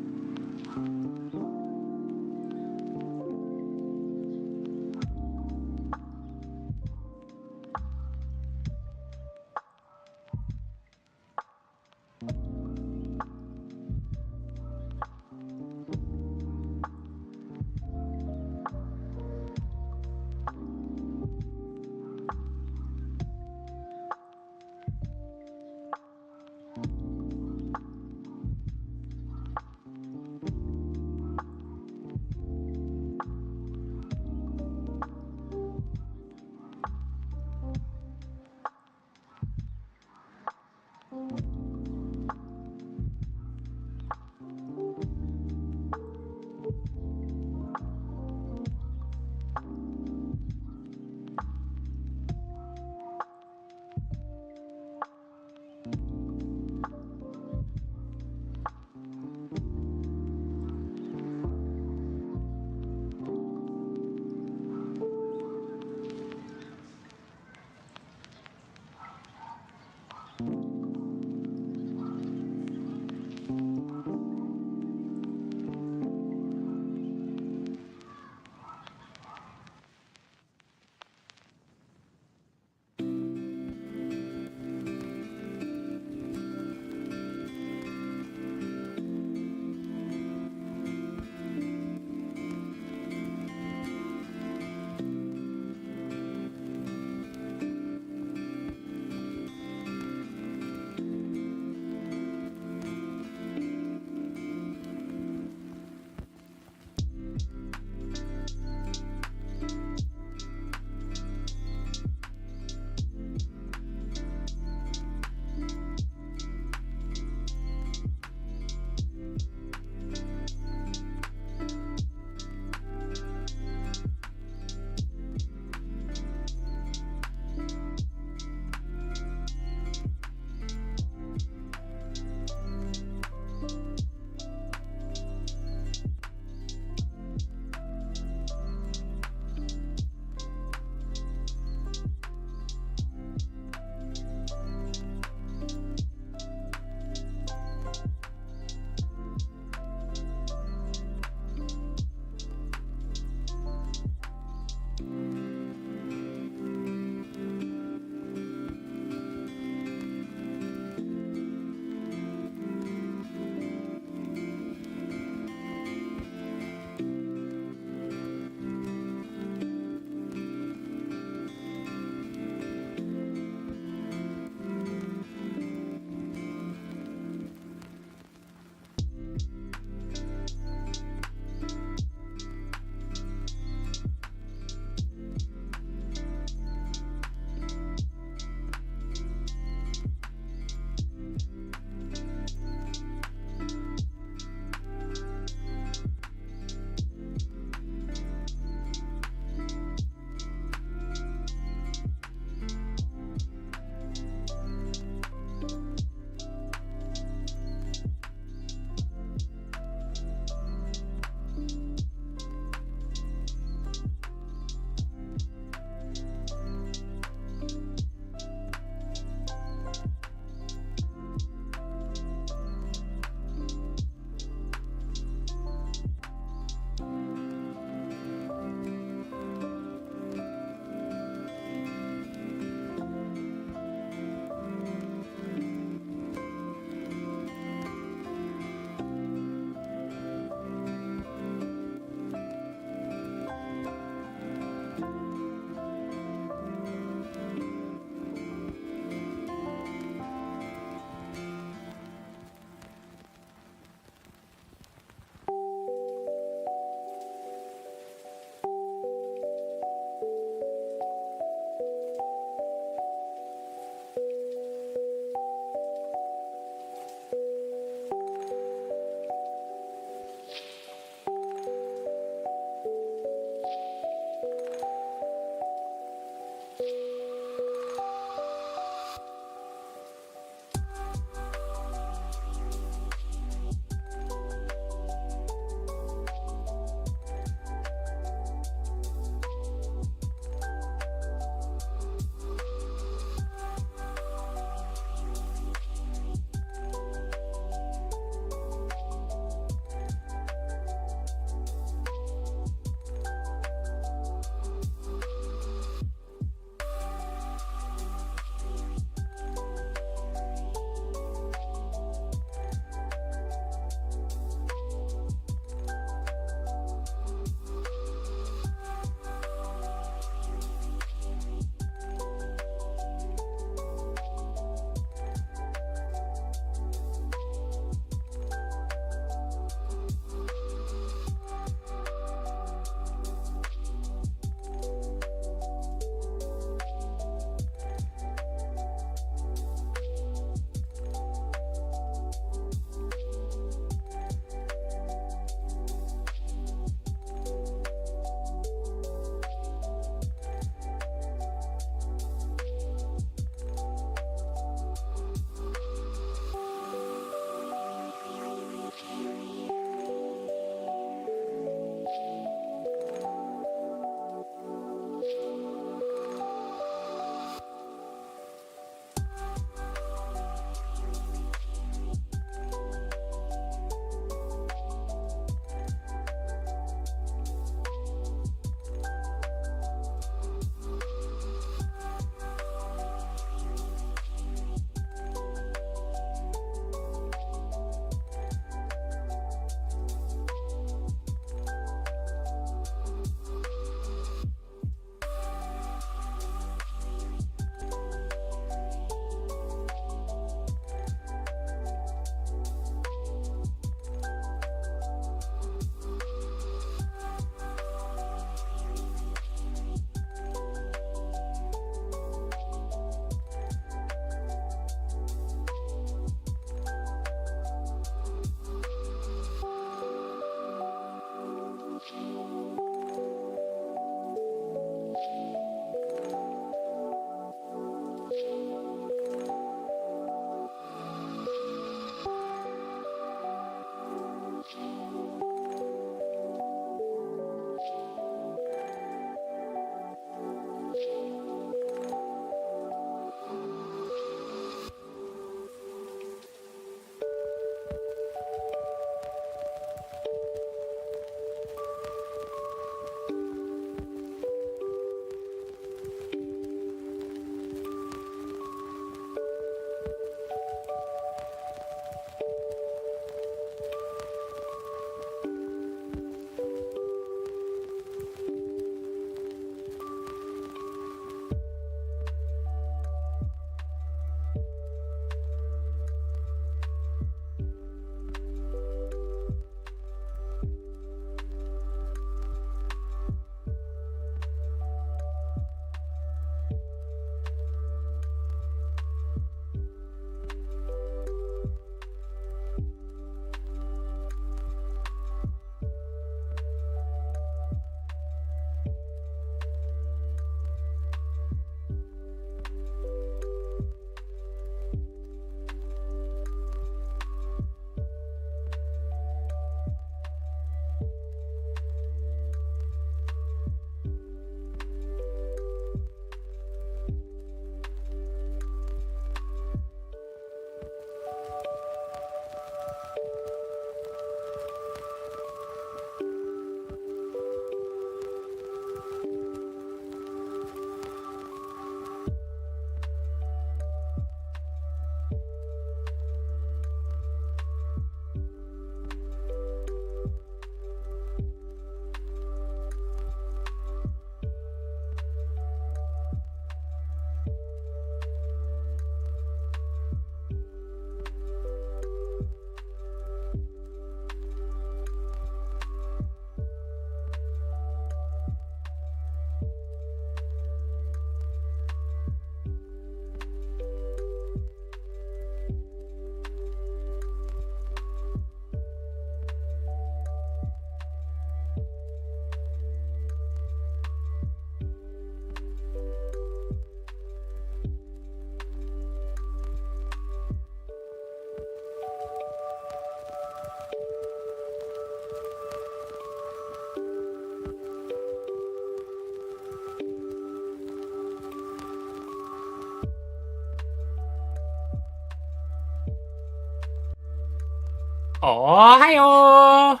Oh, hi-oh!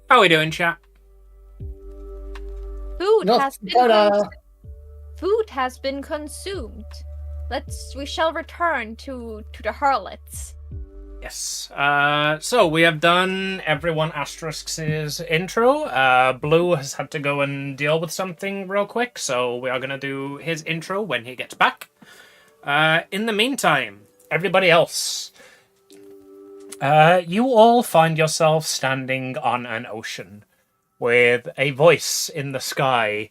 How we doing, chat? Food No, has been ta-da. food has been consumed. We shall return to the harlots. Yes. So we have done everyone Asterisk's intro. Blue has had to go and deal with something real quick, so we are gonna do his intro when he gets back. In the meantime, everybody else, you all find yourself standing on an ocean with a voice in the sky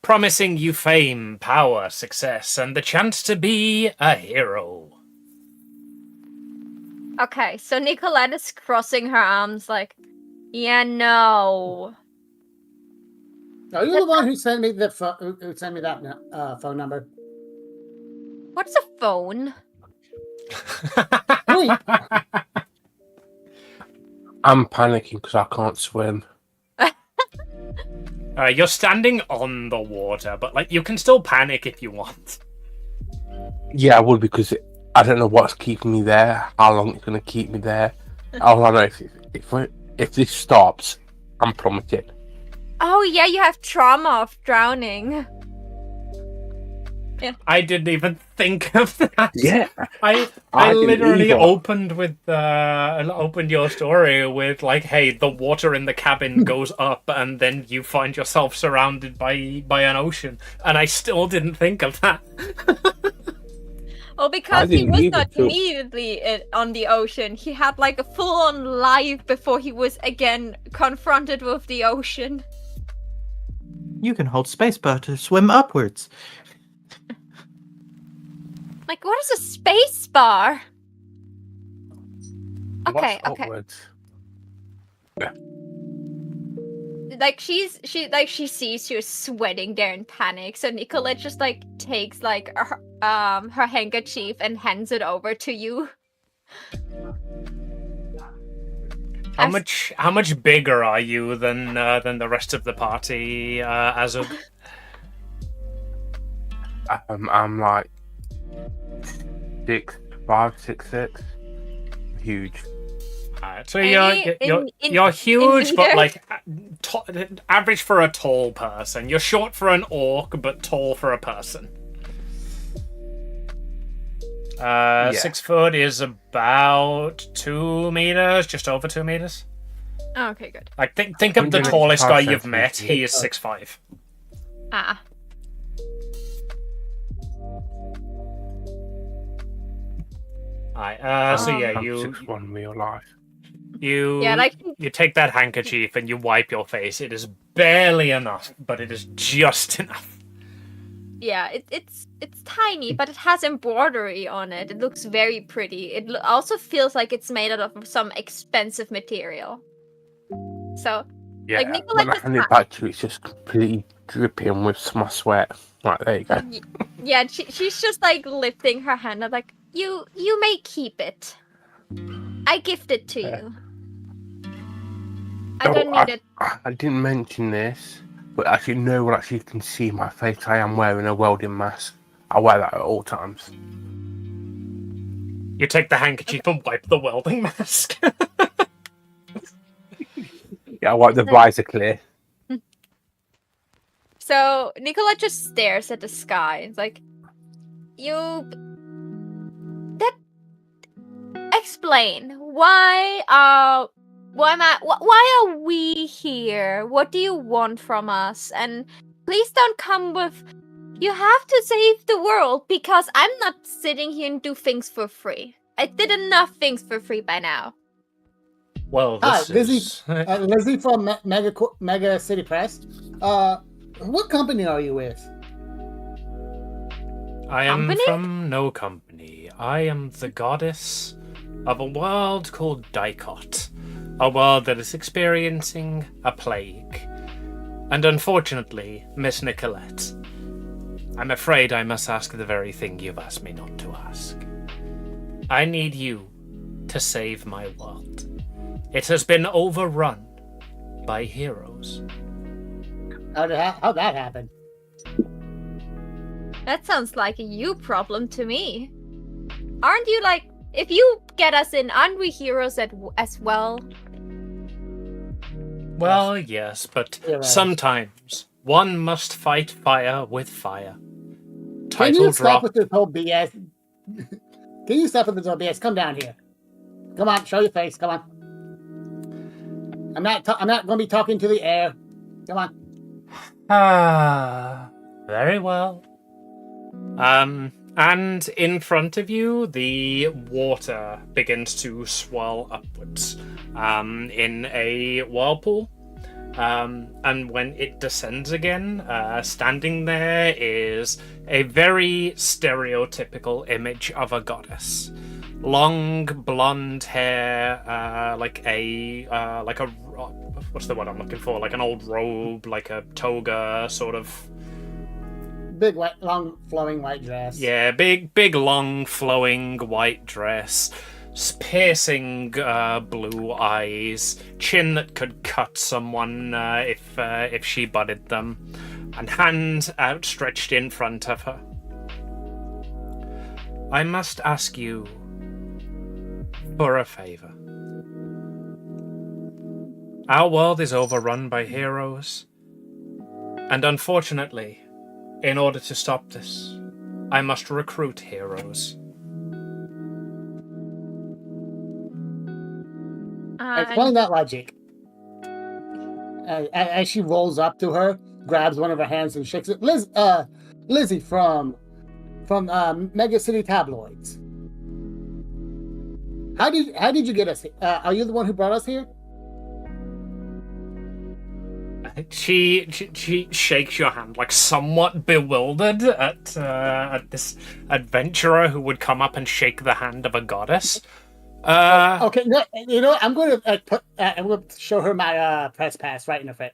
promising you fame, power, success, and the chance to be a hero. Okay, so Nicolette is crossing her arms like, yeah, no. Are you the one who sent me that phone number? What's a phone? Wait, I'm panicking because I can't swim. You're standing on the water, but like you can still panic if you want. Yeah, I would, because I don't know what's keeping me there, how long it's going to keep me there. All I know is if this stops, I'm plummeted. Oh yeah, you have trauma of drowning. I didn't even think of that. Yeah. I didn't literally either. opened your story with like, hey, the water in the cabin goes up, and then you find yourself surrounded by an ocean, and I still didn't think of that. Well, because he didn't was either, not too. immediately on the ocean. He had like a full-on life before he was again confronted with the ocean. You can hold spacebar to swim upwards. Like, what is a space bar? Okay, What's okay. upwards? Like she sees you sweating there in panic, so Nicolette just like takes like her handkerchief and hands it over to you. How much bigger are you than the rest of the party, Azug? I'm like 6'5", 6'6". Huge. So you're huge, but like average for a tall person. You're short for an orc, but tall for a person. 6 foot is about 2 meters, just over 2 meters. Oh, okay, good. Like think of the tallest guy you've met. He is 6'5". Ah. So yeah, I'm you 6'1" real life. you take that handkerchief and you wipe your face. It is barely enough, but it is just enough. Yeah, it's tiny, but it has embroidery on it. It looks very pretty. It also feels like it's made out of some expensive material. So, Yeah, like Nicolette when I hand it back to you, it's just completely dripping with my sweat. Right, there you go. Yeah, she's just like lifting her hand. I'm like, you may keep it. I gift it to you. I don't need it. I didn't mention this, but actually, no one actually can see my face. I am wearing a welding mask. I wear that at all times. You take the handkerchief and wipe the welding mask. Yeah, I wipe the visor clear. So Nicolette just stares at the sky. It's like, explain why are we here? What do you want from us? And please don't come with, you have to save the world, because I'm not sitting here and do things for free. I did enough things for free by now. Well, hi, this Lizzie from Mega City Press. What company are you with? I am Company? from no company. I am the goddess of a world called Dicot. A world that is experiencing a plague. And unfortunately, Miss Nicolette, I'm afraid I must ask the very thing you've asked me not to ask. I need you to save my world. It has been overrun by heroes. How'd that happen? That sounds like a you problem to me. Aren't you like if you get us in, aren't we heroes as well? Well, yes, but sometimes one must fight fire with fire. Can you Title stop drop. with this whole BS? Can you stop with this whole BS? Come down here. Come on, show your face. Come on. I'm not going to be talking to the air. Come on. Very well. And in front of you, the water begins to swirl upwards, in a whirlpool. And when it descends again, standing there is a very stereotypical image of a goddess. Long blonde hair, like a what's the word I'm looking for? Like an old robe, like a toga, sort of. Big, white, long, flowing white dress. Yeah, big, long, flowing white dress. Piercing blue eyes, chin that could cut someone if she butted them, and hands outstretched in front of her. I must ask you for a favor. Our world is overrun by heroes, and unfortunately, in order to stop this, I must recruit heroes. Explain that logic. As she rolls up to her, grabs one of her hands and shakes it. Lizzie from Mega City Tabloids. How did you get us here? Are you the one who brought us here? She shakes your hand, like somewhat bewildered at this adventurer who would come up and shake the hand of a goddess. Okay, I'm going to show her my press pass right in her face,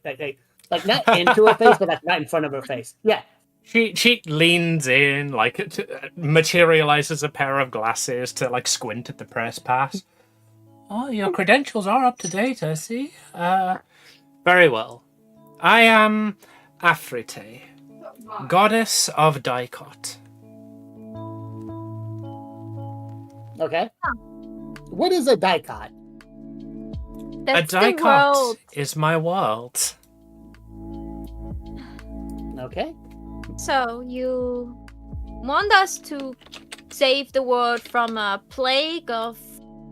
like not into her face, but like right in front of her face. Yeah. She leans in, like materializes a pair of glasses to like squint at the press pass. Oh, your credentials are up to date, I see. Very well. I am Aphrodite, goddess of Dicot. Okay. What is a dicot? That's a dicot is my world. Okay. So you want us to save the world from a plague of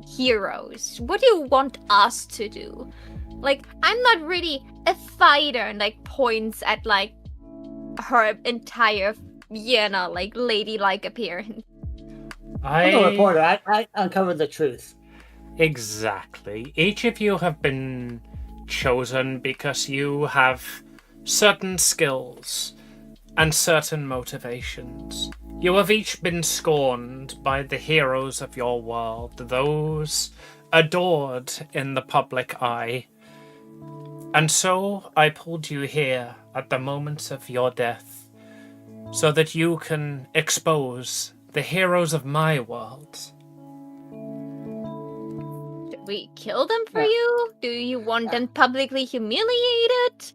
heroes. What do you want us to do? Like, I'm not really a fighter, and like points at like her entire like ladylike appearance. I'm a reporter. I uncovered the truth. Exactly. Each of you have been chosen because you have certain skills and certain motivations. You have each been scorned by the heroes of your world, those adored in the public eye. And so I pulled you here at the moment of your death, so that you can expose the heroes of my world. Should we kill them for you? Do you want them publicly humiliated?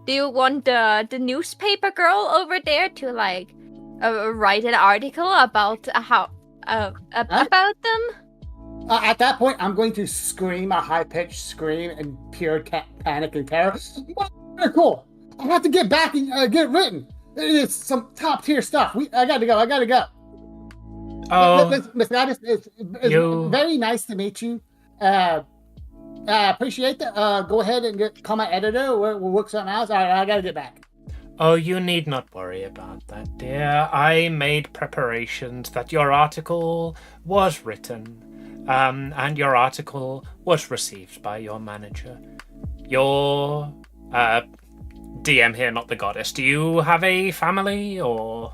Do you want the newspaper girl over there to like write an article about about them? At that point, I'm going to scream a high-pitched scream in pure panic and terror. Very cool. I have to get back and get it written. It's some top-tier stuff. I gotta go. Oh, Miss Goddess, it's very nice to meet you. Appreciate that. Go ahead and call my editor. We'll work something out. All right, I gotta get back. Oh, you need not worry about that, dear. I made preparations that your article was written. And your article was received by your manager. Your DM here, not the goddess. Do you have a family or?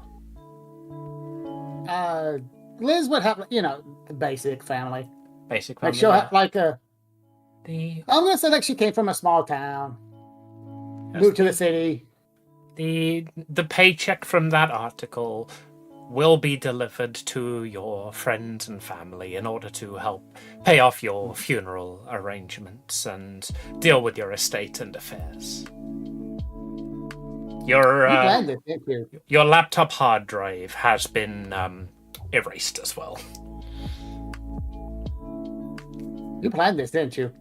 Liz would have, basic family. Basic family. Like she'll have like I'm gonna say like she came from a small town, moved to the city. The paycheck from that article will be delivered to your friends and family in order to help pay off your funeral arrangements and deal with your estate and affairs. Your laptop hard drive has been erased as well. You planned this, didn't you?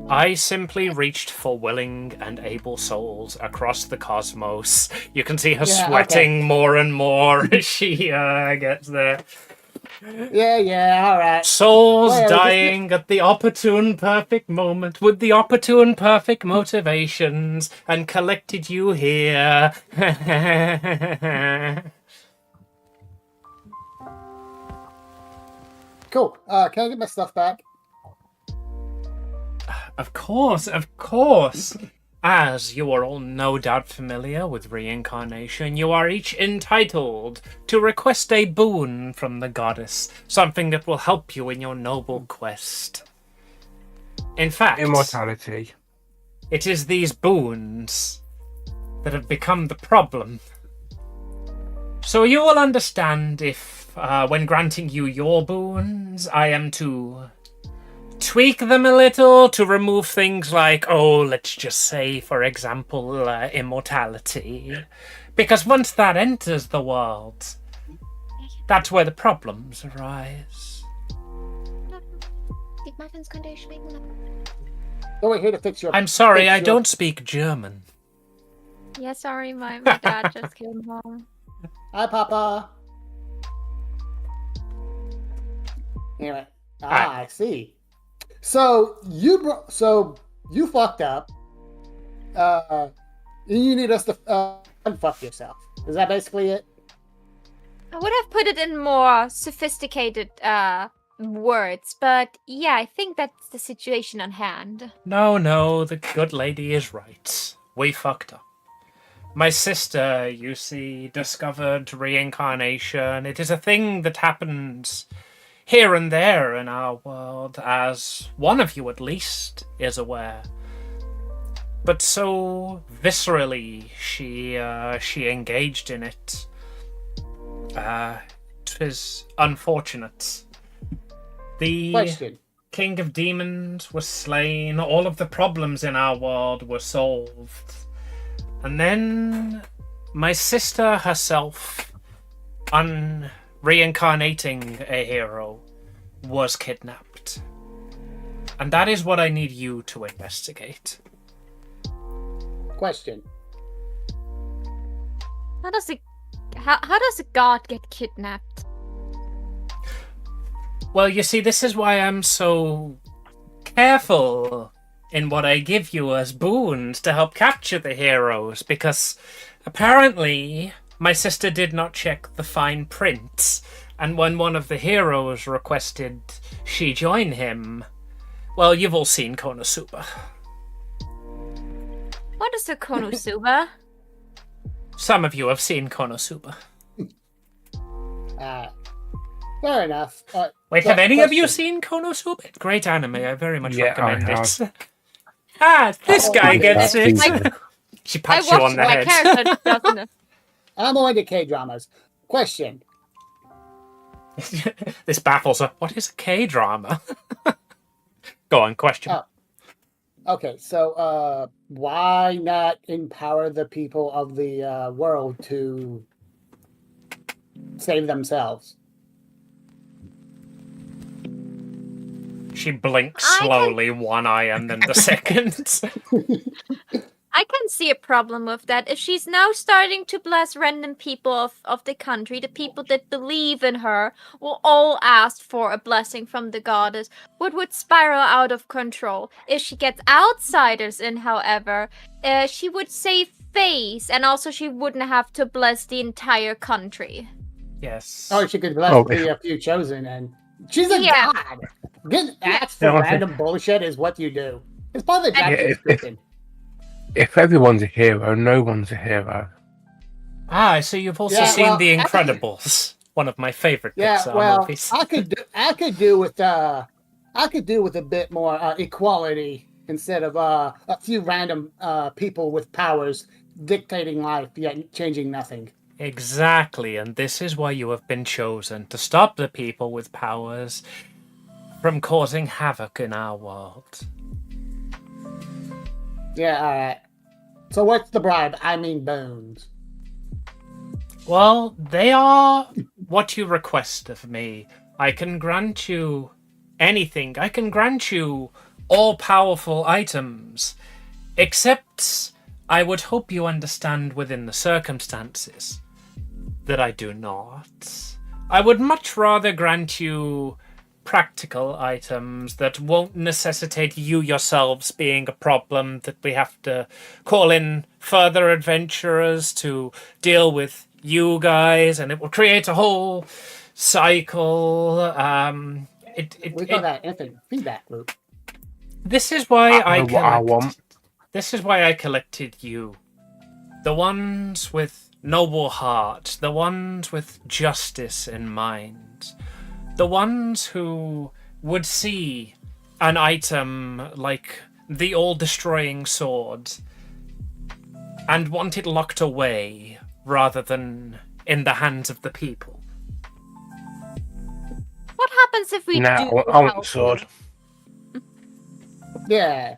I simply reached for willing and able souls across the cosmos. You can see her sweating more and more as she gets there. Yeah, alright. Souls dying at the opportune perfect moment with the opportune perfect motivations and collected you here. Cool. Can I get my stuff back? Of course. As you are all no doubt familiar with reincarnation, you are each entitled to request a boon from the goddess, something that will help you in your noble quest. In fact, Immortality. it is these boons that have become the problem. So you will understand if, when granting you your boons, I am to tweak them a little to remove things like, let's just say, for example, immortality. Because once that enters the world, that's where the problems arise. Oh, we're here to fix your... I'm sorry, I don't speak German. Yeah, sorry, my dad just came home. Hi, Papa. Anyway, I see. So you fucked up. You need us to unfuck yourself. Is that basically it? I would have put it in more sophisticated words, but yeah, I think that's the situation on hand. No, the good lady is right. We fucked up. My sister, you see, discovered reincarnation. It is a thing that happens here and there in our world, as one of you at least is aware. But so viscerally she engaged in it. It was unfortunate. The Question. King of Demons was slain, all of the problems in our world were solved. And then my sister herself, reincarnating a hero, was kidnapped. And that is what I need you to investigate. Question. How does a god get kidnapped? Well, you see, this is why I'm so careful in what I give you as boons to help capture the heroes, because apparently my sister did not check the fine print, and when one of the heroes requested she join him, well, you've all seen Konosuba. What is a Konosuba? Some of you have seen Konosuba. Fair enough. Wait, have any of you seen Konosuba? Great anime, I very much recommend it. This guy gets it. She pats you on the head. Character doesn't. I'm more into K-dramas. Question. This baffles her. What is a K-drama? Go on, question. Okay, so why not empower the people of the world to save themselves? She blinks slowly, one eye and then the second. I can see a problem with that. If she's now starting to bless random people of the country, the people that believe in her will all ask for a blessing from the goddess, what would spiral out of control. If she gets outsiders in, however, she would save face, and also she wouldn't have to bless the entire country. Yes. Oh, she could bless the few chosen, and she's a god. Getting asked for random bullshit is what you do. It's part of the job description. If everyone's a hero, no one's a hero. So you've also seen The Incredibles, one of my favorite Pixar movies. I could do with a bit more equality instead of a few random people with powers dictating life yet changing nothing. Exactly, and this is why you have been chosen, to stop the people with powers from causing havoc in our world. Yeah, alright. So what's the bribe? I mean bones. Well, they are what you request of me. I can grant you anything. I can grant you all-powerful items, except I would hope you understand within the circumstances that I do not. I would much rather grant you practical items that won't necessitate you yourselves being a problem that we have to call in further adventurers to deal with you guys, and it will create a whole cycle. We call that infinite feedback loop. This is why I know what I want. This is why I collected you. The ones with noble heart, the ones with justice in mind, the ones who would see an item like the all-destroying sword and want it locked away rather than in the hands of the people. What happens if we Nah, do I want the help sword. you? Yeah.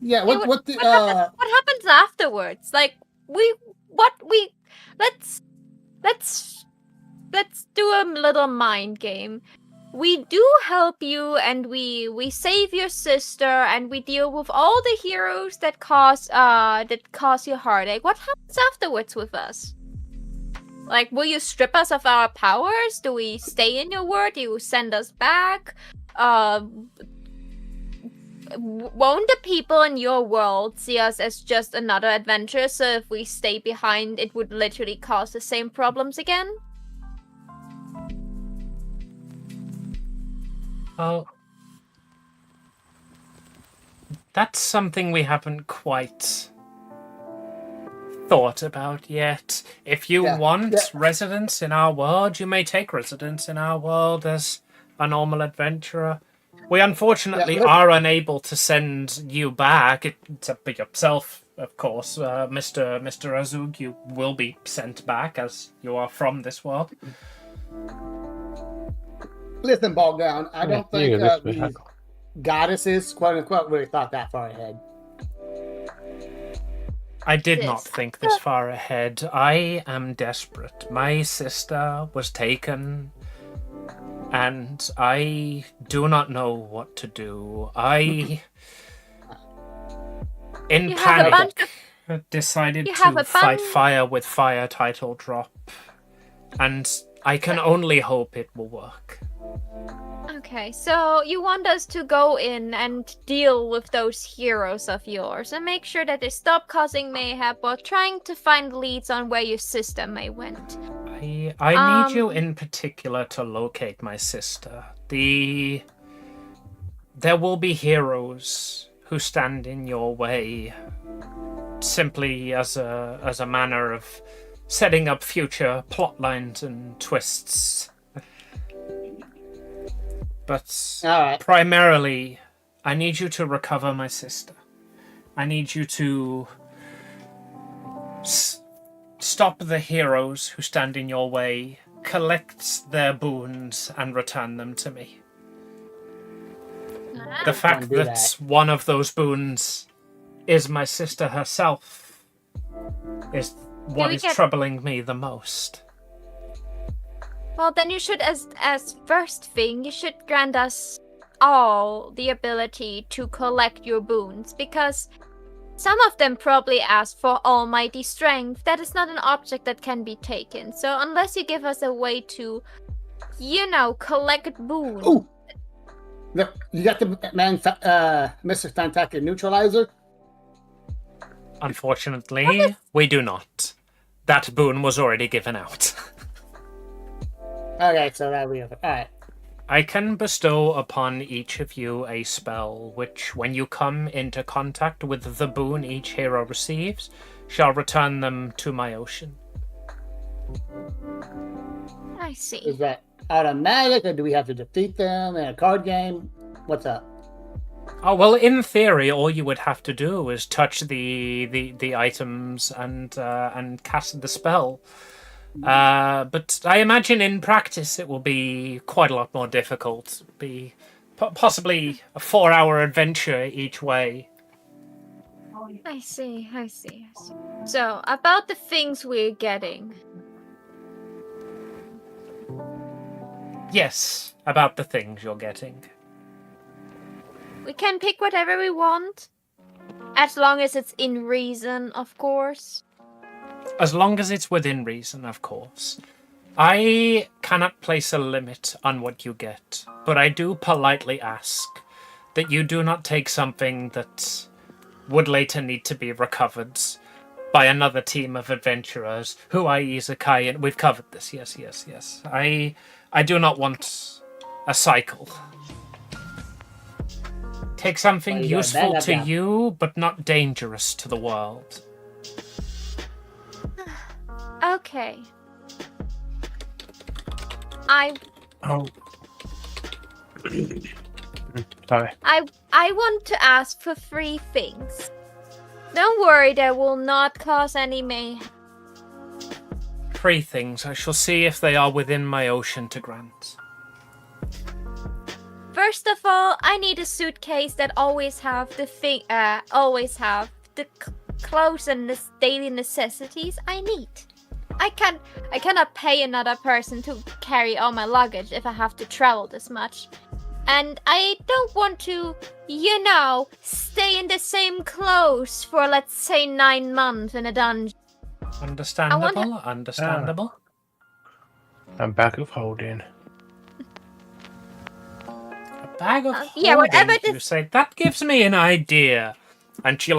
Yeah, What happens afterwards? Like let's do a little mind game. We do help you, and we save your sister, and we deal with all the heroes that cause you heartache. What happens afterwards with us? Like, will you strip us of our powers? Do we stay in your world? Do you send us back? Won't the people in your world see us as just another adventure? So if we stay behind, it would literally cause the same problems again? Well, that's something we haven't quite thought about yet. If you want residence in our world, you may take residence in our world as a normal adventurer. We unfortunately are unable to send you back. It's up to yourself, of course. Mr. Azug, you will be sent back as you are from this world. Listen, Ballgown, I don't think these goddesses, quote unquote, really thought that far ahead. I did not think this far ahead. I am desperate. My sister was taken, and I do not know what to do. I, in panic, decided to fight fire with fire title drop, and I can only hope it will work. Okay, so you want us to go in and deal with those heroes of yours and make sure that they stop causing mayhem or trying to find leads on where your sister may went. I need you in particular to locate my sister. There will be heroes who stand in your way simply as a manner of setting up future plot lines and twists. But primarily, I need you to recover my sister. I need you to stop the heroes who stand in your way, collect their boons, and return them to me. The fact that one of those boons is my sister herself is what is troubling me the most. Well, then you should, as first thing, you should grant us all the ability to collect your boons, because some of them probably ask for almighty strength. That is not an object that can be taken. So unless you give us a way to, collect boons. Ooh! Look, you got the Mr. Fantastic Neutralizer? Unfortunately, we do not. That boon was already given out. Okay, so that we have it. Alright. I can bestow upon each of you a spell, which, when you come into contact with the boon each hero receives, shall return them to my ocean. I see. Is that automatic, or do we have to defeat them in a card game? What's up? Oh, well, in theory, all you would have to do is touch the items and cast the spell. But I imagine in practice it will be quite a lot more difficult. Be possibly a 4-hour adventure each way. I see. So, about the things we're getting. Yes, about the things you're getting. We can pick whatever we want. As long as it's in reason, of course. As long as it's within reason, of course. I cannot place a limit on what you get, but I do politely ask that you do not take something that would later need to be recovered by another team of adventurers, who i.e. Zakai, and we've covered this, yes. I do not want a cycle. Take something useful to you, but not dangerous to the world. Okay. Oh. Sorry. I want to ask for 3 things. Don't worry, they will not cause any mayhem. 3 things. I shall see if they are within my ocean to grant. First of all, I need a suitcase that always have the clothes and the daily necessities I need. I cannot pay another person to carry all my luggage if I have to travel this much. And I don't want to, stay in the same clothes for, let's say, 9 months in a dungeon. Understandable. A bag of holding. A bag of holding, yeah, whatever you say. That gives me an idea. And she,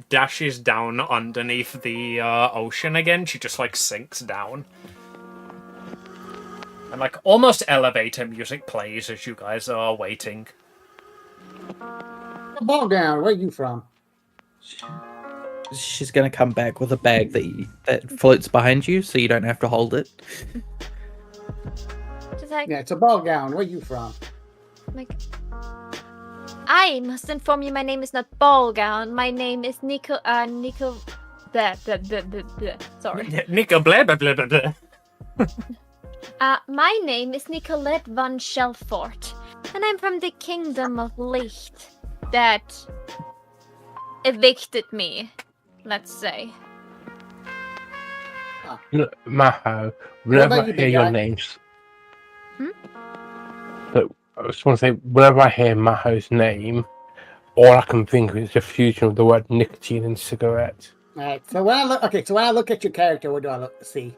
dashes down underneath the ocean again. She just, sinks down. And, almost elevator music plays as you guys are waiting. Ball down, where are you from? She's gonna come back with a bag that floats behind you, so you don't have to hold it. Yeah, it's a ball gown. Where are you from? I must inform you, my name is not Ballgown. My name is Nico. Blah, blah, blah, blah, blah. Sorry. Nico, blah, blah, blah, blah, blah. My name is Nicolette von Shelfort, and I'm from the Kingdom of Licht that evicted me, let's say. Look, Maho, whenever I hear your names... Look, I just want to say, whenever I hear Maho's name, all I can think of is a fusion of the word nicotine and cigarette. Alright, so when I look at your character, what do I see?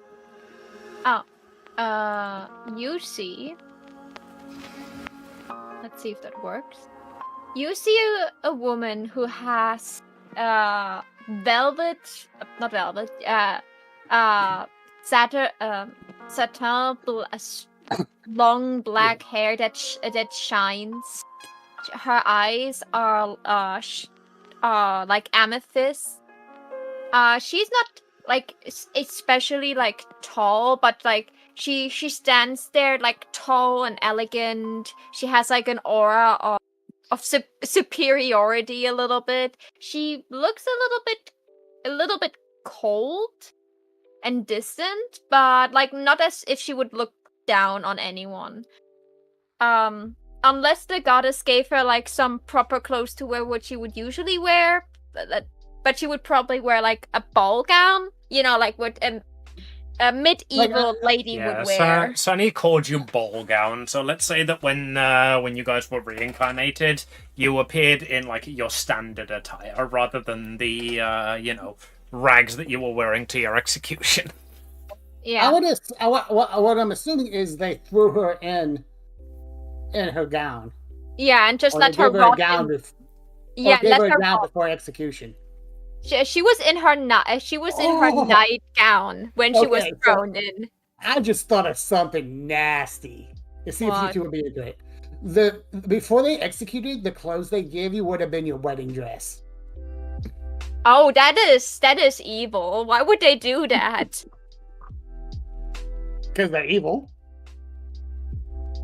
You see... Let's see if that works. You see a woman who has long black hair that shines. Her eyes are like amethyst. She's not especially tall, but she stands there tall and elegant. She has an aura of superiority a little bit. She looks a little bit cold and distant, but not as if she would look down on anyone. Unless the goddess gave her some proper clothes to wear what she would usually wear, but she would probably wear a ball gown, what a medieval lady would wear. Sunny called you ball gown, so let's say that when you guys were reincarnated, you appeared in your standard attire rather than the rags that you were wearing to your execution. Yeah. What I'm assuming is they threw her in her gown. Yeah, and just or let her rot. Gave her a gown before execution. She was in her her nightgown when she was thrown in. I just thought of something nasty. Let's see if you two would be great. Before they executed, the clothes they gave you would have been your wedding dress. Oh, that is evil. Why would they do that? Because they're evil.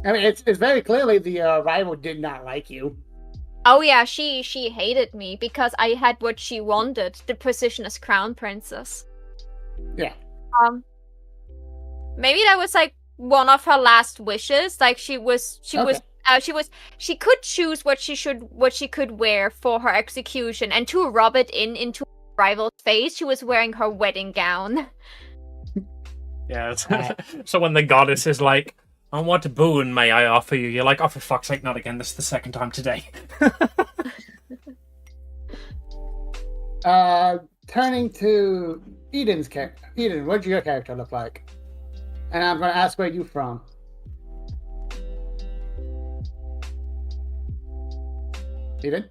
I mean, it's very clearly the rival did not like you. Oh yeah, she hated me because I had what she wanted, the position as crown princess. Yeah. Maybe that was one of her last wishes. She could choose what she could wear for her execution, and to rub it into rival's face, she was wearing her wedding gown. Yeah. So when the goddess is And what boon may I offer you? You're like, oh, for fuck's sake, not again. This is the second time today. Turning to Eden's character. Eden, what does your character look like? And I'm going to ask where you from. Eden?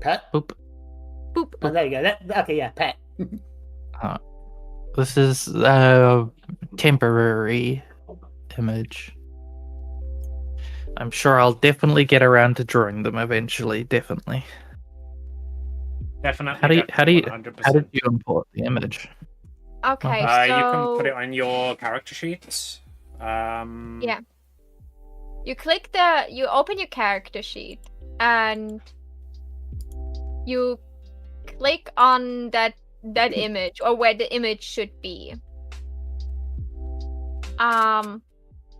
Pet? Boop. Boop. Oh, there you go. Okay, yeah, pet. This is a temporary image. I'm sure I'll definitely get around to drawing them eventually. Definitely. Definitely. How did 100%. you import the image? Okay, You so can put it on your character sheets. yeah. You open your character sheet and you click on that image or where the image should be. And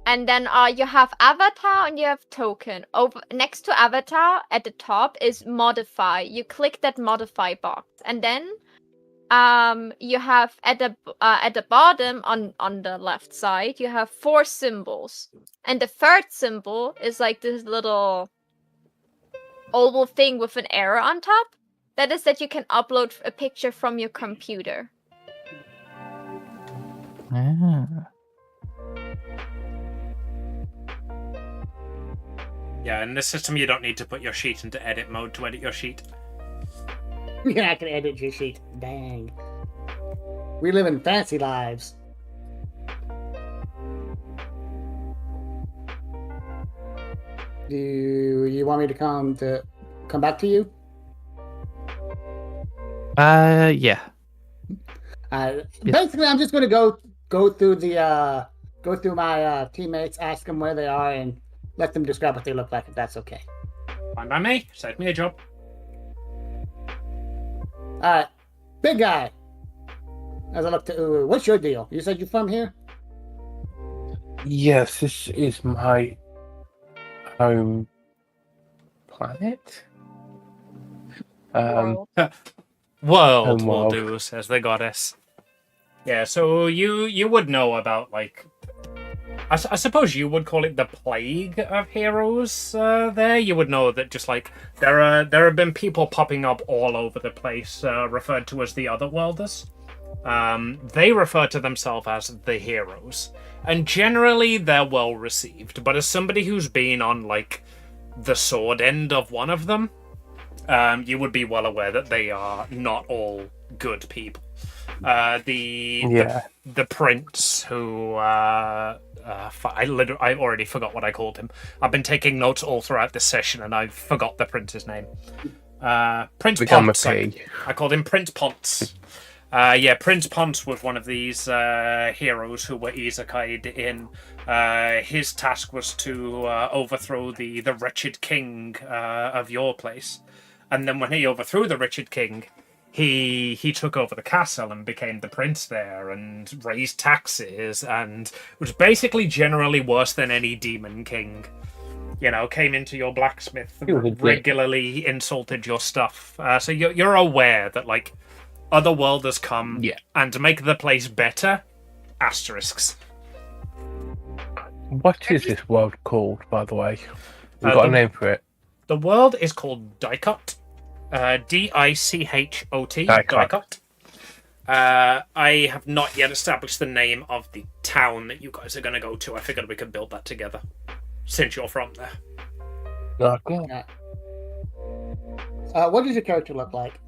then you have avatar and you have token. Over next to avatar at the top is modify. You click that modify box, and then you have at the bottom on the left side you have 4 symbols, and the third symbol is like this little oval thing with an arrow on top. That is that you can upload a picture from your computer. Ah. Yeah, in this system, you don't need to put your sheet into edit mode to edit your sheet. You're not going to edit your sheet. Dang. We live in fancy lives. Do you want me to come back to you? Yeah. Basically, I'm just going to go through my teammates, ask them where they are, and let them describe what they look like, if that's okay. Fine by me. Save me a job. Alright. Big guy. As I look to Uru, what's your deal? You said you're from here? Yes, this is my home planet. World. World will World. do, says the goddess. Yeah, so you would know about, like... I suppose you would call it the plague of heroes there. You would know that just, like, there have been people popping up all over the place, referred to as the Otherworlders. They refer to themselves as the heroes. And generally, they're well received. But as somebody who's been on, like, the sword end of one of them, you would be well aware that they are not all good people. The prince who I already forgot what I called him. I've been taking notes all throughout this session and I forgot the prince's name. Prince Ponce. I called him Prince Ponce. Prince Ponce was one of these heroes who were isekai'd in. His task was to overthrow the wretched king of your place. And then when he overthrew the wretched king, he took over the castle and became the prince there and raised taxes and was basically generally worse than any demon king. You know, came into your blacksmith, regularly insulted your stuff. So you're aware that, like, Otherworlders come and to make the place better, asterisks. What is this world called, by the way? We've got a name for it. The world is called Dicot. Dichot. Dicot. I have not yet established the name of the town that you guys are going to go to. I figured we could build that together, since you're from there. Okay. What does your character look like?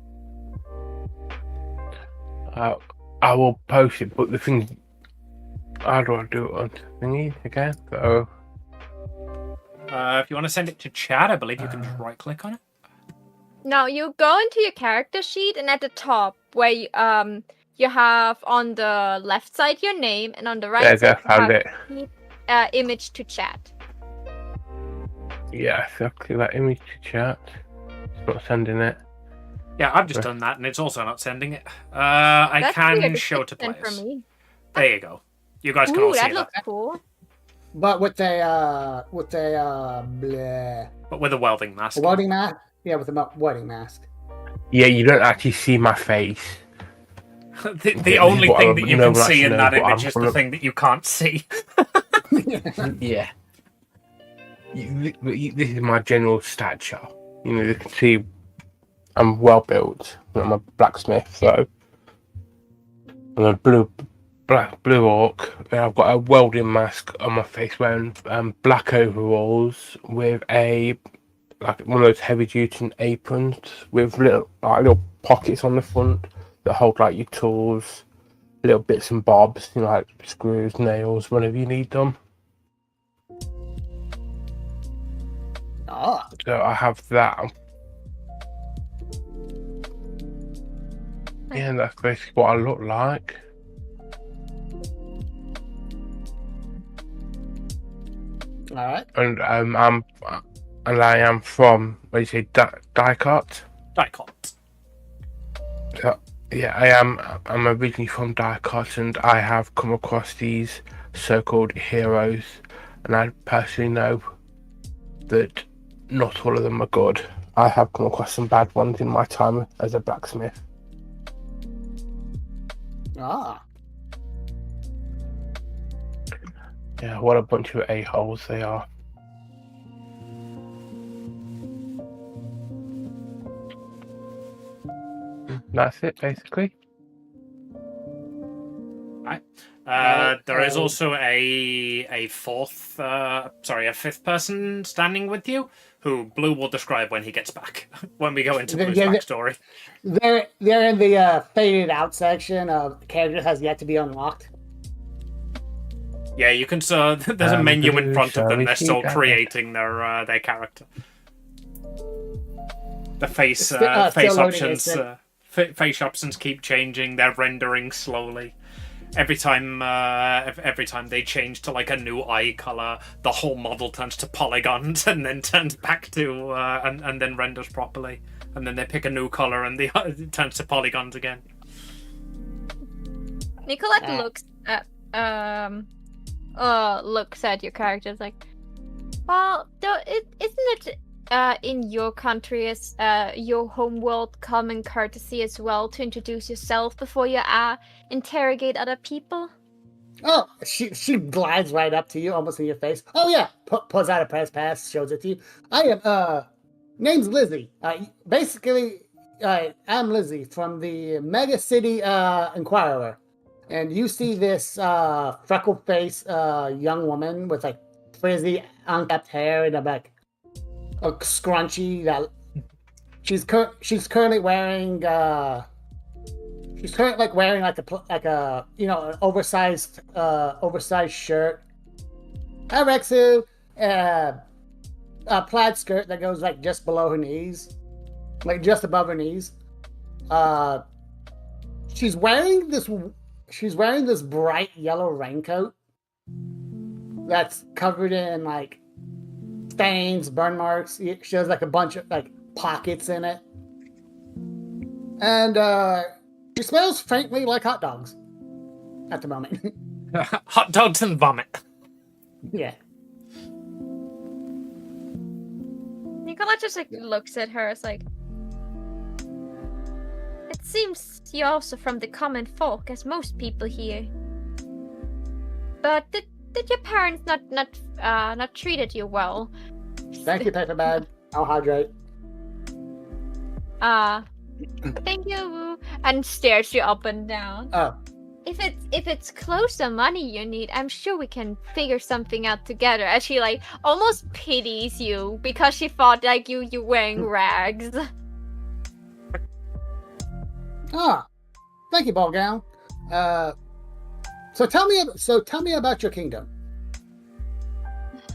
I will post it, but the thing... How do I do it on thingy again? So... if you want to send it to chat, I believe you can just right-click on it. Now you go into your character sheet, and at the top, where you have on the left side your name, and on the right side you have image to chat. Yeah, so click that image to chat. It's not sending it. Yeah, I've just done that, and it's also not sending it. I can show to players. For me. There you go. You guys can all see that looks cool. But with a But with a welding mask. welding mask? Yeah, with a welding mask. Yeah, you don't actually see my face. The only thing that you can see in that image is the I'm thing that you can't see. Yeah. This is my general stature. You know, you can see I'm well built. I'm a blacksmith, so I'm a blue orc. And I've got a welding mask on my face, wearing black overalls with like one of those heavy duty aprons with little pockets on the front that hold like your tools, little bits and bobs, you know, like screws, nails, whenever you need them. Ah. So I have that. Yeah, that's basically what I look like. All right. And I am from, what do you say, Dicot? Dicot. So, yeah, I'm originally from Dicot, and I have come across these so-called heroes, and I personally know that not all of them are good. I have come across some bad ones in my time as a blacksmith. Ah. Yeah, what a bunch of a-holes they are. That's it, basically. Right. There is also a fifth person standing with you, who Blue will describe when he gets back, when we go into Blue's backstory. They're in the faded out section of character has yet to be unlocked. Yeah, you can. There's a menu in front of them. They're still creating their character. The face options keep changing. They're rendering slowly. Every time they change to like a new eye color, the whole model turns to polygons and then turns back to and then renders properly. And then they pick a new color and it turns to polygons again. Nicolette looks at your characters like, well, isn't it in your country as your homeworld common courtesy as well to introduce yourself before you interrogate other people? Oh, she glides right up to you, almost in your face. Oh yeah, pulls out a press pass, shows it to you. I am name's Lizzie. Basically, I'm Lizzie from the Mega City Inquirer. And you see this freckled face young woman with like frizzy, unkept hair and a scrunchie that she's currently wearing. She's currently wearing like a an oversized shirt, a plaid skirt that goes like just below her knees, like just above her knees. She's wearing this bright yellow raincoat that's covered in like stains, burn marks. She has like a bunch of like pockets in it. And she smells faintly like hot dogs at the moment. Hot dogs and vomit. Yeah. Nicola just like looks at her. It's like, it seems you're also from the common folk, as most people here. But did your parents not treated you well? Thank you, Paper Bag. I'll hydrate. Thank you. And stares you up and down. Oh. If it's clothes or money you need, I'm sure we can figure something out together. As she like almost pities you because she thought like you wearing rags. Thank you, ball gown. So tell me about your kingdom.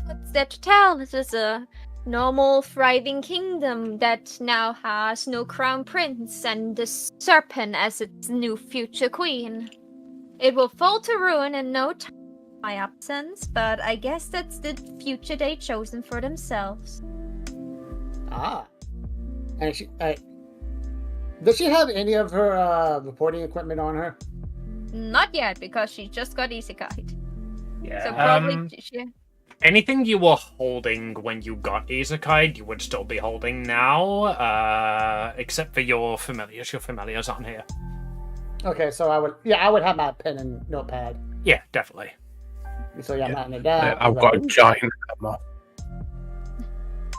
What's there to tell? This is a normal, thriving kingdom that now has no crown prince and the serpent as its new future queen. It will fall to ruin in no time, my absence, but I guess that's the future they chosen for themselves. And does she have any of her reporting equipment on her? Not yet, because she just got isekai'd. Yeah. So probably Anything you were holding when you got isekai'd, you would still be holding now, except for your familiars. Your familiars aren't here. Okay, so I would have my pen and notepad. Yeah, definitely. So I'm writing it down. I've got a giant hammer.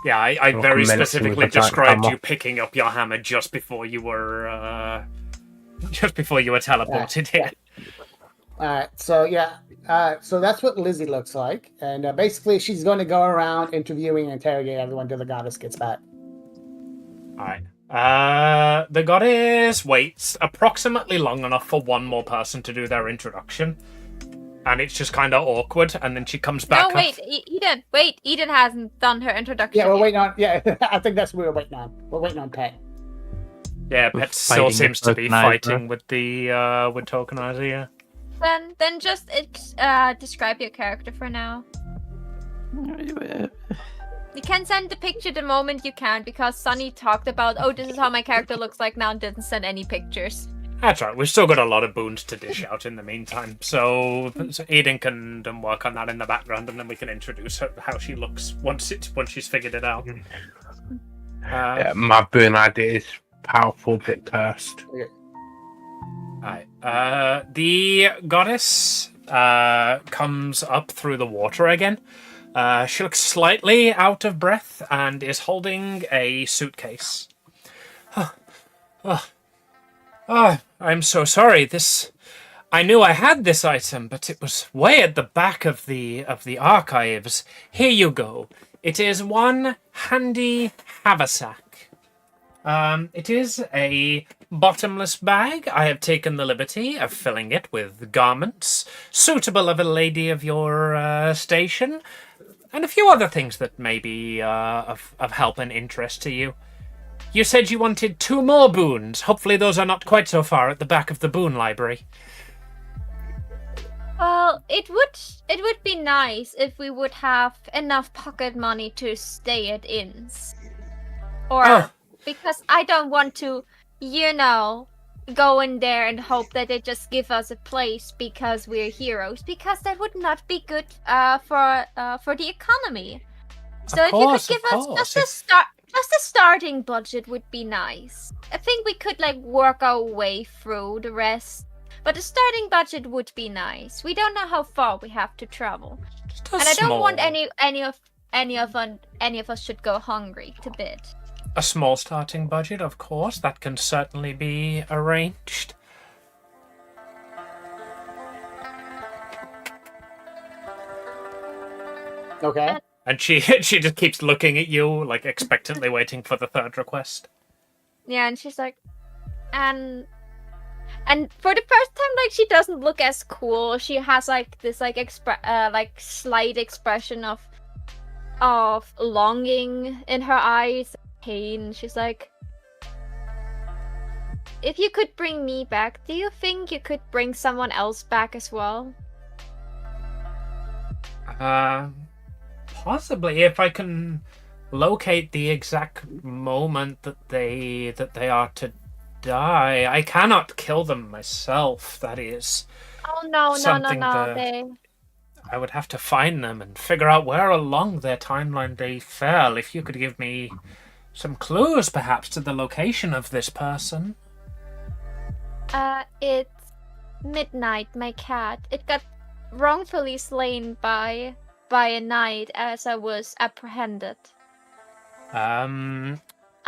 Yeah, I Like very a medicine specifically with a giant described hammer. you picking up your hammer just before you were teleported here. All right, so so that's what Lizzie looks like, and basically she's going to go around interviewing and interrogate everyone till the goddess gets back. All right. The goddess waits approximately long enough for one more person to do their introduction, and it's just kind of awkward. And then she comes back. No, wait, Eden. Wait, Eden hasn't done her introduction. Yeah, we're yet. waiting on. Yeah, I think that's what we're waiting on. We're waiting on Pet. Yeah, We're Pet still fighting seems the to be tokenizer. fighting with the with tokenizer. Yeah. Then just describe your character for now. You can send the picture the moment you can, because Sunny talked about, oh, this is how my character looks like now, and didn't send any pictures. That's right. We've still got a lot of boons to dish out in the meantime, so Eden can work on that in the background, and then we can introduce her, how she looks once she's figured it out. Yeah, my boon idea is powerful but cursed. Alright. The goddess comes up through the water again. She looks slightly out of breath and is holding a suitcase. I'm so sorry. I knew I had this item, but it was way at the back of the archives. Here you go. It is one handy haversack. It is a bottomless bag. I have taken the liberty of filling it with garments suitable of a lady of your station, and a few other things that may be of help and interest to you. You said you wanted 2 more boons. Hopefully those are not quite so far at the back of the boon library. Well, it would be nice if we would have enough pocket money to stay at inns. Or because I don't want to, go in there and hope that they just give us a place because we're heroes, because that would not be good for the economy. So if you could give us just a starting budget would be nice. I think we could work our way through the rest, but a starting budget would be nice. We don't know how far we have to travel, and I don't want any of us should go hungry to bed. A small starting budget, of course. That can certainly be arranged. Okay. And she just keeps looking at you, expectantly waiting for the third request. Yeah, and she's like, and for the first time, she doesn't look as cool. She has this slight expression of longing in her eyes, pain. She's like, if you could bring me back, do you think you could bring someone else back as well? Possibly, if I can locate the exact moment that they are to die. I cannot kill them myself. That is. Oh no! I would have to find them and figure out where along their timeline they fell. If you could give me some clues, perhaps, to the location of this person. It's Midnight, my cat. It got wrongfully slain by a knight as I was apprehended. I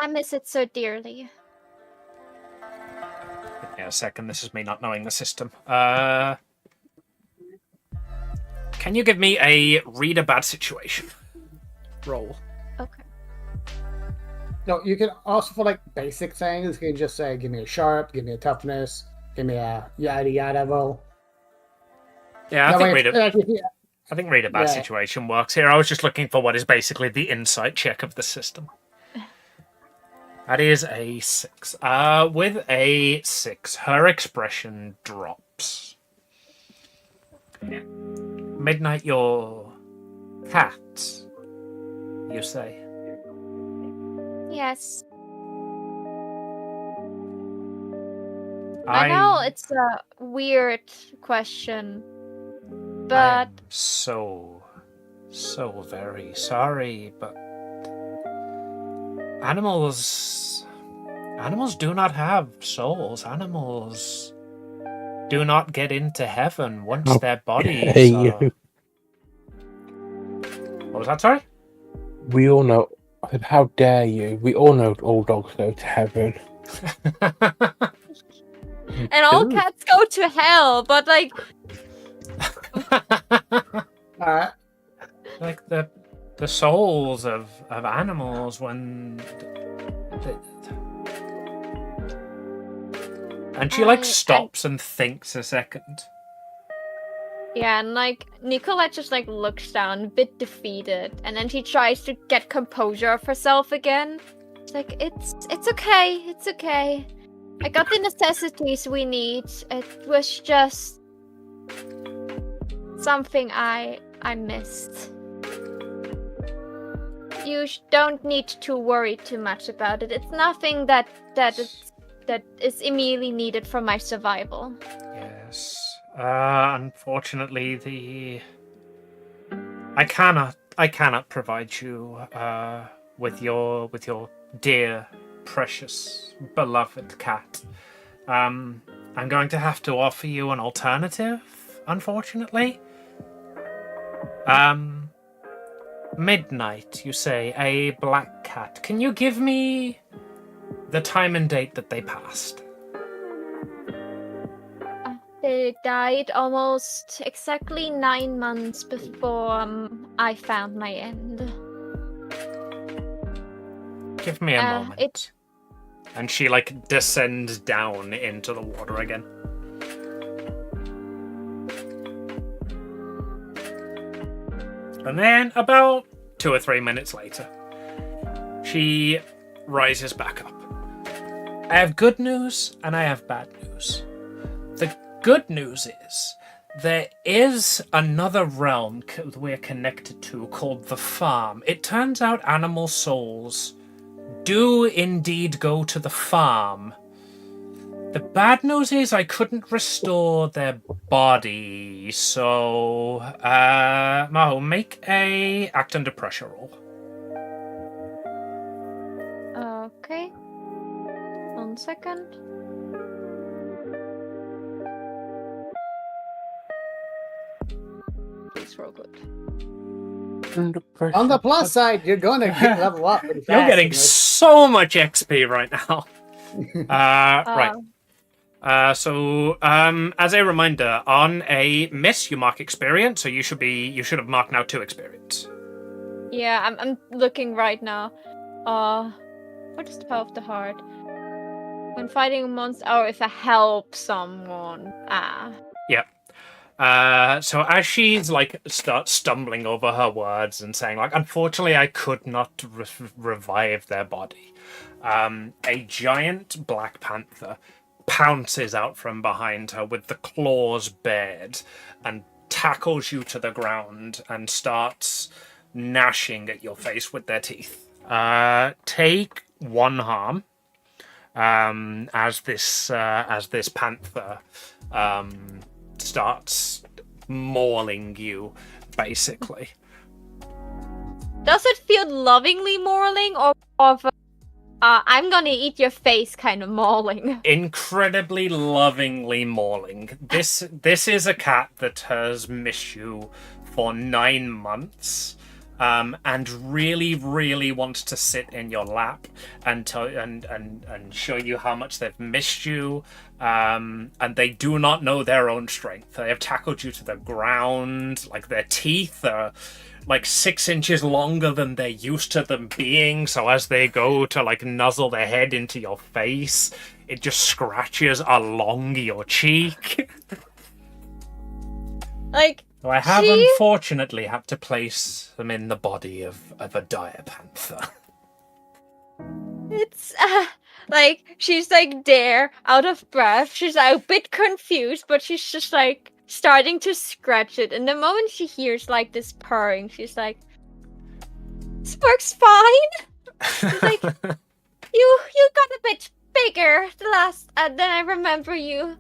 miss it so dearly. Give me a second. This is me not knowing the system. Can you give me a read a bad situation roll? Okay. No, you can also, for basic things, you can just say, give me a sharp, give me a toughness, give me a yada yada roll. Yeah, I think read a bad Yeah. situation works here. I was just looking for what is basically the insight check of the system. That is a 6. With a 6, her expression drops. Yeah. Midnight, your cat, you say? Yes. I know it's a weird question, but I'm so very sorry, but animals do not have souls. Animals do not get into heaven once How their bodies dare are... you. What was that, sorry? We all know. I said, how dare you? We all know all dogs go to heaven. And all cats go to hell, but like, Alright. Like the souls of animals when... And she like stops and thinks a second. yeah, and like Nicolette just like looks down, a bit defeated, and then she tries to get composure of herself again. It's like it's okay, it's okay. I got the necessities we need. It was just something I missed. You don't need to worry too much about it. It's nothing that is immediately needed for my survival. Yes. Unfortunately, I cannot provide you with your dear, precious, beloved cat. I'm going to have to offer you an alternative, unfortunately. Midnight, you say, a black cat. Can you give me the time and date that they passed? They died almost exactly 9 months before I found my end. Give me a moment. And she like descends down into the water again. And then about 2 or 3 minutes later, she rises back up. I have good news and I have bad news. The good news is there is another realm we're connected to called the farm. It turns out animal souls do indeed go to the farm. The bad news is I couldn't restore their body, so Maho, make a act under pressure roll. Okay. 1 second. Please roll good. On the plus side, you're going to level up pretty fast. You're getting so much XP right now. Right. So, as a reminder, on a miss, you mark experience, so you should have marked now 2 experience. Yeah, I'm looking right now. What is the power of the heart? When fighting a monster, or if I help someone. Yep. So as she's like starts stumbling over her words and saying like, unfortunately, I could not revive their body. A giant black panther pounces out from behind her with the claws bared and tackles you to the ground and starts gnashing at your face with their teeth. Take 1 harm as this panther starts mauling you, basically. Does it feel lovingly mauling, or of I'm gonna eat your face kind of mauling? Incredibly lovingly mauling. This is a cat that has missed you for 9 months. And really, really wants to sit in your lap and show you how much they've missed you. And they do not know their own strength. They have tackled you to the ground. Like, their teeth are like 6 inches longer than they're used to them being. So as they go to like nuzzle their head into your face, it just scratches along your cheek. Like, So I have unfortunately had to place them in the body of a dire panther. It's like she's like there, out of breath. She's like a bit confused, but she's just like starting to scratch it. And the moment she hears like this purring, she's like, "This works fine." She's like, "You got a bit bigger the last than I remember you."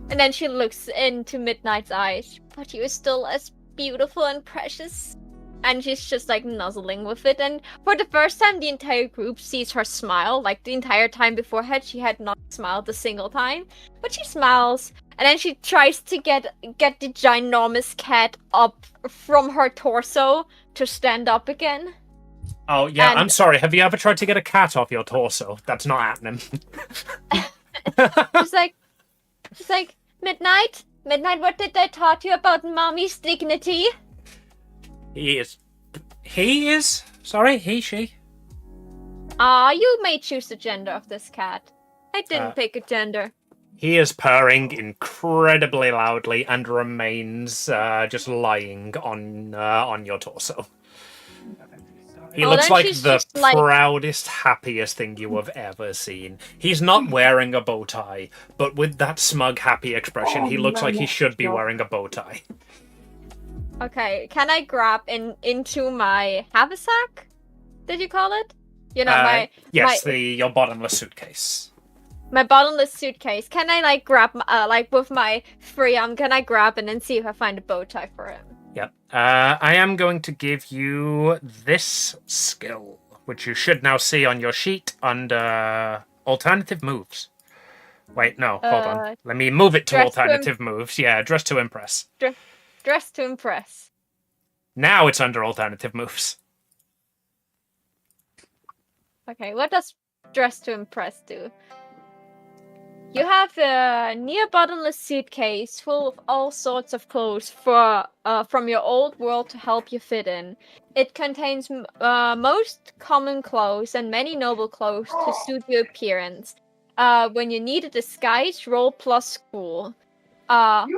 And then she looks into Midnight's eyes. "But you're still as beautiful and precious." And she's just like nuzzling with it. And for the first time, the entire group sees her smile. Like the entire time beforehand, she had not smiled a single time. But she smiles. and then she tries to get the ginormous cat up from her torso to stand up again. Oh, yeah, And- I'm sorry. Have you ever tried to get a cat off your torso? That's not happening. She's like, Midnight, what did I taught you about mommy's dignity? He is? Sorry, she. You may choose the gender of this cat. I didn't pick a gender. He is purring incredibly loudly and remains just lying on your torso. He looks then like she's the just like- proudest, happiest thing you have ever seen. He's not wearing a bow tie, but with that smug, happy expression, he looks like he should be wearing a bow tie. Okay, can I grab into my haversack? Did you call it? You know, your bottomless suitcase. my bottomless suitcase. Can I like grab with my free arm? Can I grab and then see if I find a bow tie for him? Yep. I am going to give you this skill, which you should now see on your sheet under alternative moves. Wait, no, hold on. Let me move it to dress to alternative moves. Yeah, dress to impress. Dress to impress. Now it's under alternative moves. Okay, what does dress to impress do? You have a near bottomless suitcase full of all sorts of clothes from your old world to help you fit in. It contains most common clothes and many noble clothes to suit your appearance. When you need a disguise, roll plus cool. Can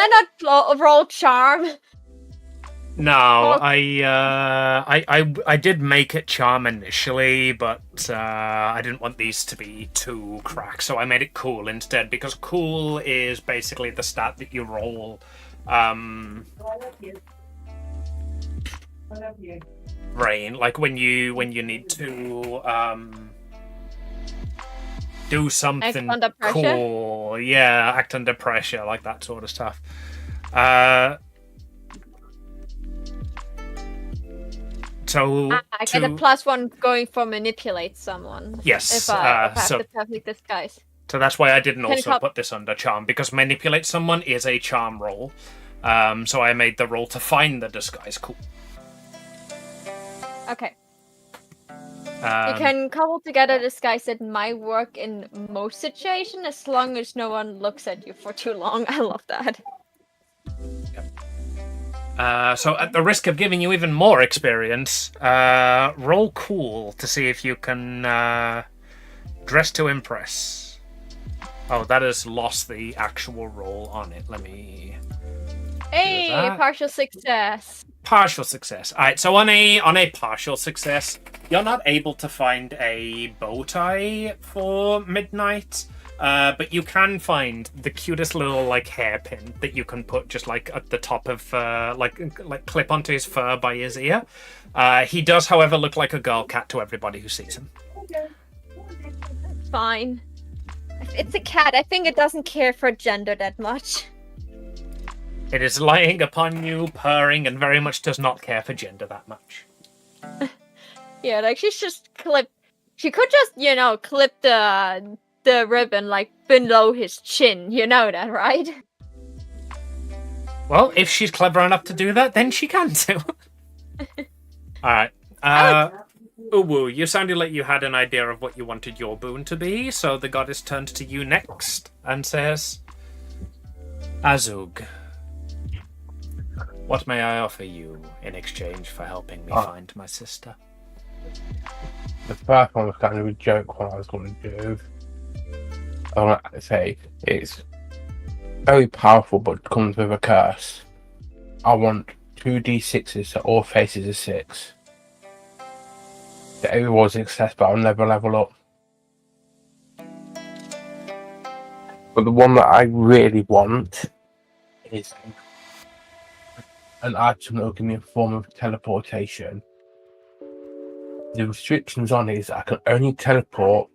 I not roll charm? No, I did make it charm initially, but I didn't want these to be too cracked, so I made it cool instead, because cool is basically the stat that you roll. Rain, like when you need to do something Act under pressure? cool. Yeah, act under pressure, like that sort of stuff. So I get a +1 going for manipulate someone. Yes, If I have so the perfect disguise. so that's why I didn't Can you also help- put this under charm, because manipulate someone is a charm roll. So I made the roll to find the disguise cool. Okay. You can cobble together a disguise that might work in most situations as long as no one looks at you for too long. I love that. So at the risk of giving you even more experience, roll cool to see if you can dress to impress. Oh, that has lost the actual roll on it. Let me... Hey, that. partial success. Partial success. Alright, so on a partial success, you're not able to find a bow tie for Midnight, but you can find the cutest little like hairpin that you can put just like at the top of like clip onto his fur by his ear. He does, however, look like a girl cat to everybody who sees him. Fine. It's a cat. I think it doesn't care for gender that much. It is lying upon you, purring, and very much does not care for gender that much. Yeah, like she's just clipped. She could just, clip the ribbon like below his chin. You know that, right? Well, if she's clever enough to do that, then she can too. Alright. Uwu, you sounded like you had an idea of what you wanted your boon to be, so the goddess turns to you next and says, Azug, what may I offer you in exchange for helping me find my sister? The first one was kind of a joke what I was going to do. I want to say it's very powerful but comes with a curse. I want 2d6s that all faces a 6. That everyone's success, but I'll never level up. But the one that I really want is an item that will give me a form of teleportation. The restrictions on it is I can only teleport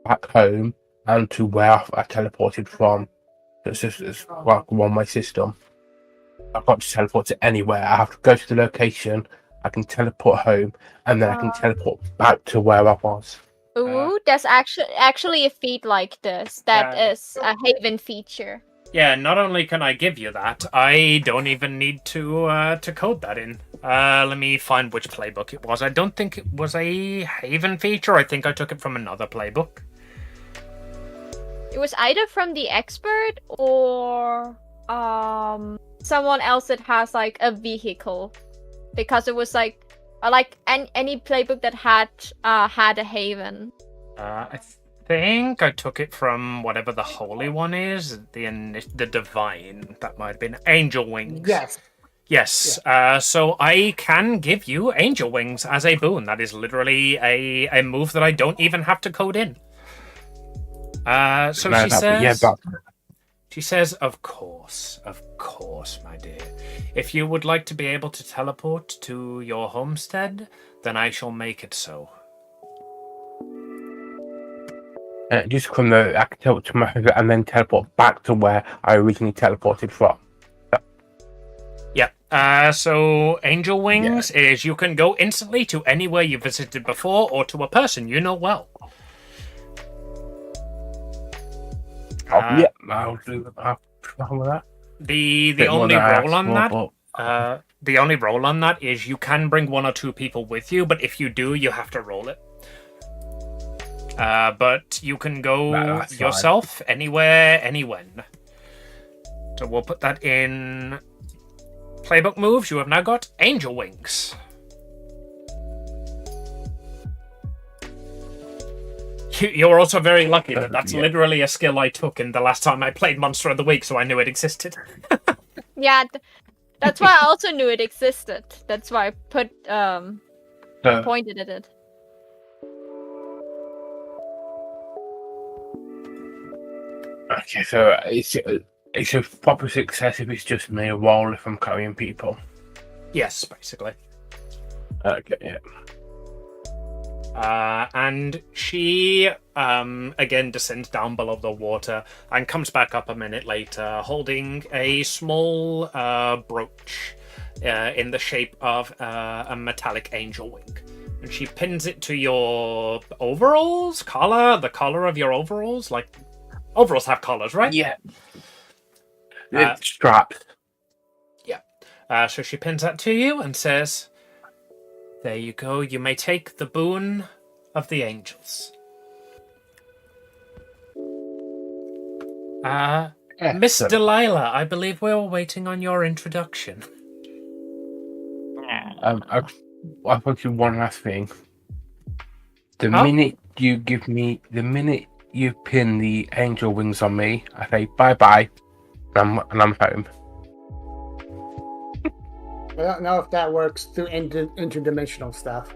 back home and to where I teleported from. It's like a one-way system. I can't just teleport to anywhere. I have to go to the location, I can teleport home, and then I can teleport back to where I was. Ooh, there's actually a feat like this that Yeah. is a Haven feature. Yeah, not only can I give you that, I don't even need to code that in. Let me find which playbook it was. I don't think it was a Haven feature. I think I took it from another playbook. It was either from the expert or someone else that has like a vehicle, because it was like any playbook that had a Haven. I think I took it from whatever the holy one is, the divine. That might have been Angel Wings. Yes. Yes. So I can give you Angel Wings as a boon. That is literally a move that I don't even have to code in. So No, she that- says. yeah, but She says, of course, my dear. If you would like to be able to teleport to your homestead, then I shall make it so. just from the I can teleport to my home and then teleport back to where I originally teleported from. Yeah. So Angel Wings is you can go instantly to anywhere you visited before or to a person you know well. Yeah, I'll do that. The only roll on that. The only roll on that is you can bring 1 or 2 people with you, but if you do, you have to roll it. But you can go That's yourself anywhere, anywhen. So we'll put that in playbook moves. You have now got Angel Wings. You're also very lucky that that's literally a skill I took in the last time I played Monster of the Week, so I knew it existed. Yeah, that's why I also knew it existed. That's why I pointed at it. Okay, so it's a proper success if it's just me a roll if I'm carrying people. Yes, basically. Okay, yeah. And she again descends down below the water and comes back up a minute later holding a small brooch in the shape of a metallic angel wing. And she pins it to your overalls, the collar of your overalls. Like, overalls have collars, right? Yeah. It's strapped. Yeah. So she pins that to you and says, "There you go. You may take the boon of the angels." Miss Delilah, I believe we're waiting on your introduction. I want you one last thing. The Oh. minute you pin the angel wings on me, I say bye-bye, and I'm home. I don't know if that works through interdimensional stuff.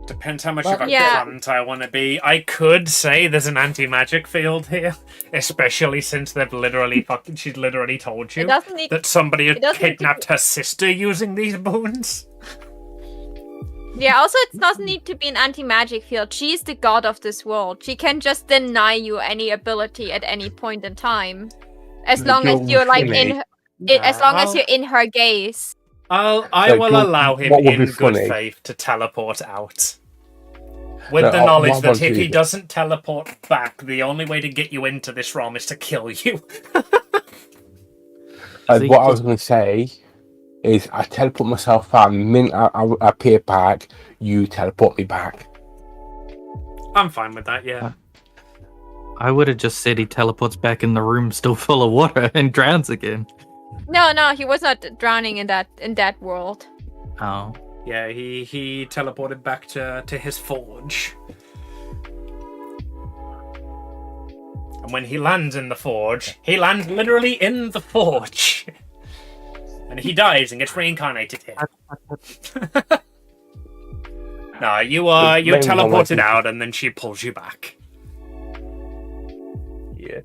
Depends how much Well, of a yeah. cunt I want to be. I could say there's an anti-magic field here, especially since she's literally told you It doesn't need. that somebody had doesn't need to kidnapped her sister using these boons. Yeah, also it doesn't need to be an anti-magic field. She's the god of this world. She can just deny you any ability at any point in time. As long as you're like as long as you're in her gaze. I will allow him what would in be good funny? faith to teleport out. With No, the knowledge what I that want if to he do- doesn't teleport back, the only way to get you into this realm is to kill you. What I was going to say is I teleport myself out, and the minute I appear back, you teleport me back. I'm fine with that, yeah. I would have just said he teleports back in the room still full of water and drowns again. No, he was not drowning in that world. Oh. Yeah, he teleported back to his forge. And when he lands in the forge, he lands literally in the forge. And he dies and gets reincarnated here. No, you teleported out and then she pulls you back. Yeah.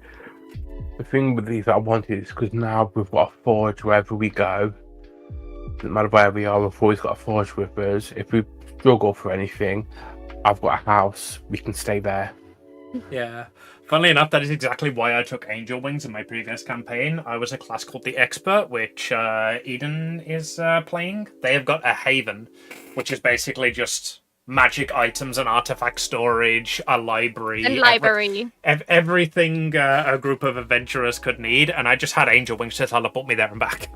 The thing with these that I wanted is because now we've got a forge wherever we go. Doesn't matter where we are, we've always got a forge with us. If we struggle for anything, I've got a house, we can stay there. Yeah. Funnily enough, that is exactly why I took Angel Wings in my previous campaign. I was a class called the Expert, which Eden is playing. They have got a Haven, which is basically just magic items and artifact storage, a library, And library. everything a group of adventurers could need, and I just had angel wings to teleport me there and back.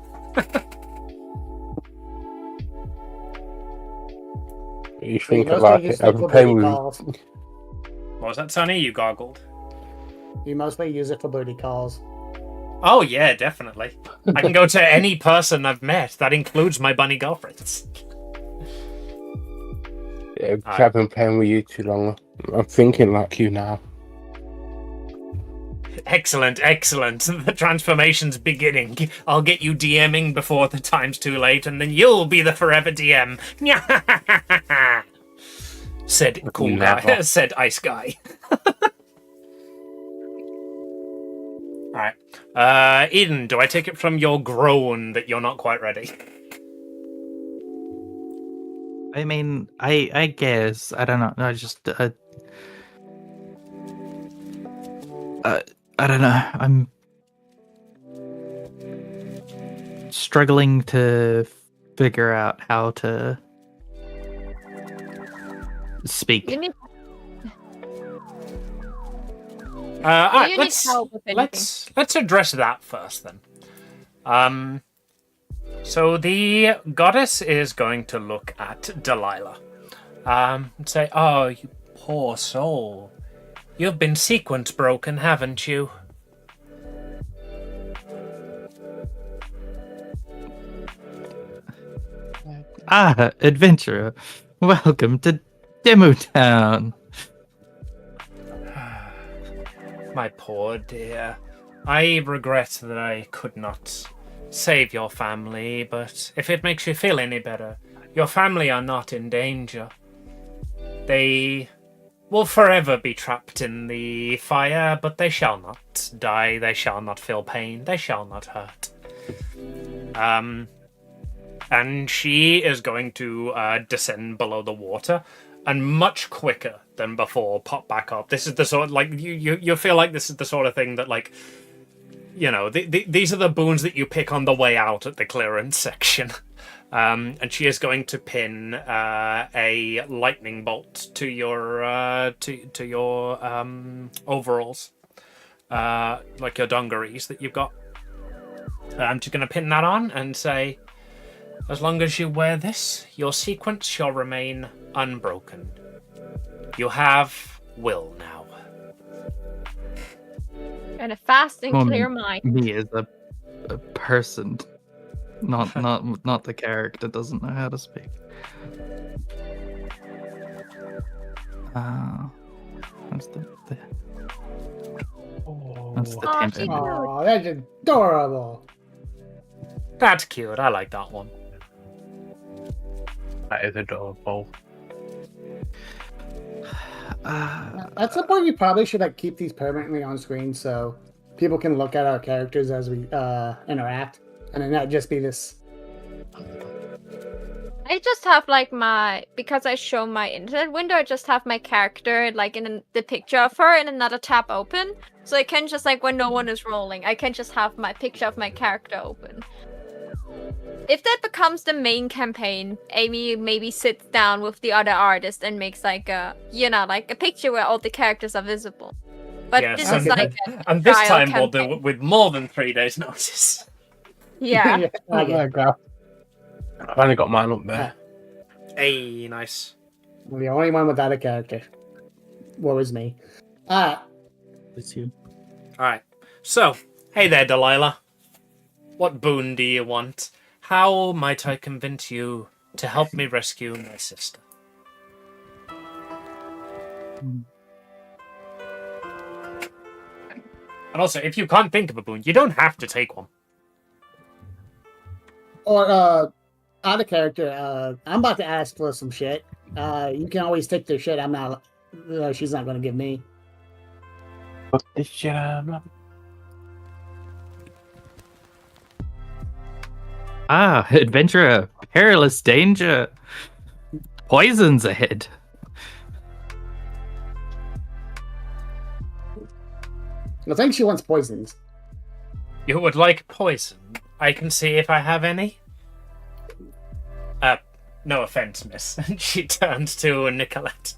You think mostly about use it? I've for been playing booty with. calls. What was that, Sonny? You gargled. You mostly use it for booty calls. Oh yeah, definitely. I can go to any person I've met. That includes my bunny girlfriends. Yeah, I've been playing with you too long. I'm thinking like you now. Excellent, excellent. The transformation's beginning. I'll get you DMing before the time's too late, and then you'll be the forever DM. Said cool guy. Never. Said ice guy. Alright. Eden, do I take it from your groan that you're not quite ready? I mean, I guess I don't know. I just I don't know. I'm struggling to figure out how to speak. You need, Alright, you need help with anything. let's address that first then. So the goddess is going to look at Delilah, and say, "Oh, you poor soul, you've been sequence broken, haven't you?" Ah, adventurer, welcome to Demo Town. My poor dear, I regret that I could not save your family, but if it makes you feel any better, your family are not in danger. They will forever be trapped in the fire, but they shall not die, they shall not feel pain, they shall not hurt. And she is going to descend below the water, and much quicker than before pop back up. This is the sort of, like, you feel like this is the sort of thing that, like, you know, these are the boons that you pick on the way out at the clearance section. And she is going to pin a lightning bolt to your overalls, like your dungarees that you've got. She's going to pin that on and say, "As long as you wear this, your sequence shall remain unbroken. You have will now." And a fast and Well, clear mind. Me as a person, not the character doesn't know how to speak. That's the Aw, tempo. she's Oh, that's adorable. That's cute. I like that one. That is adorable. At some point, we probably should like keep these permanently on screen so people can look at our characters as we interact, and then not just be this. I just have like because I show my internet window, I just have my character like in the picture of her in another tab open. So I can just, like, when no one is rolling, I can just have my picture of my character open. If that becomes the main campaign, Amy maybe sits down with the other artist and makes like a, like a picture where all the characters are visible. But Yes, this is like a And this trial time we'll do campaign. it with more than 3 days' notice. Yeah. Oh my god. I've only got mine up there. Hey, nice. I'm the only one without a character. Woe is me. It's you. Alright. So, hey there, Delilah. What boon do you want? How might I convince you to help me rescue my sister? And also, if you can't think of a boon, you don't have to take one. Or out of character. I'm about to ask for some shit. You can always take their shit. I'm not. She's not going to give me. But this shit, I'm not. Ah, adventurer, perilous danger. Poisons ahead. I think she wants poisons. You would like poison? I can see if I have any. No offense, miss. And she turns to Nicolette.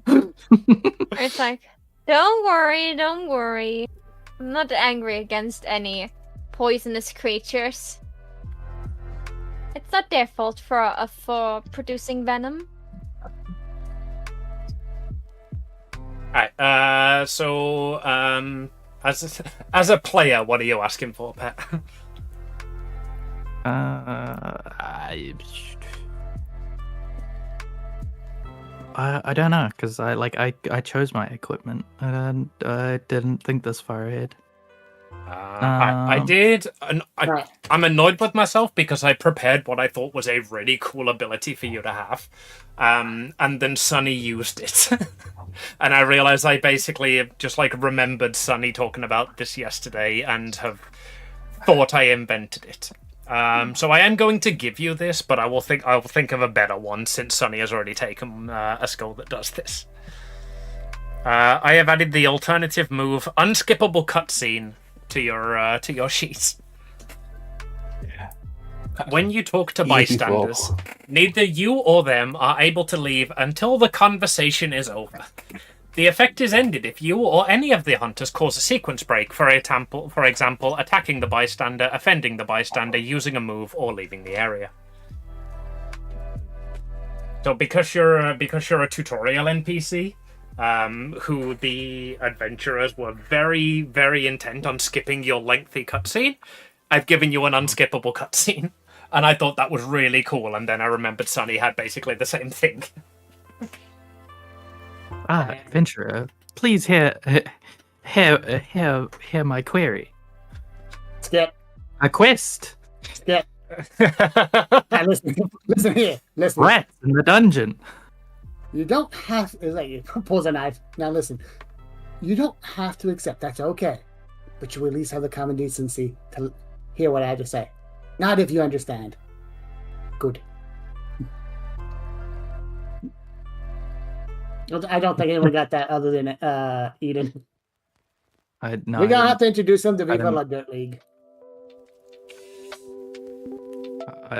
It's like, don't worry. I'm not angry against any poisonous creatures. It's not their fault for producing venom. Alright, so, as a player, what are you asking for, Pet? I don't know, because I chose my equipment and I didn't think this far ahead. I did. I'm annoyed with myself because I prepared what I thought was a really cool ability for you to have, and then Sunny used it, and I realized I basically just remembered Sunny talking about this yesterday and have thought I invented it. So I am going to give you this, but I will think of a better one since Sunny has already taken a skill that does this. I have added the alternative move, unskippable cutscene, to your sheets. Yeah. When you talk to bystanders, neither you or them are able to leave until the conversation is over. The effect is ended if you or any of the hunters cause a sequence break, for example, attacking the bystander, offending the bystander, using a move, or leaving the area. So because you're a tutorial NPC, who the adventurers were very, very intent on skipping your lengthy cutscene, I've given you an unskippable cutscene, and I thought that was really cool. And then I remembered Sunny had basically the same thing. Adventurer, please hear my query. Skip. A quest. Skip. Now listen here. Listen. Rats in the dungeon. You don't have. It's like you pulls a knife. Now listen. You don't have to accept. That's okay. But you at least have the common decency to hear what I had to say. Not if you understand. Good. I don't think anyone got that other than Eden. We're gonna have to introduce them to people like Dirt League.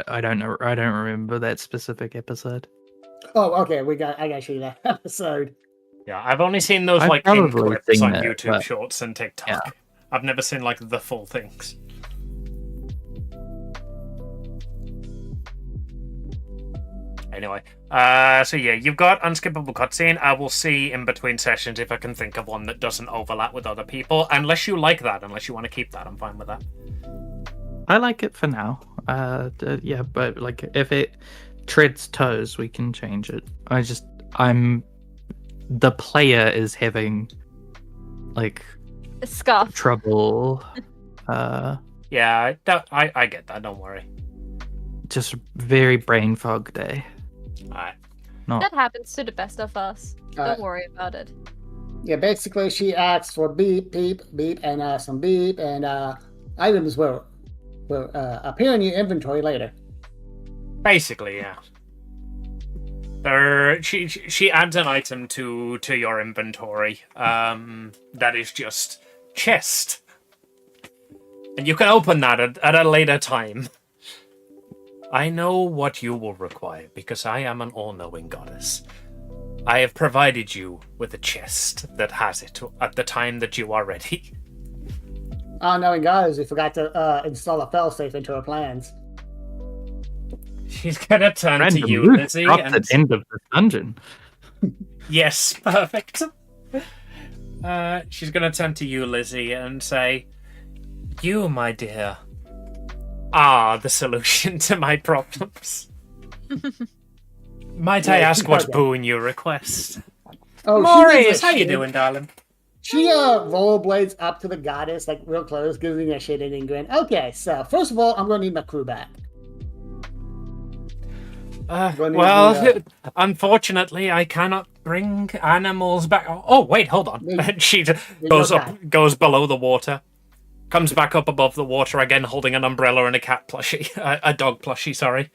I don't know. I don't remember that specific episode. Oh, okay. I got to show you that episode. Yeah, I've only seen those I've pinned probably clips seen on it, YouTube but- Shorts and TikTok. Yeah. I've never seen the full things. Anyway, so yeah, you've got unskippable cutscene. I will see in between sessions if I can think of one that doesn't overlap with other people. Unless you like that, unless you want to keep that, I'm fine with that. I like it for now. Yeah, but if it treads toes, we can change it. The player is having Scuff. trouble. Yeah, I get that. Don't worry. Just very brain fog day. Alright. That happens to the best of us. Don't worry about it. Yeah, basically she asks for beep, beep, beep, and some beep, and items will appear in your inventory later. Basically, yeah. She adds an item to your inventory. That is just chest, and you can open that at a later time. I know what you will require because I am an all-knowing goddess. I have provided you with a chest that has it at the time that you are ready. All-knowing goddess, we forgot to install a failsafe into our plans. She's gonna turn to Random you, loot Lizzie. dropped at the end of the dungeon. Yes, perfect. She's gonna turn to you, Lizzie, and say, "You, my dear, are the solution to my problems. Might I ask what boon you request?" Oh, Maurice, how you doing, darling? She rollerblades up to the goddess, real close, giving a shit-eating grin. Okay, so first of all, I'm gonna need my crew back. Unfortunately, I cannot bring animals back. Oh, wait, hold on. And she goes below the water, comes back up above the water again, holding an umbrella and a cat plushie, a dog plushie. Sorry,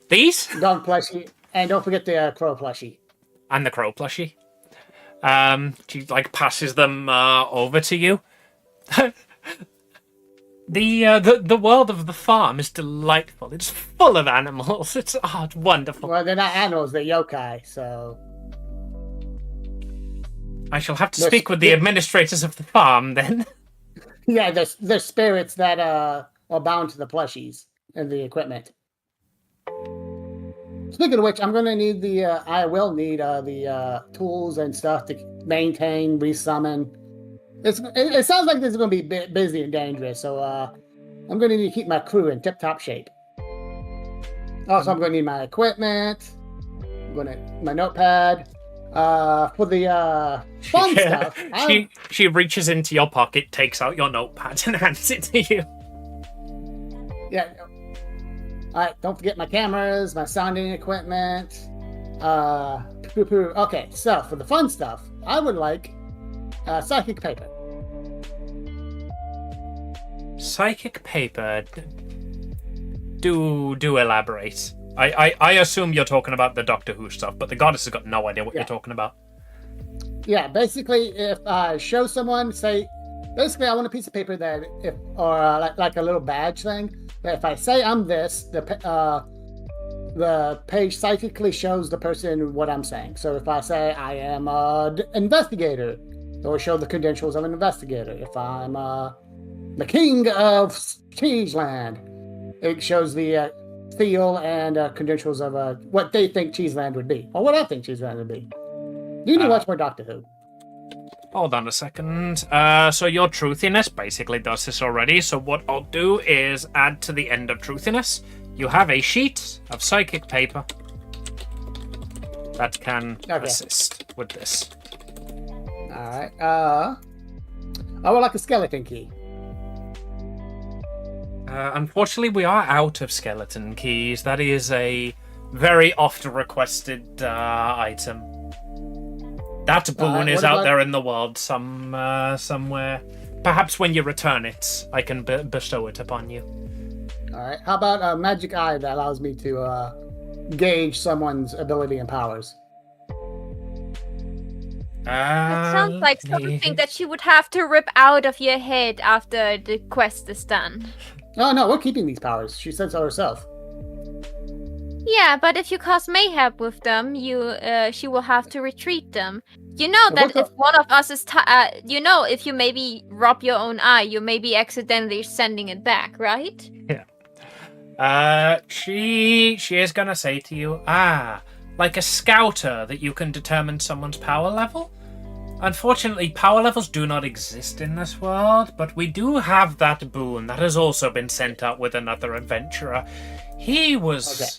these dog plushie, and don't forget the crow plushie and the crow plushie. She passes them over to you. The world of the farm is delightful. It's full of animals. It's wonderful. Well, they're not animals, they're yokai, so... I shall have to speak with the administrators of the farm, then. Yeah, they're spirits that are bound to the plushies and the equipment. Speaking of which, I'm going to need I will need the tools and stuff to maintain, resummon. It sounds like this is going to be busy and dangerous, so I'm going to need to keep my crew in tip-top shape. Also, I'm going to need my equipment. My notepad. For the fun stuff. She reaches into your pocket, takes out your notepad, and hands it to you. Yeah. Alright, don't forget my cameras, my sounding equipment. Okay, so for the fun stuff, I would like psychic paper. Psychic paper. Do elaborate. I assume you're talking about the Doctor Who stuff, but the goddess has got no idea what you're talking about. Yeah, basically, if I show someone, basically I want a piece of paper that, like a little badge thing, that if I say I'm this, the page psychically shows the person what I'm saying. So if I say I am an investigator, it will show the credentials of an investigator. If I'm the king of Cheeseland, it shows the feel and credentials of what they think Cheeseland would be, or what I think Cheeseland would be. You need to watch more Doctor Who. Hold on a second. So your truthiness basically does this already. So what I'll do is add to the end of truthiness. You have a sheet of psychic paper that can assist with this. All right. I would like a skeleton key. Unfortunately, we are out of skeleton keys. That is a very oft requested item. That boon is out there in the world somewhere. Perhaps when you return it, I can bestow it upon you. All right. How about a magic eye that allows me to gauge someone's ability and powers? That sounds like something that you would have to rip out of your head after the quest is done. No, we're keeping these powers. She said so herself. Yeah, but if you cause mayhap with them, she will have to retreat them. You know that if one of us is, if you maybe rub your own eye, you may be accidentally sending it back, right? Yeah. She is gonna say to you, like a scouter that you can determine someone's power level? Unfortunately, power levels do not exist in this world, but we do have that boon that has also been sent out with another adventurer. He was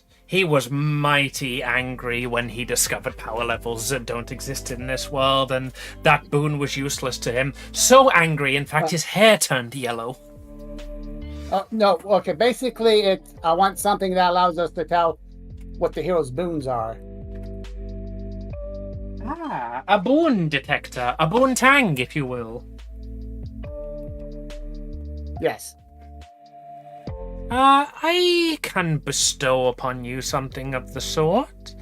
mighty angry when he discovered power levels that don't exist in this world, and that boon was useless to him. So angry, in fact, his hair turned yellow. No, okay, basically, I want something that allows us to tell what the hero's boons are. A boon detector. A boon tang, if you will. Yes. I can bestow upon you something of the sort.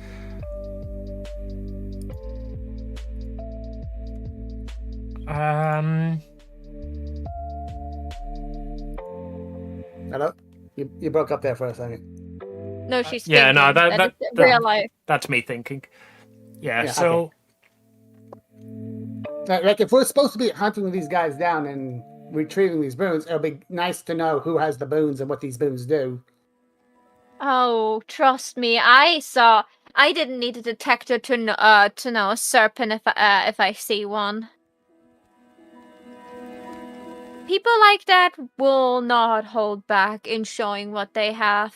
Hello? You broke up there for a second. No, she's yeah, thinking. no, That real life. That's me thinking. Yeah, so... Okay. Like, if we're supposed to be hunting these guys down and retrieving these boons, it'll be nice to know who has the boons and what these boons do. Oh, trust me, I didn't need a detector to know a serpent if I see one. People like that will not hold back in showing what they have.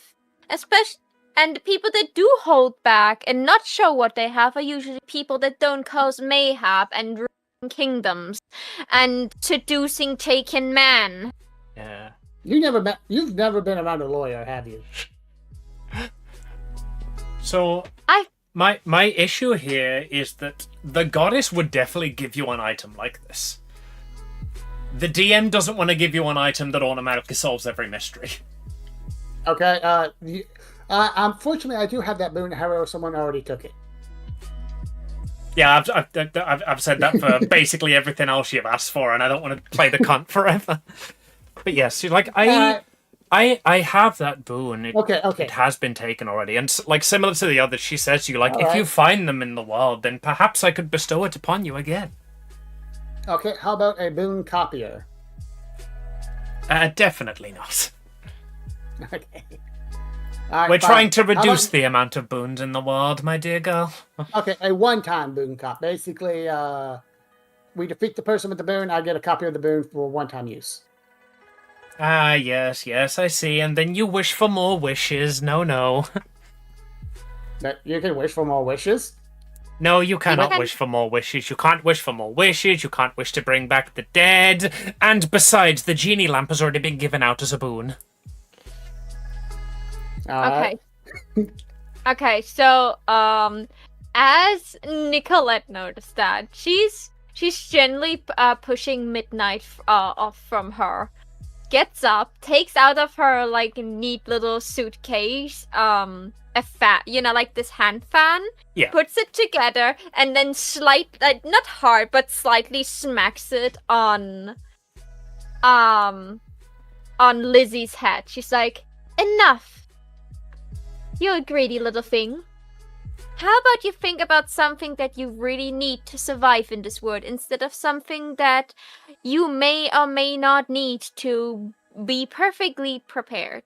And the people that do hold back and not show what they have are usually people that don't cause mayhap and ruin kingdoms and seducing taken men. Yeah. You've never been around a lawyer, have you? So my issue here is that the goddess would definitely give you an item like this. The DM doesn't want to give you an item that automatically solves every mystery. Okay, unfortunately, I do have that boon. However, someone already took it. Yeah, I've said that for basically everything else you've asked for, and I don't want to play the cunt forever. But yes, like Uh, I have that boon. Okay. It has been taken already, and like similar to the others, she says to you, like, All if you right. find them in the world, then perhaps I could bestow it upon you again. Okay. How about a boon copier? Definitely not. Okay. All right, We're fine. trying to How reduce about- the amount of boons in the world, my dear girl. Okay, a one-time boon cop. Basically, we defeat the person with the boon. I get a copy of the boon for one-time use. Ah, yes, I see. And then you wish for more wishes. No. That you can wish for more wishes. No, you cannot can- wish for more wishes. You can't wish for more wishes. You can't wish to bring back the dead. And besides, the genie lamp has already been given out as a boon. Okay. Okay, so as Nicolette noticed that she's gently pushing Midnight off from her, gets up, takes out of her like neat little suitcase a like this hand fan, Yeah. puts it together, and then not hard but slightly smacks it on Lizzie's head. She's like, enough. You greedy little thing. How about you think about something that you really need to survive in this world instead of something that you may or may not need to be perfectly prepared?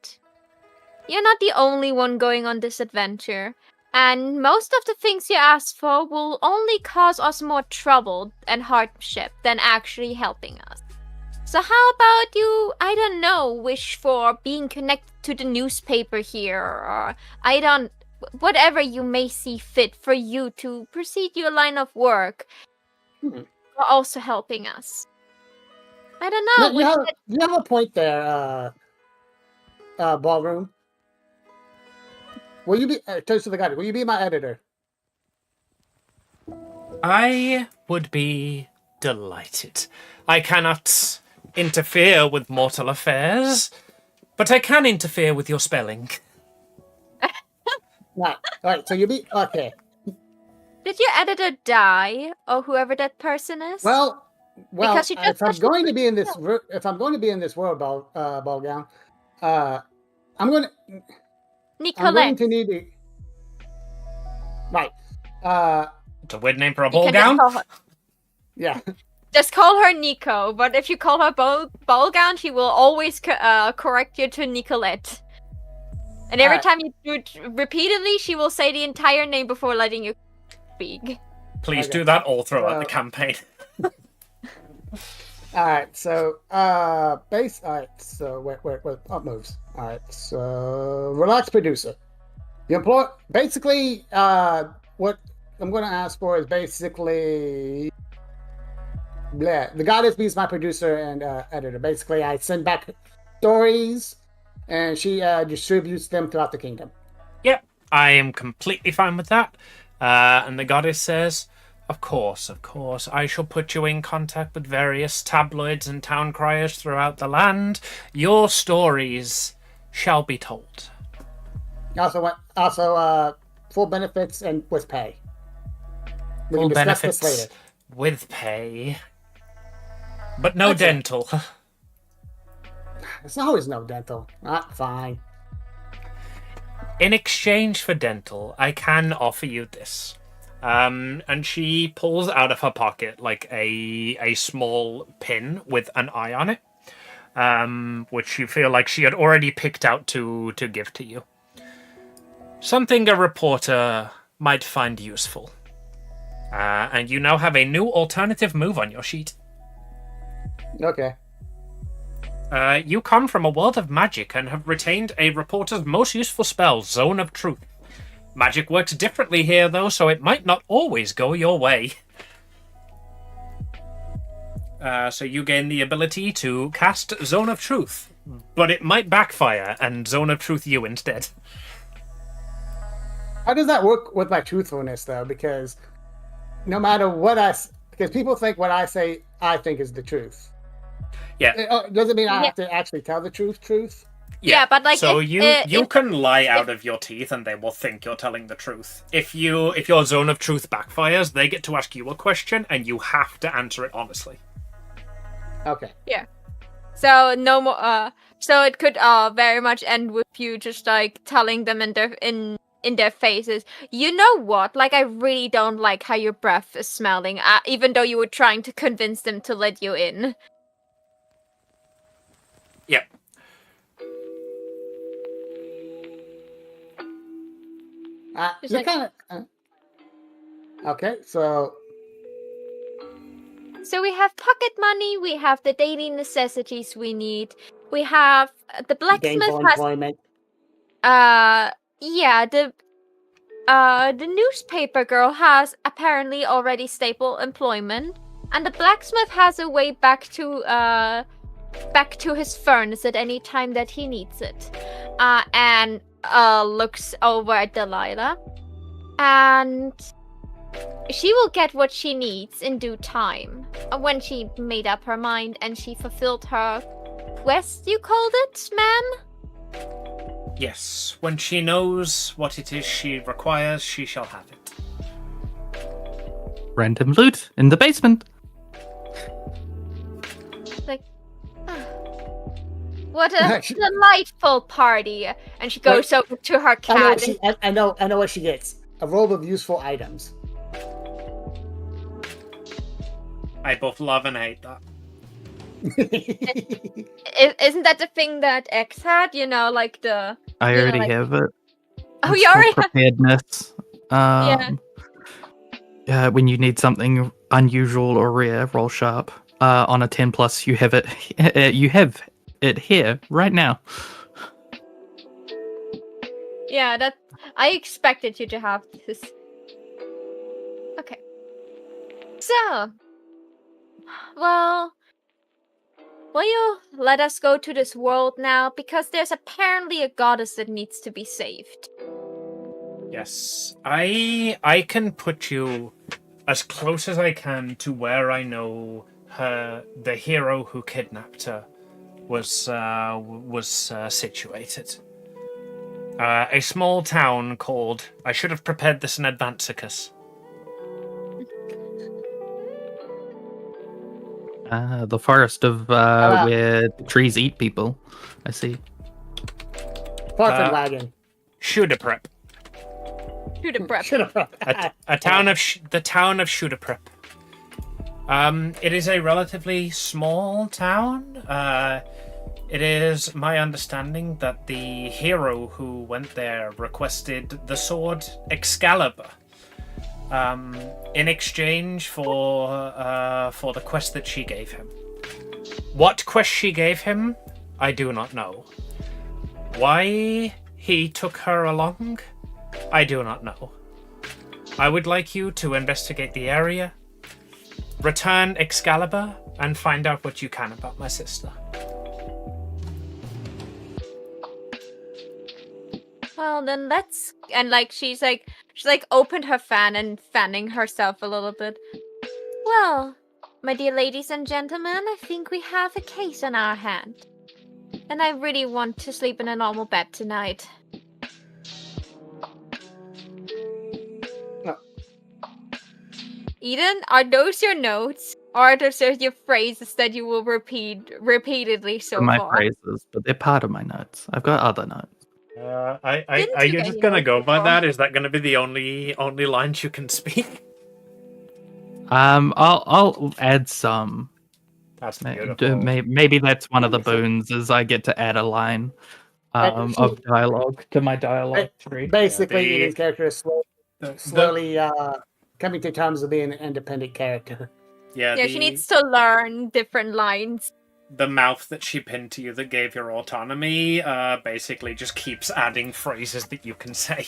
You're not the only one going on this adventure, and most of the things you ask for will only cause us more trouble and hardship than actually helping us. So how about you, I don't know, wish for being connected to the newspaper here, or whatever you may see fit for you to proceed your line of work, Hmm. while also helping us. I don't know. No, you have a point there, Ballroom. Will you be toast to the god? Will you be my editor? I would be delighted. I cannot interfere with mortal affairs, but I can interfere with your spelling. Right. All right. So you be okay. Did your editor die, or whoever that person is? Well. Because you just If I'm said going she to be in this, if I'm going to be in this world, ball gown, I'm going to Nicolette. need to. Right. It's a weird name for a You ball can just gown. call her- Yeah. Just call her Nico, but if you call her ball gown, she will always correct you to Nicolette. And every Alright. time you do it repeatedly, she will say the entire name before letting you speak. Please Okay. do that all throughout the Well- campaign. All right. So base. All right. So wait. Up moves. All right. So relax, producer. The employ. Basically, what I'm going to ask for is basically. Bleh. The goddess be my producer and editor. Basically, I send back stories, and she distributes them throughout the kingdom. Yep, I am completely fine with that. And the goddess says, of course, I shall put you in contact with various tabloids and town criers throughout the land. Your stories shall be told. Also, full benefits and with pay. We Full can discuss this benefits later. with pay. But no That's it. dental. There's always no dental. Fine. In exchange for dental, I can offer you this. And she pulls out of her pocket like a small pin with an eye on it, which you feel like she had already picked out to give to you. Something a reporter might find useful. And you now have a new alternative move on your sheet. Okay. You come from a world of magic and have retained a reporter's most useful spell, Zone of Truth. Magic works differently here, though, so it might not always go your way. So you gain the ability to cast Zone of Truth, but it might backfire and Zone of Truth you instead. How does that work with my truthfulness, though? Because no matter what because people think what I say, I think is the truth. Yeah. It doesn't mean I Yeah. have to actually tell the truth. Yeah, but like so if, you if- can lie out of your teeth and they will think you're telling the truth. If your Zone of Truth backfires, they get to ask you a question and you have to answer it honestly. Okay. So no more. So it could very much end with you just like telling them in their faces, you know what? Like, I really don't like how your breath is smelling. Even though you were trying to convince them to let you in. Yep. Just You like- kind of. Okay, so So we have pocket money. We have the daily necessities we need. We have the blacksmith gainful has. employment. Yeah, the newspaper girl has apparently already stable employment, and the blacksmith has a way back to his furnace at any time that he needs it. And looks over at Delilah, and she will get what she needs in due time. When she made up her mind and she fulfilled her quest, you called it, ma'am? Yes, when she knows what it is she requires, she shall have it. Random loot in the basement. Like, what a delightful party! And she goes over to her I know, cat. what she, I know what she gets. A robe of useful items. I both love and hate that. Isn't that the thing that X had? You know, like the. I you know, already like- have it. Oh, It's you called already have. preparedness. Yeah. When you need something unusual or rare, roll sharp. On a 10+, you have it. You have it here right now. Yeah, that. I expected you to have this. Okay. So. Well. Will you let us go to this world now? Because there's apparently a goddess that needs to be saved. Yes, I can put you as close as I can to where I know the hero who kidnapped her was situated. A small town called. I should have prepared this in Advancicus. The forest of where trees eat people. I see. Far from lagging. Shudaprep. Shoot a prep. Should have. A town of the town of Shudaprep. It is a relatively small town. It is my understanding that the hero who went there requested the sword Excalibur, in exchange for the quest that she gave him. What quest she gave him, I do not know. Why he took her along, I do not know. I would like you to investigate the area, return Excalibur, and find out what you can about my sister. Well, then let's. And like she's like opened her fan and fanning herself a little bit. Well, my dear ladies and gentlemen, I think we have a case on our hand. And I really want to sleep in a normal bed tonight. No. Eden, are those your notes? Or are those your phrases that you will repeat repeatedly so my far? phrases, but they're part of my notes. I've got other notes. Are Didn't you you get just your gonna notes go by before? that? Is that gonna be the only lines you can speak? I'll add some. That's beautiful. Maybe that's one of the boons is I get to add a line of dialogue to my dialogue tree. Basically, the- Eden's character is slowly coming to terms with being an independent character. Yeah, she needs to learn different lines. The mouth that she pinned to you that gave your autonomy basically just keeps adding phrases that you can say.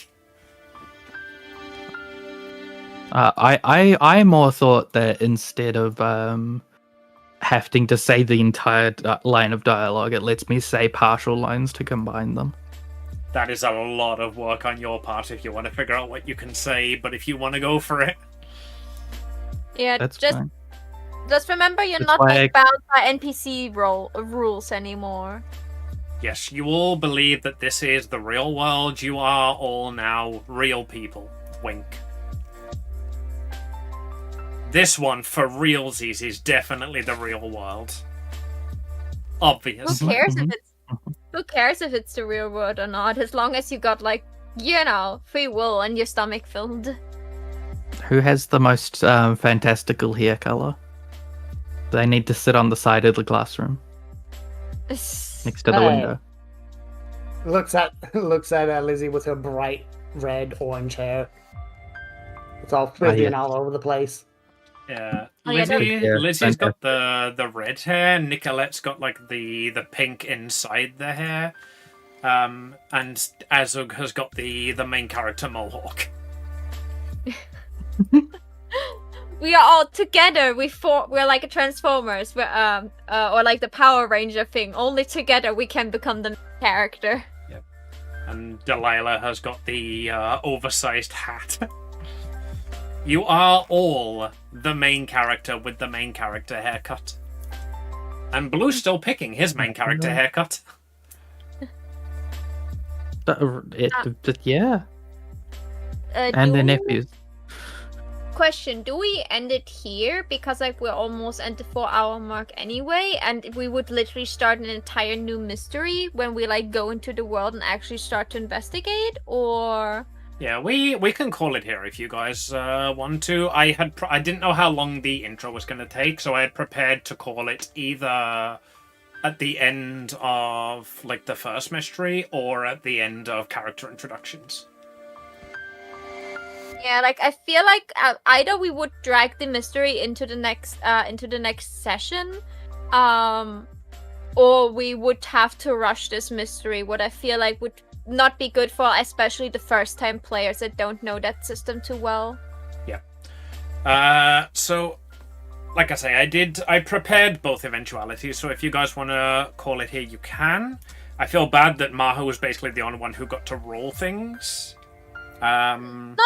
I more thought that instead of having to say the entire line of dialogue, it lets me say partial lines to combine them. That is a lot of work on your part if you want to figure out what you can say, but if you want to go for it. Yeah, That's just fine. just remember you're That's not why like bound by NPC rules anymore. Yes, you all believe that this is the real world. You are all now real people. Wink. This one, for realsies, is definitely the real world. Obvious. Who cares if it's the real world or not, as long as you got like, free will and your stomach filled. Who has the most fantastical hair color? They need to sit on the side of the classroom next to the window. Looks at Lizzie with her bright red orange hair. It's all frizzy all over the place. Yeah, Oh, yeah, Lizzie's got the red hair. Nicolette's got like the pink inside the hair, and Azug has got the main character mohawk. We are all together. We're like a Transformers. We're or like the Power Ranger thing. Only together we can become the character. Yep. And Delilah has got the oversized hat. You are all the main character with the main character haircut. And Blue's still picking his main character haircut. Yeah. And their nephews. Question, do we end it here? Because like we're almost at the 4-hour mark anyway, and we would literally start an entire new mystery when we like go into the world and actually start to investigate, or... Yeah, we can call it here if you guys want to. I didn't know how long the intro was going to take, so I had prepared to call it either at the end of like the first mystery or at the end of character introductions. Yeah, like I feel like either we would drag the mystery into the next session, or we would have to rush this mystery. What I feel like would not be good for especially the first time players that don't know that system too well. Yeah. So like I say, I prepared both eventualities, so if you guys want to call it here, you can. I feel bad that Maho was basically the only one who got to roll things. No,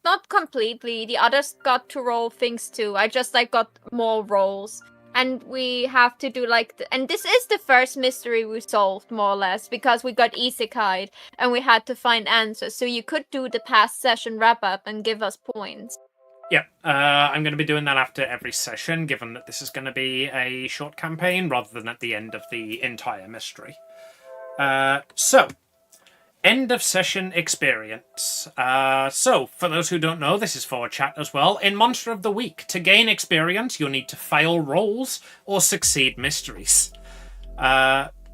not completely. The others got to roll things too. I just like got more rolls. And we have to do like... and this is the first mystery we solved, more or less, because we got isekai'd and we had to find answers. So you could do the past session wrap-up and give us points. Yeah, I'm going to be doing that after every session, given that this is going to be a short campaign rather than at the end of the entire mystery. So, end of session experience. So, for those who don't know, this is for chat as well. In Monster of the Week, to gain experience, you'll need to fail rolls or succeed mysteries.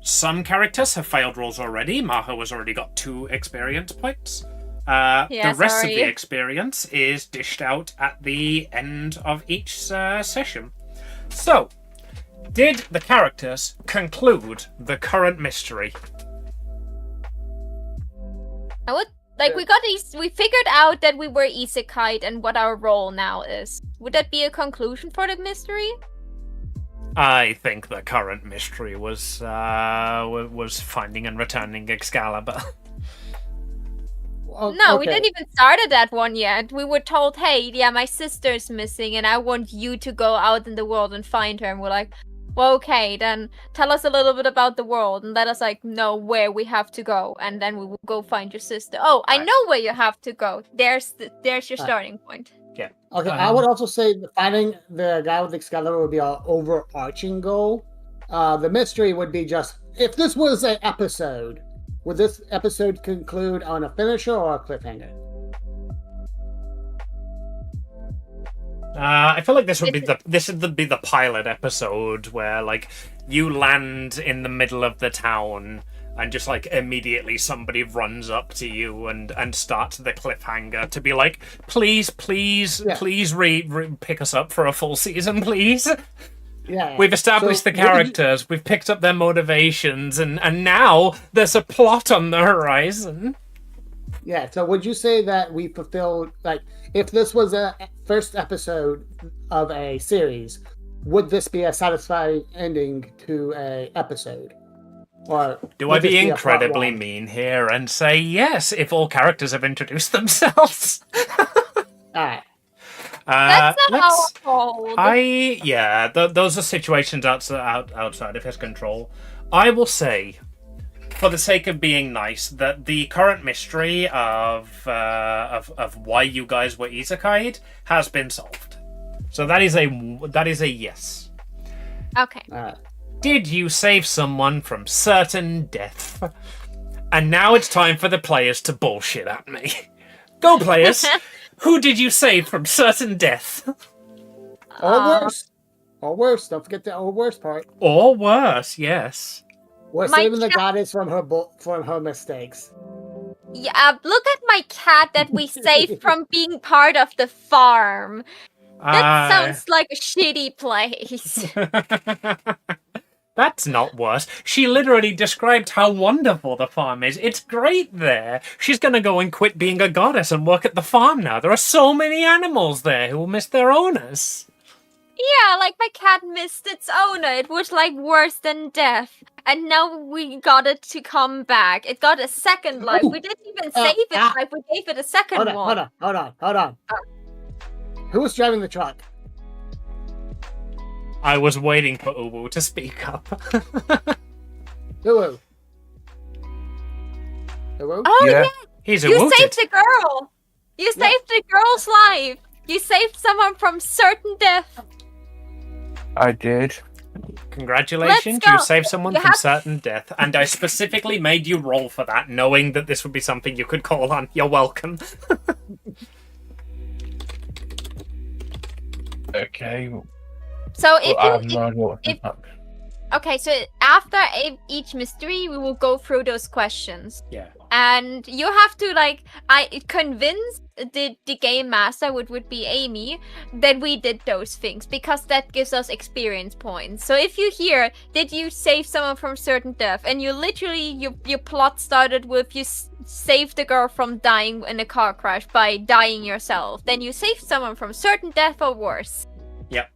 Some characters have failed rolls already. Maho has already got 2 experience points. The rest of the experience is dished out at the end of each session. So, did the characters conclude the current mystery? I would like we figured out that we were isekai'd and what our role now is. Would that be a conclusion for the mystery? I think the current mystery was finding and returning Excalibur. Well, No, we okay. didn't even start at that one yet. We were told, hey, yeah, my sister's missing and I want you to go out in the world and find her. And we're like, well, okay, then tell us a little bit about the world and let us like know where we have to go. And then we will go find your sister. Oh, I Right. know where you have to go. There's your starting point. Yeah. Okay, I would also say that finding the guy with Excalibur would be our overarching goal. The mystery would be just, if this was an episode, would this episode conclude on a finisher or a cliffhanger? I feel like this would be the pilot episode where like you land in the middle of the town and just like immediately somebody runs up to you and starts the cliffhanger to be like, please pick us up for a full season, please. Yeah. We've established So the characters, we've picked up their motivations, and now there's a plot on the horizon. Yeah, so would you say that we fulfilled, like, if this was a first episode of a series, would this be a satisfying ending to a episode? Or Do would I be this a plot incredibly line? mean here and say yes if all characters have introduced themselves? Alright. That's not how let's- it rolled. Those are situations outside of his control. I will say, for the sake of being nice, that the current mystery of why you guys were isekai'd has been solved. So that is a yes. Okay. Alright. Did you save someone from certain death? And now it's time for the players to bullshit at me. Go, players! Who did you save from certain death? Or worse. Or worse. Don't forget the or worse part. Or worse, yes. We're My saving the cat- goddess from her mistakes. Yeah, look at my cat that we saved from being part of the farm. That sounds like a shitty place. That's not worse. She literally described how wonderful the farm is. It's great there. She's gonna go and quit being a goddess and work at the farm now. There are so many animals there who will miss their owners. Yeah, like my cat missed its owner. It was like worse than death. And now we got it to come back. It got a second life. We didn't even save its life. We gave it a second one. Hold on. Who was driving the truck? I was waiting for Uwu to speak up. Uwu. Oh yeah, He's you Uwu-ted. saved the girl. You saved the girl's life. You saved someone from certain death. I did. Congratulations, Let's go. you saved someone You from have- certain death, and I specifically made you roll for that, knowing that this would be something you could call on. You're welcome. Okay. So if I have you no idea what if- happened. okay, so after each mystery, we will go through those questions. Yeah. And you have to like convince the game master, which would be Amy, that we did those things, because that gives us experience points. So if you hear, did you save someone from certain death, and you literally your plot started with you saved the girl from dying in a car crash by dying yourself, then you saved someone from certain death or worse. Yep.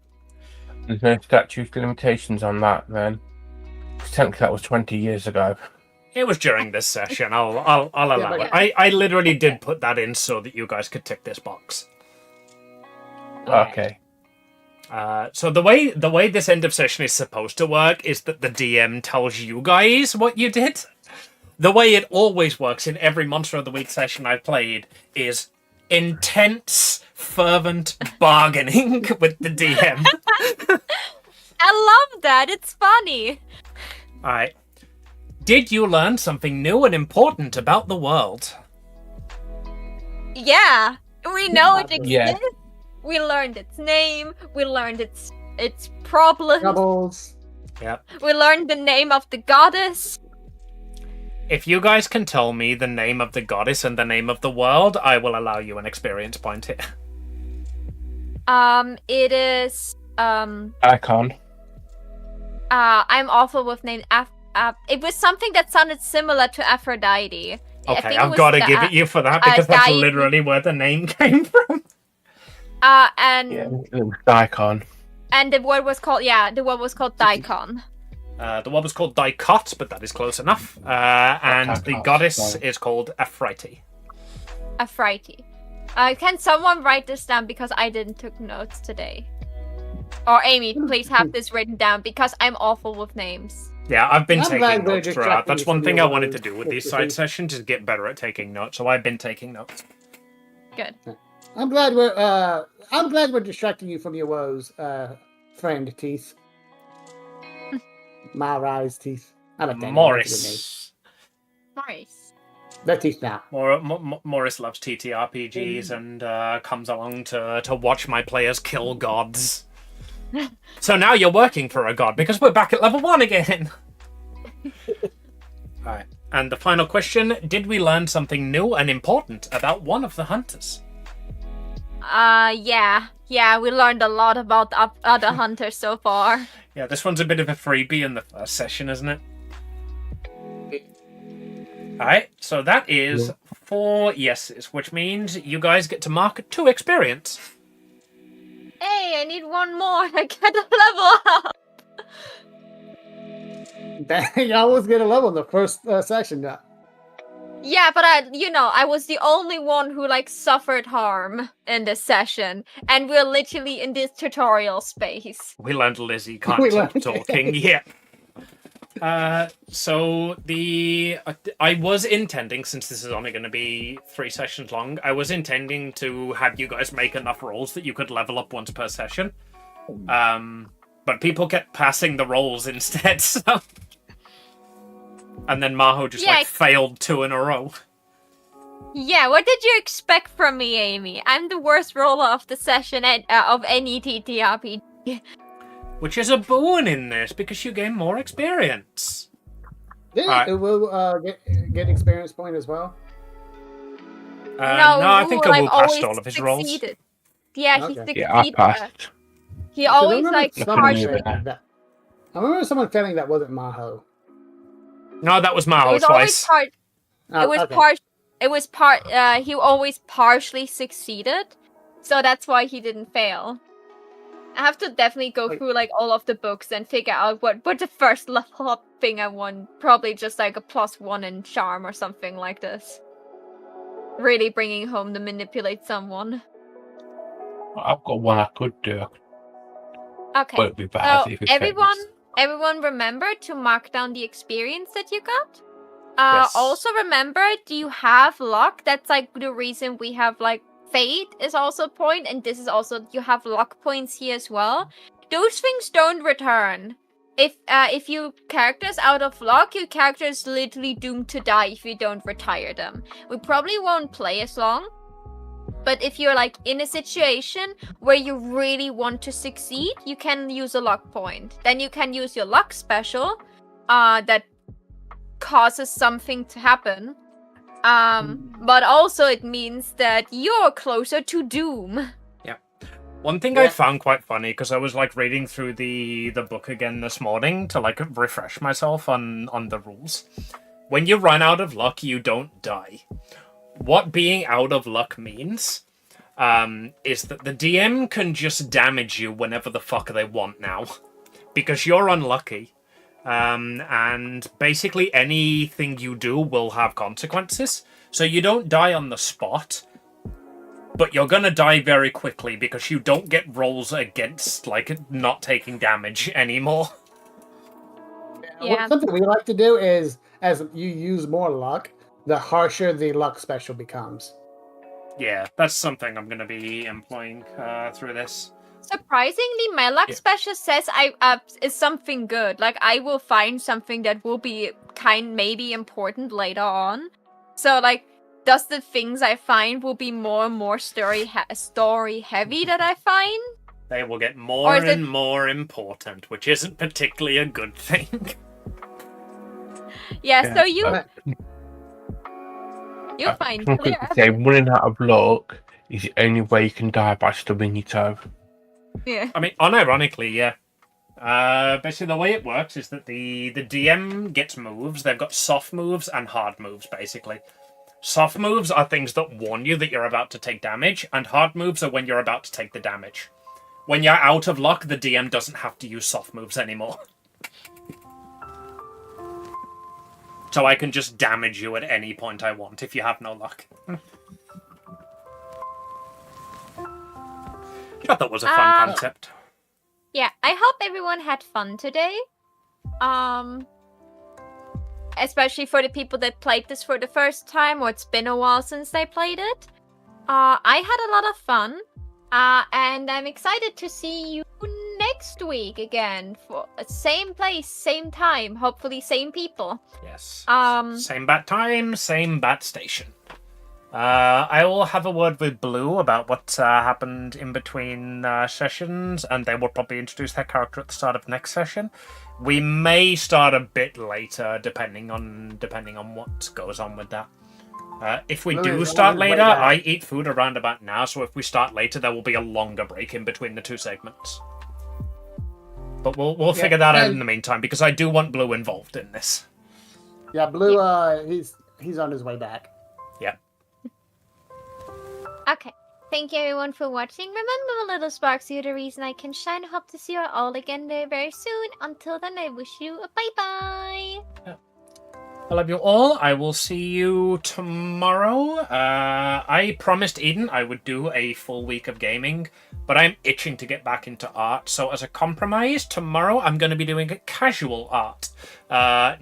There's no statute of limitations on that, then. 'Cause technically, that was 20 years ago. It was during this session. I'll allow but- it. I literally did put that in so that you guys could tick this box. Okay. So the way this end of session is supposed to work is that the DM tells you guys what you did. The way it always works in every Monster of the Week session I've played is intense, fervent bargaining with the DM. I love that. It's funny. Alright. Did you learn something new and important about the world? Yeah, we know it exists. Yeah. We learned its name. We learned its problems. Doubles. Yep. We learned the name of the goddess. If you guys can tell me the name of the goddess and the name of the world, I will allow you an experience point here. It is Icon. I'm awful with names. It was something that sounded similar to Aphrodite. I Okay, think it I've was got to the- give it you for that because that's Di- literally where the name came from. And Yeah, it was Icon. and the word was called Daikon. The one was called Dicot, but that is close enough. And the Dicot, goddess sorry. is called Aphrodite. Aphrodite. Can someone write this down, because I didn't took notes today? Or Amy, please have this written down, because I'm awful with names. Yeah, I've been I'm taking glad we're notes throughout. distracting That's you one from thing your I wanted to own do with these focusing. side sessions is get better at taking notes. So I've been taking notes. Good. I'm glad we're distracting you from your woes, friend Teeth. Marais Teeth. I like that name. Morris. Nice. They're Teeth now. Morris loves TTRPGs and comes along to watch my players kill gods. So now you're working for a god because we're back at level 1 again. Alright. And the final question, did we learn something new and important about one of the hunters? Yeah, we learned a lot about other hunters so far. Yeah, this one's a bit of a freebie in the first session, isn't it? Alright, so that is 4 yeses, which means you guys get to mark 2 experience. Hey, I need one more to get a level up. You always get a level in the first section now. Yeah, but I was the only one who suffered harm in this session, and we're literally in this tutorial space. We learned Lizzie can't We stop learned- talking. Yeah. So I was intending, since this is only going to be 3 sessions long, I was intending to have you guys make enough rolls that you could level up once per session. but people kept passing the rolls instead, so... And then Maho just, failed 2 in a row. Yeah, what did you expect from me, Amy? I'm the worst roller of the session of any TTRPG. Which is a boon in this, because you gain more experience. Yeah, it will get experience point as well. No, I think I will pass all of his succeeded. rolls. Yeah, Okay. he succeeded. Yeah, I passed. He always partially. I remember someone failing that wasn't Maho. No, that was Maho It was twice. always Okay. he always partially succeeded, so that's why he didn't fail. I have to definitely go through like all of the books and figure out what the first level up thing I won. Probably just like a +1 in charm or something like this. Really bringing home to manipulate someone. I've got one I could do. Okay. But it'd be bad So if it everyone remember to mark down the experience that you got. Yes. Also remember, do you have luck? That's like the reason we have like fate is also a point, and this is also you have luck points here as well. Those things don't return. If your character's out of luck, your character is literally doomed to die if you don't retire them. We probably won't play as long. But if you're like in a situation where you really want to succeed, you can use a luck point. Then you can use your luck special that causes something to happen. But also it means that you're closer to doom. Yeah. One thing I found quite funny, because I was like reading through the book again this morning to like refresh myself on the rules. When you run out of luck, you don't die. What being out of luck means is that the DM can just damage you whenever the fuck they want now. Because you're unlucky. And basically anything you do will have consequences. So you don't die on the spot, but you're gonna die very quickly because you don't get rolls against, like, not taking damage anymore. Yeah. Something we like to do is, as you use more luck, the harsher the luck special becomes. Yeah, that's something I'm gonna be employing through this. Surprisingly, my luck special says is something good. Like I will find something that will be maybe important later on. So like, does the things I find will be more and more story heavy that I find? They will get more and more important, which isn't particularly a good thing. Yeah. So you find clear. Say running out of luck is the only way you can die by stubbing your toe. Yeah. I mean, unironically, yeah. Basically, the way it works is that the DM gets moves. They've got soft moves and hard moves, basically. Soft moves are things that warn you that you're about to take damage, and hard moves are when you're about to take the damage. When you're out of luck, the DM doesn't have to use soft moves anymore. So I can just damage you at any point I want if you have no luck. I thought that was a fun concept. Yeah, I hope everyone had fun today. Especially for the people that played this for the first time, or it's been a while since they played it. I had a lot of fun. And I'm excited to see you next week again for same place, same time, hopefully same people. Yes. Same bat time, same bat station. I will have a word with Blue about what happened in between sessions, and they will probably introduce their character at the start of next session. We may start a bit later, depending on what goes on with that. If we do start later, I eat food around about now, so if we start later, there will be a longer break in between the two segments. But we'll figure that out in the meantime, because I do want Blue involved in this. Yeah, Blue, he's on his way back. Yeah. Okay. Thank you everyone for watching. Remember, the little sparks, you're the reason I can shine. Hope to see you all again very, very soon. Until then, I wish you a bye-bye. Yeah. I love you all. I will see you tomorrow. I promised Eden I would do a full week of gaming, but I'm itching to get back into art. So as a compromise, tomorrow I'm going to be doing casual art.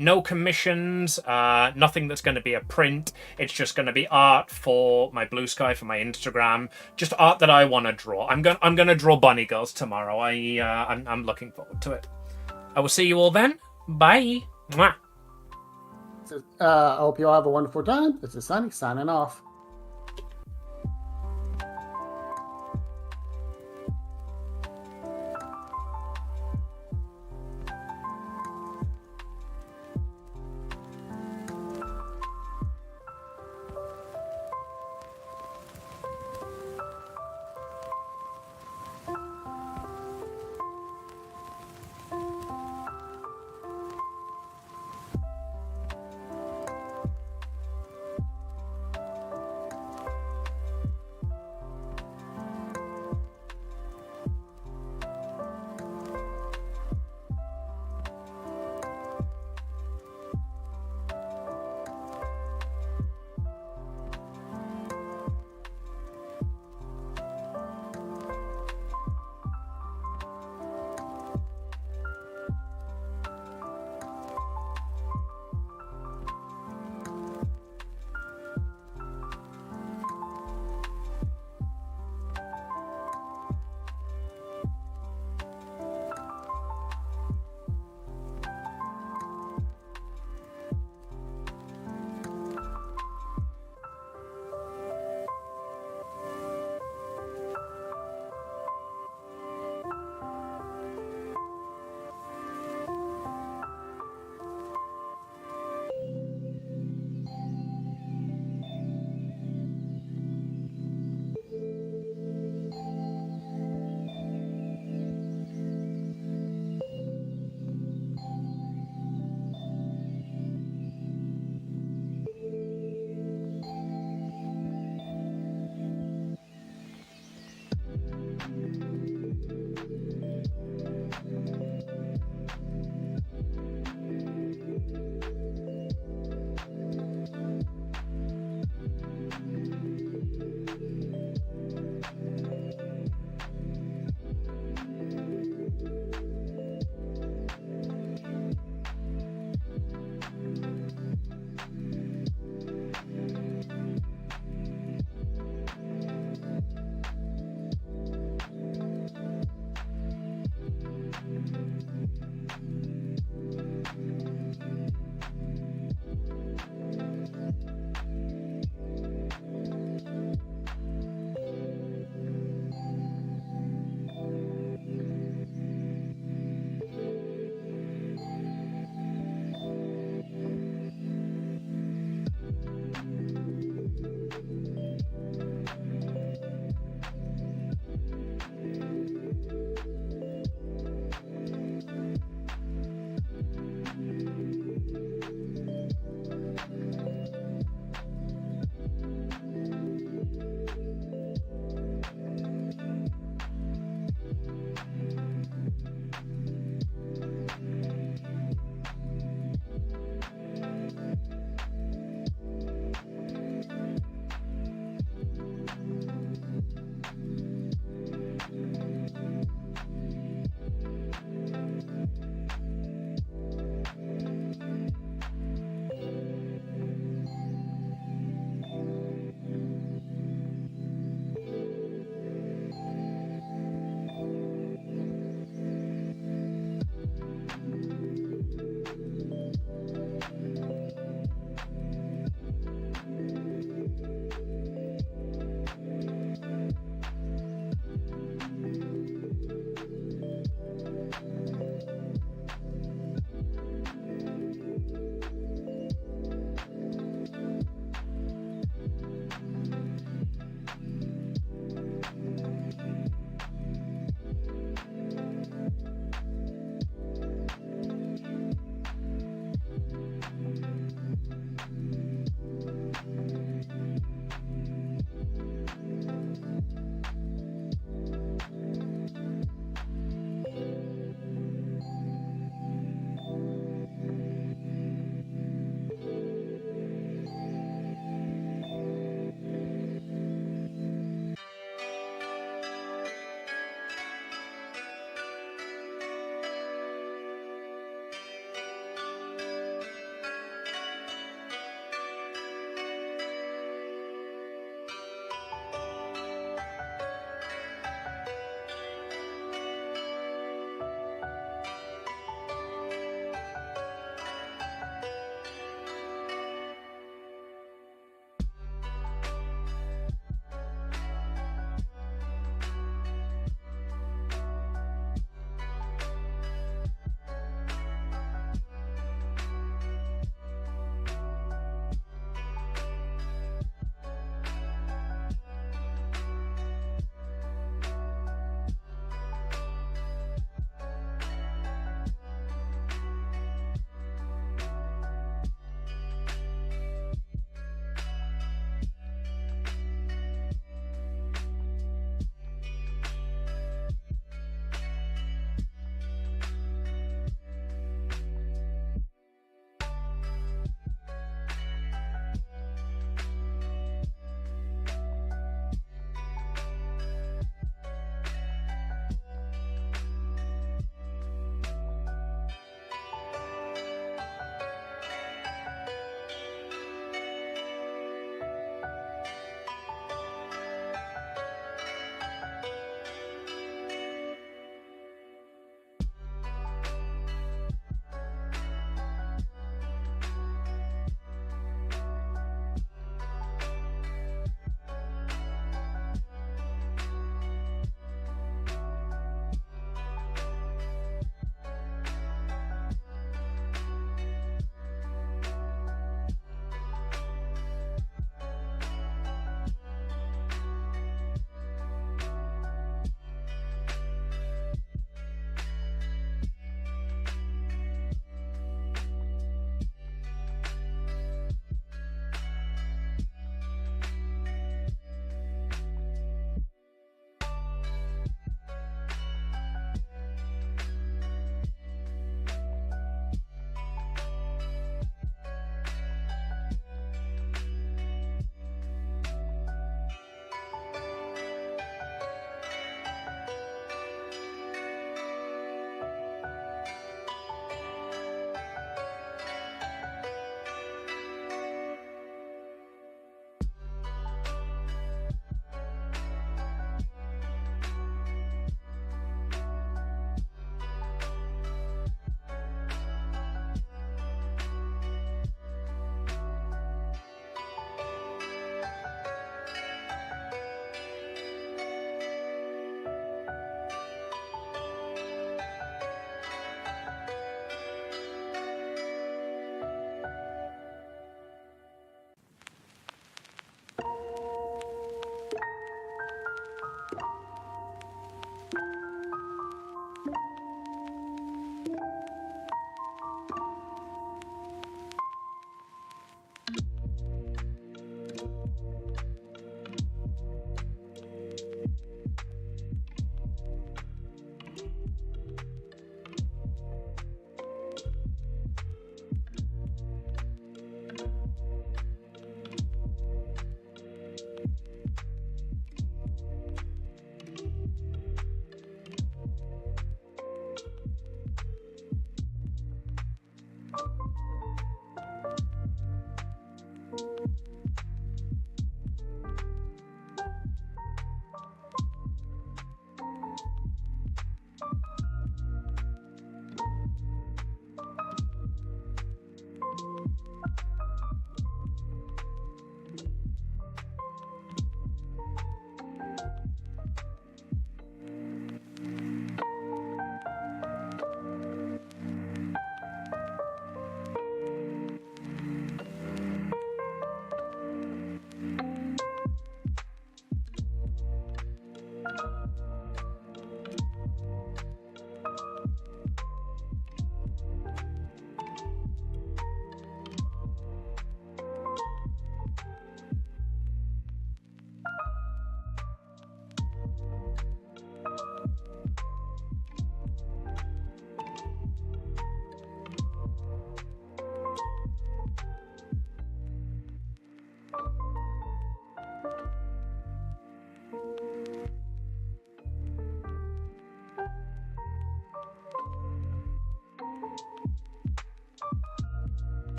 No commissions, nothing that's going to be a print. It's just going to be art for my Blue Sky, for my Instagram. Just art that I want to draw. I'm going to draw bunny girls tomorrow. I'm looking forward to it. I will see you all then. Bye. Mwah. I hope you all have a wonderful time. This is Sunny signing off.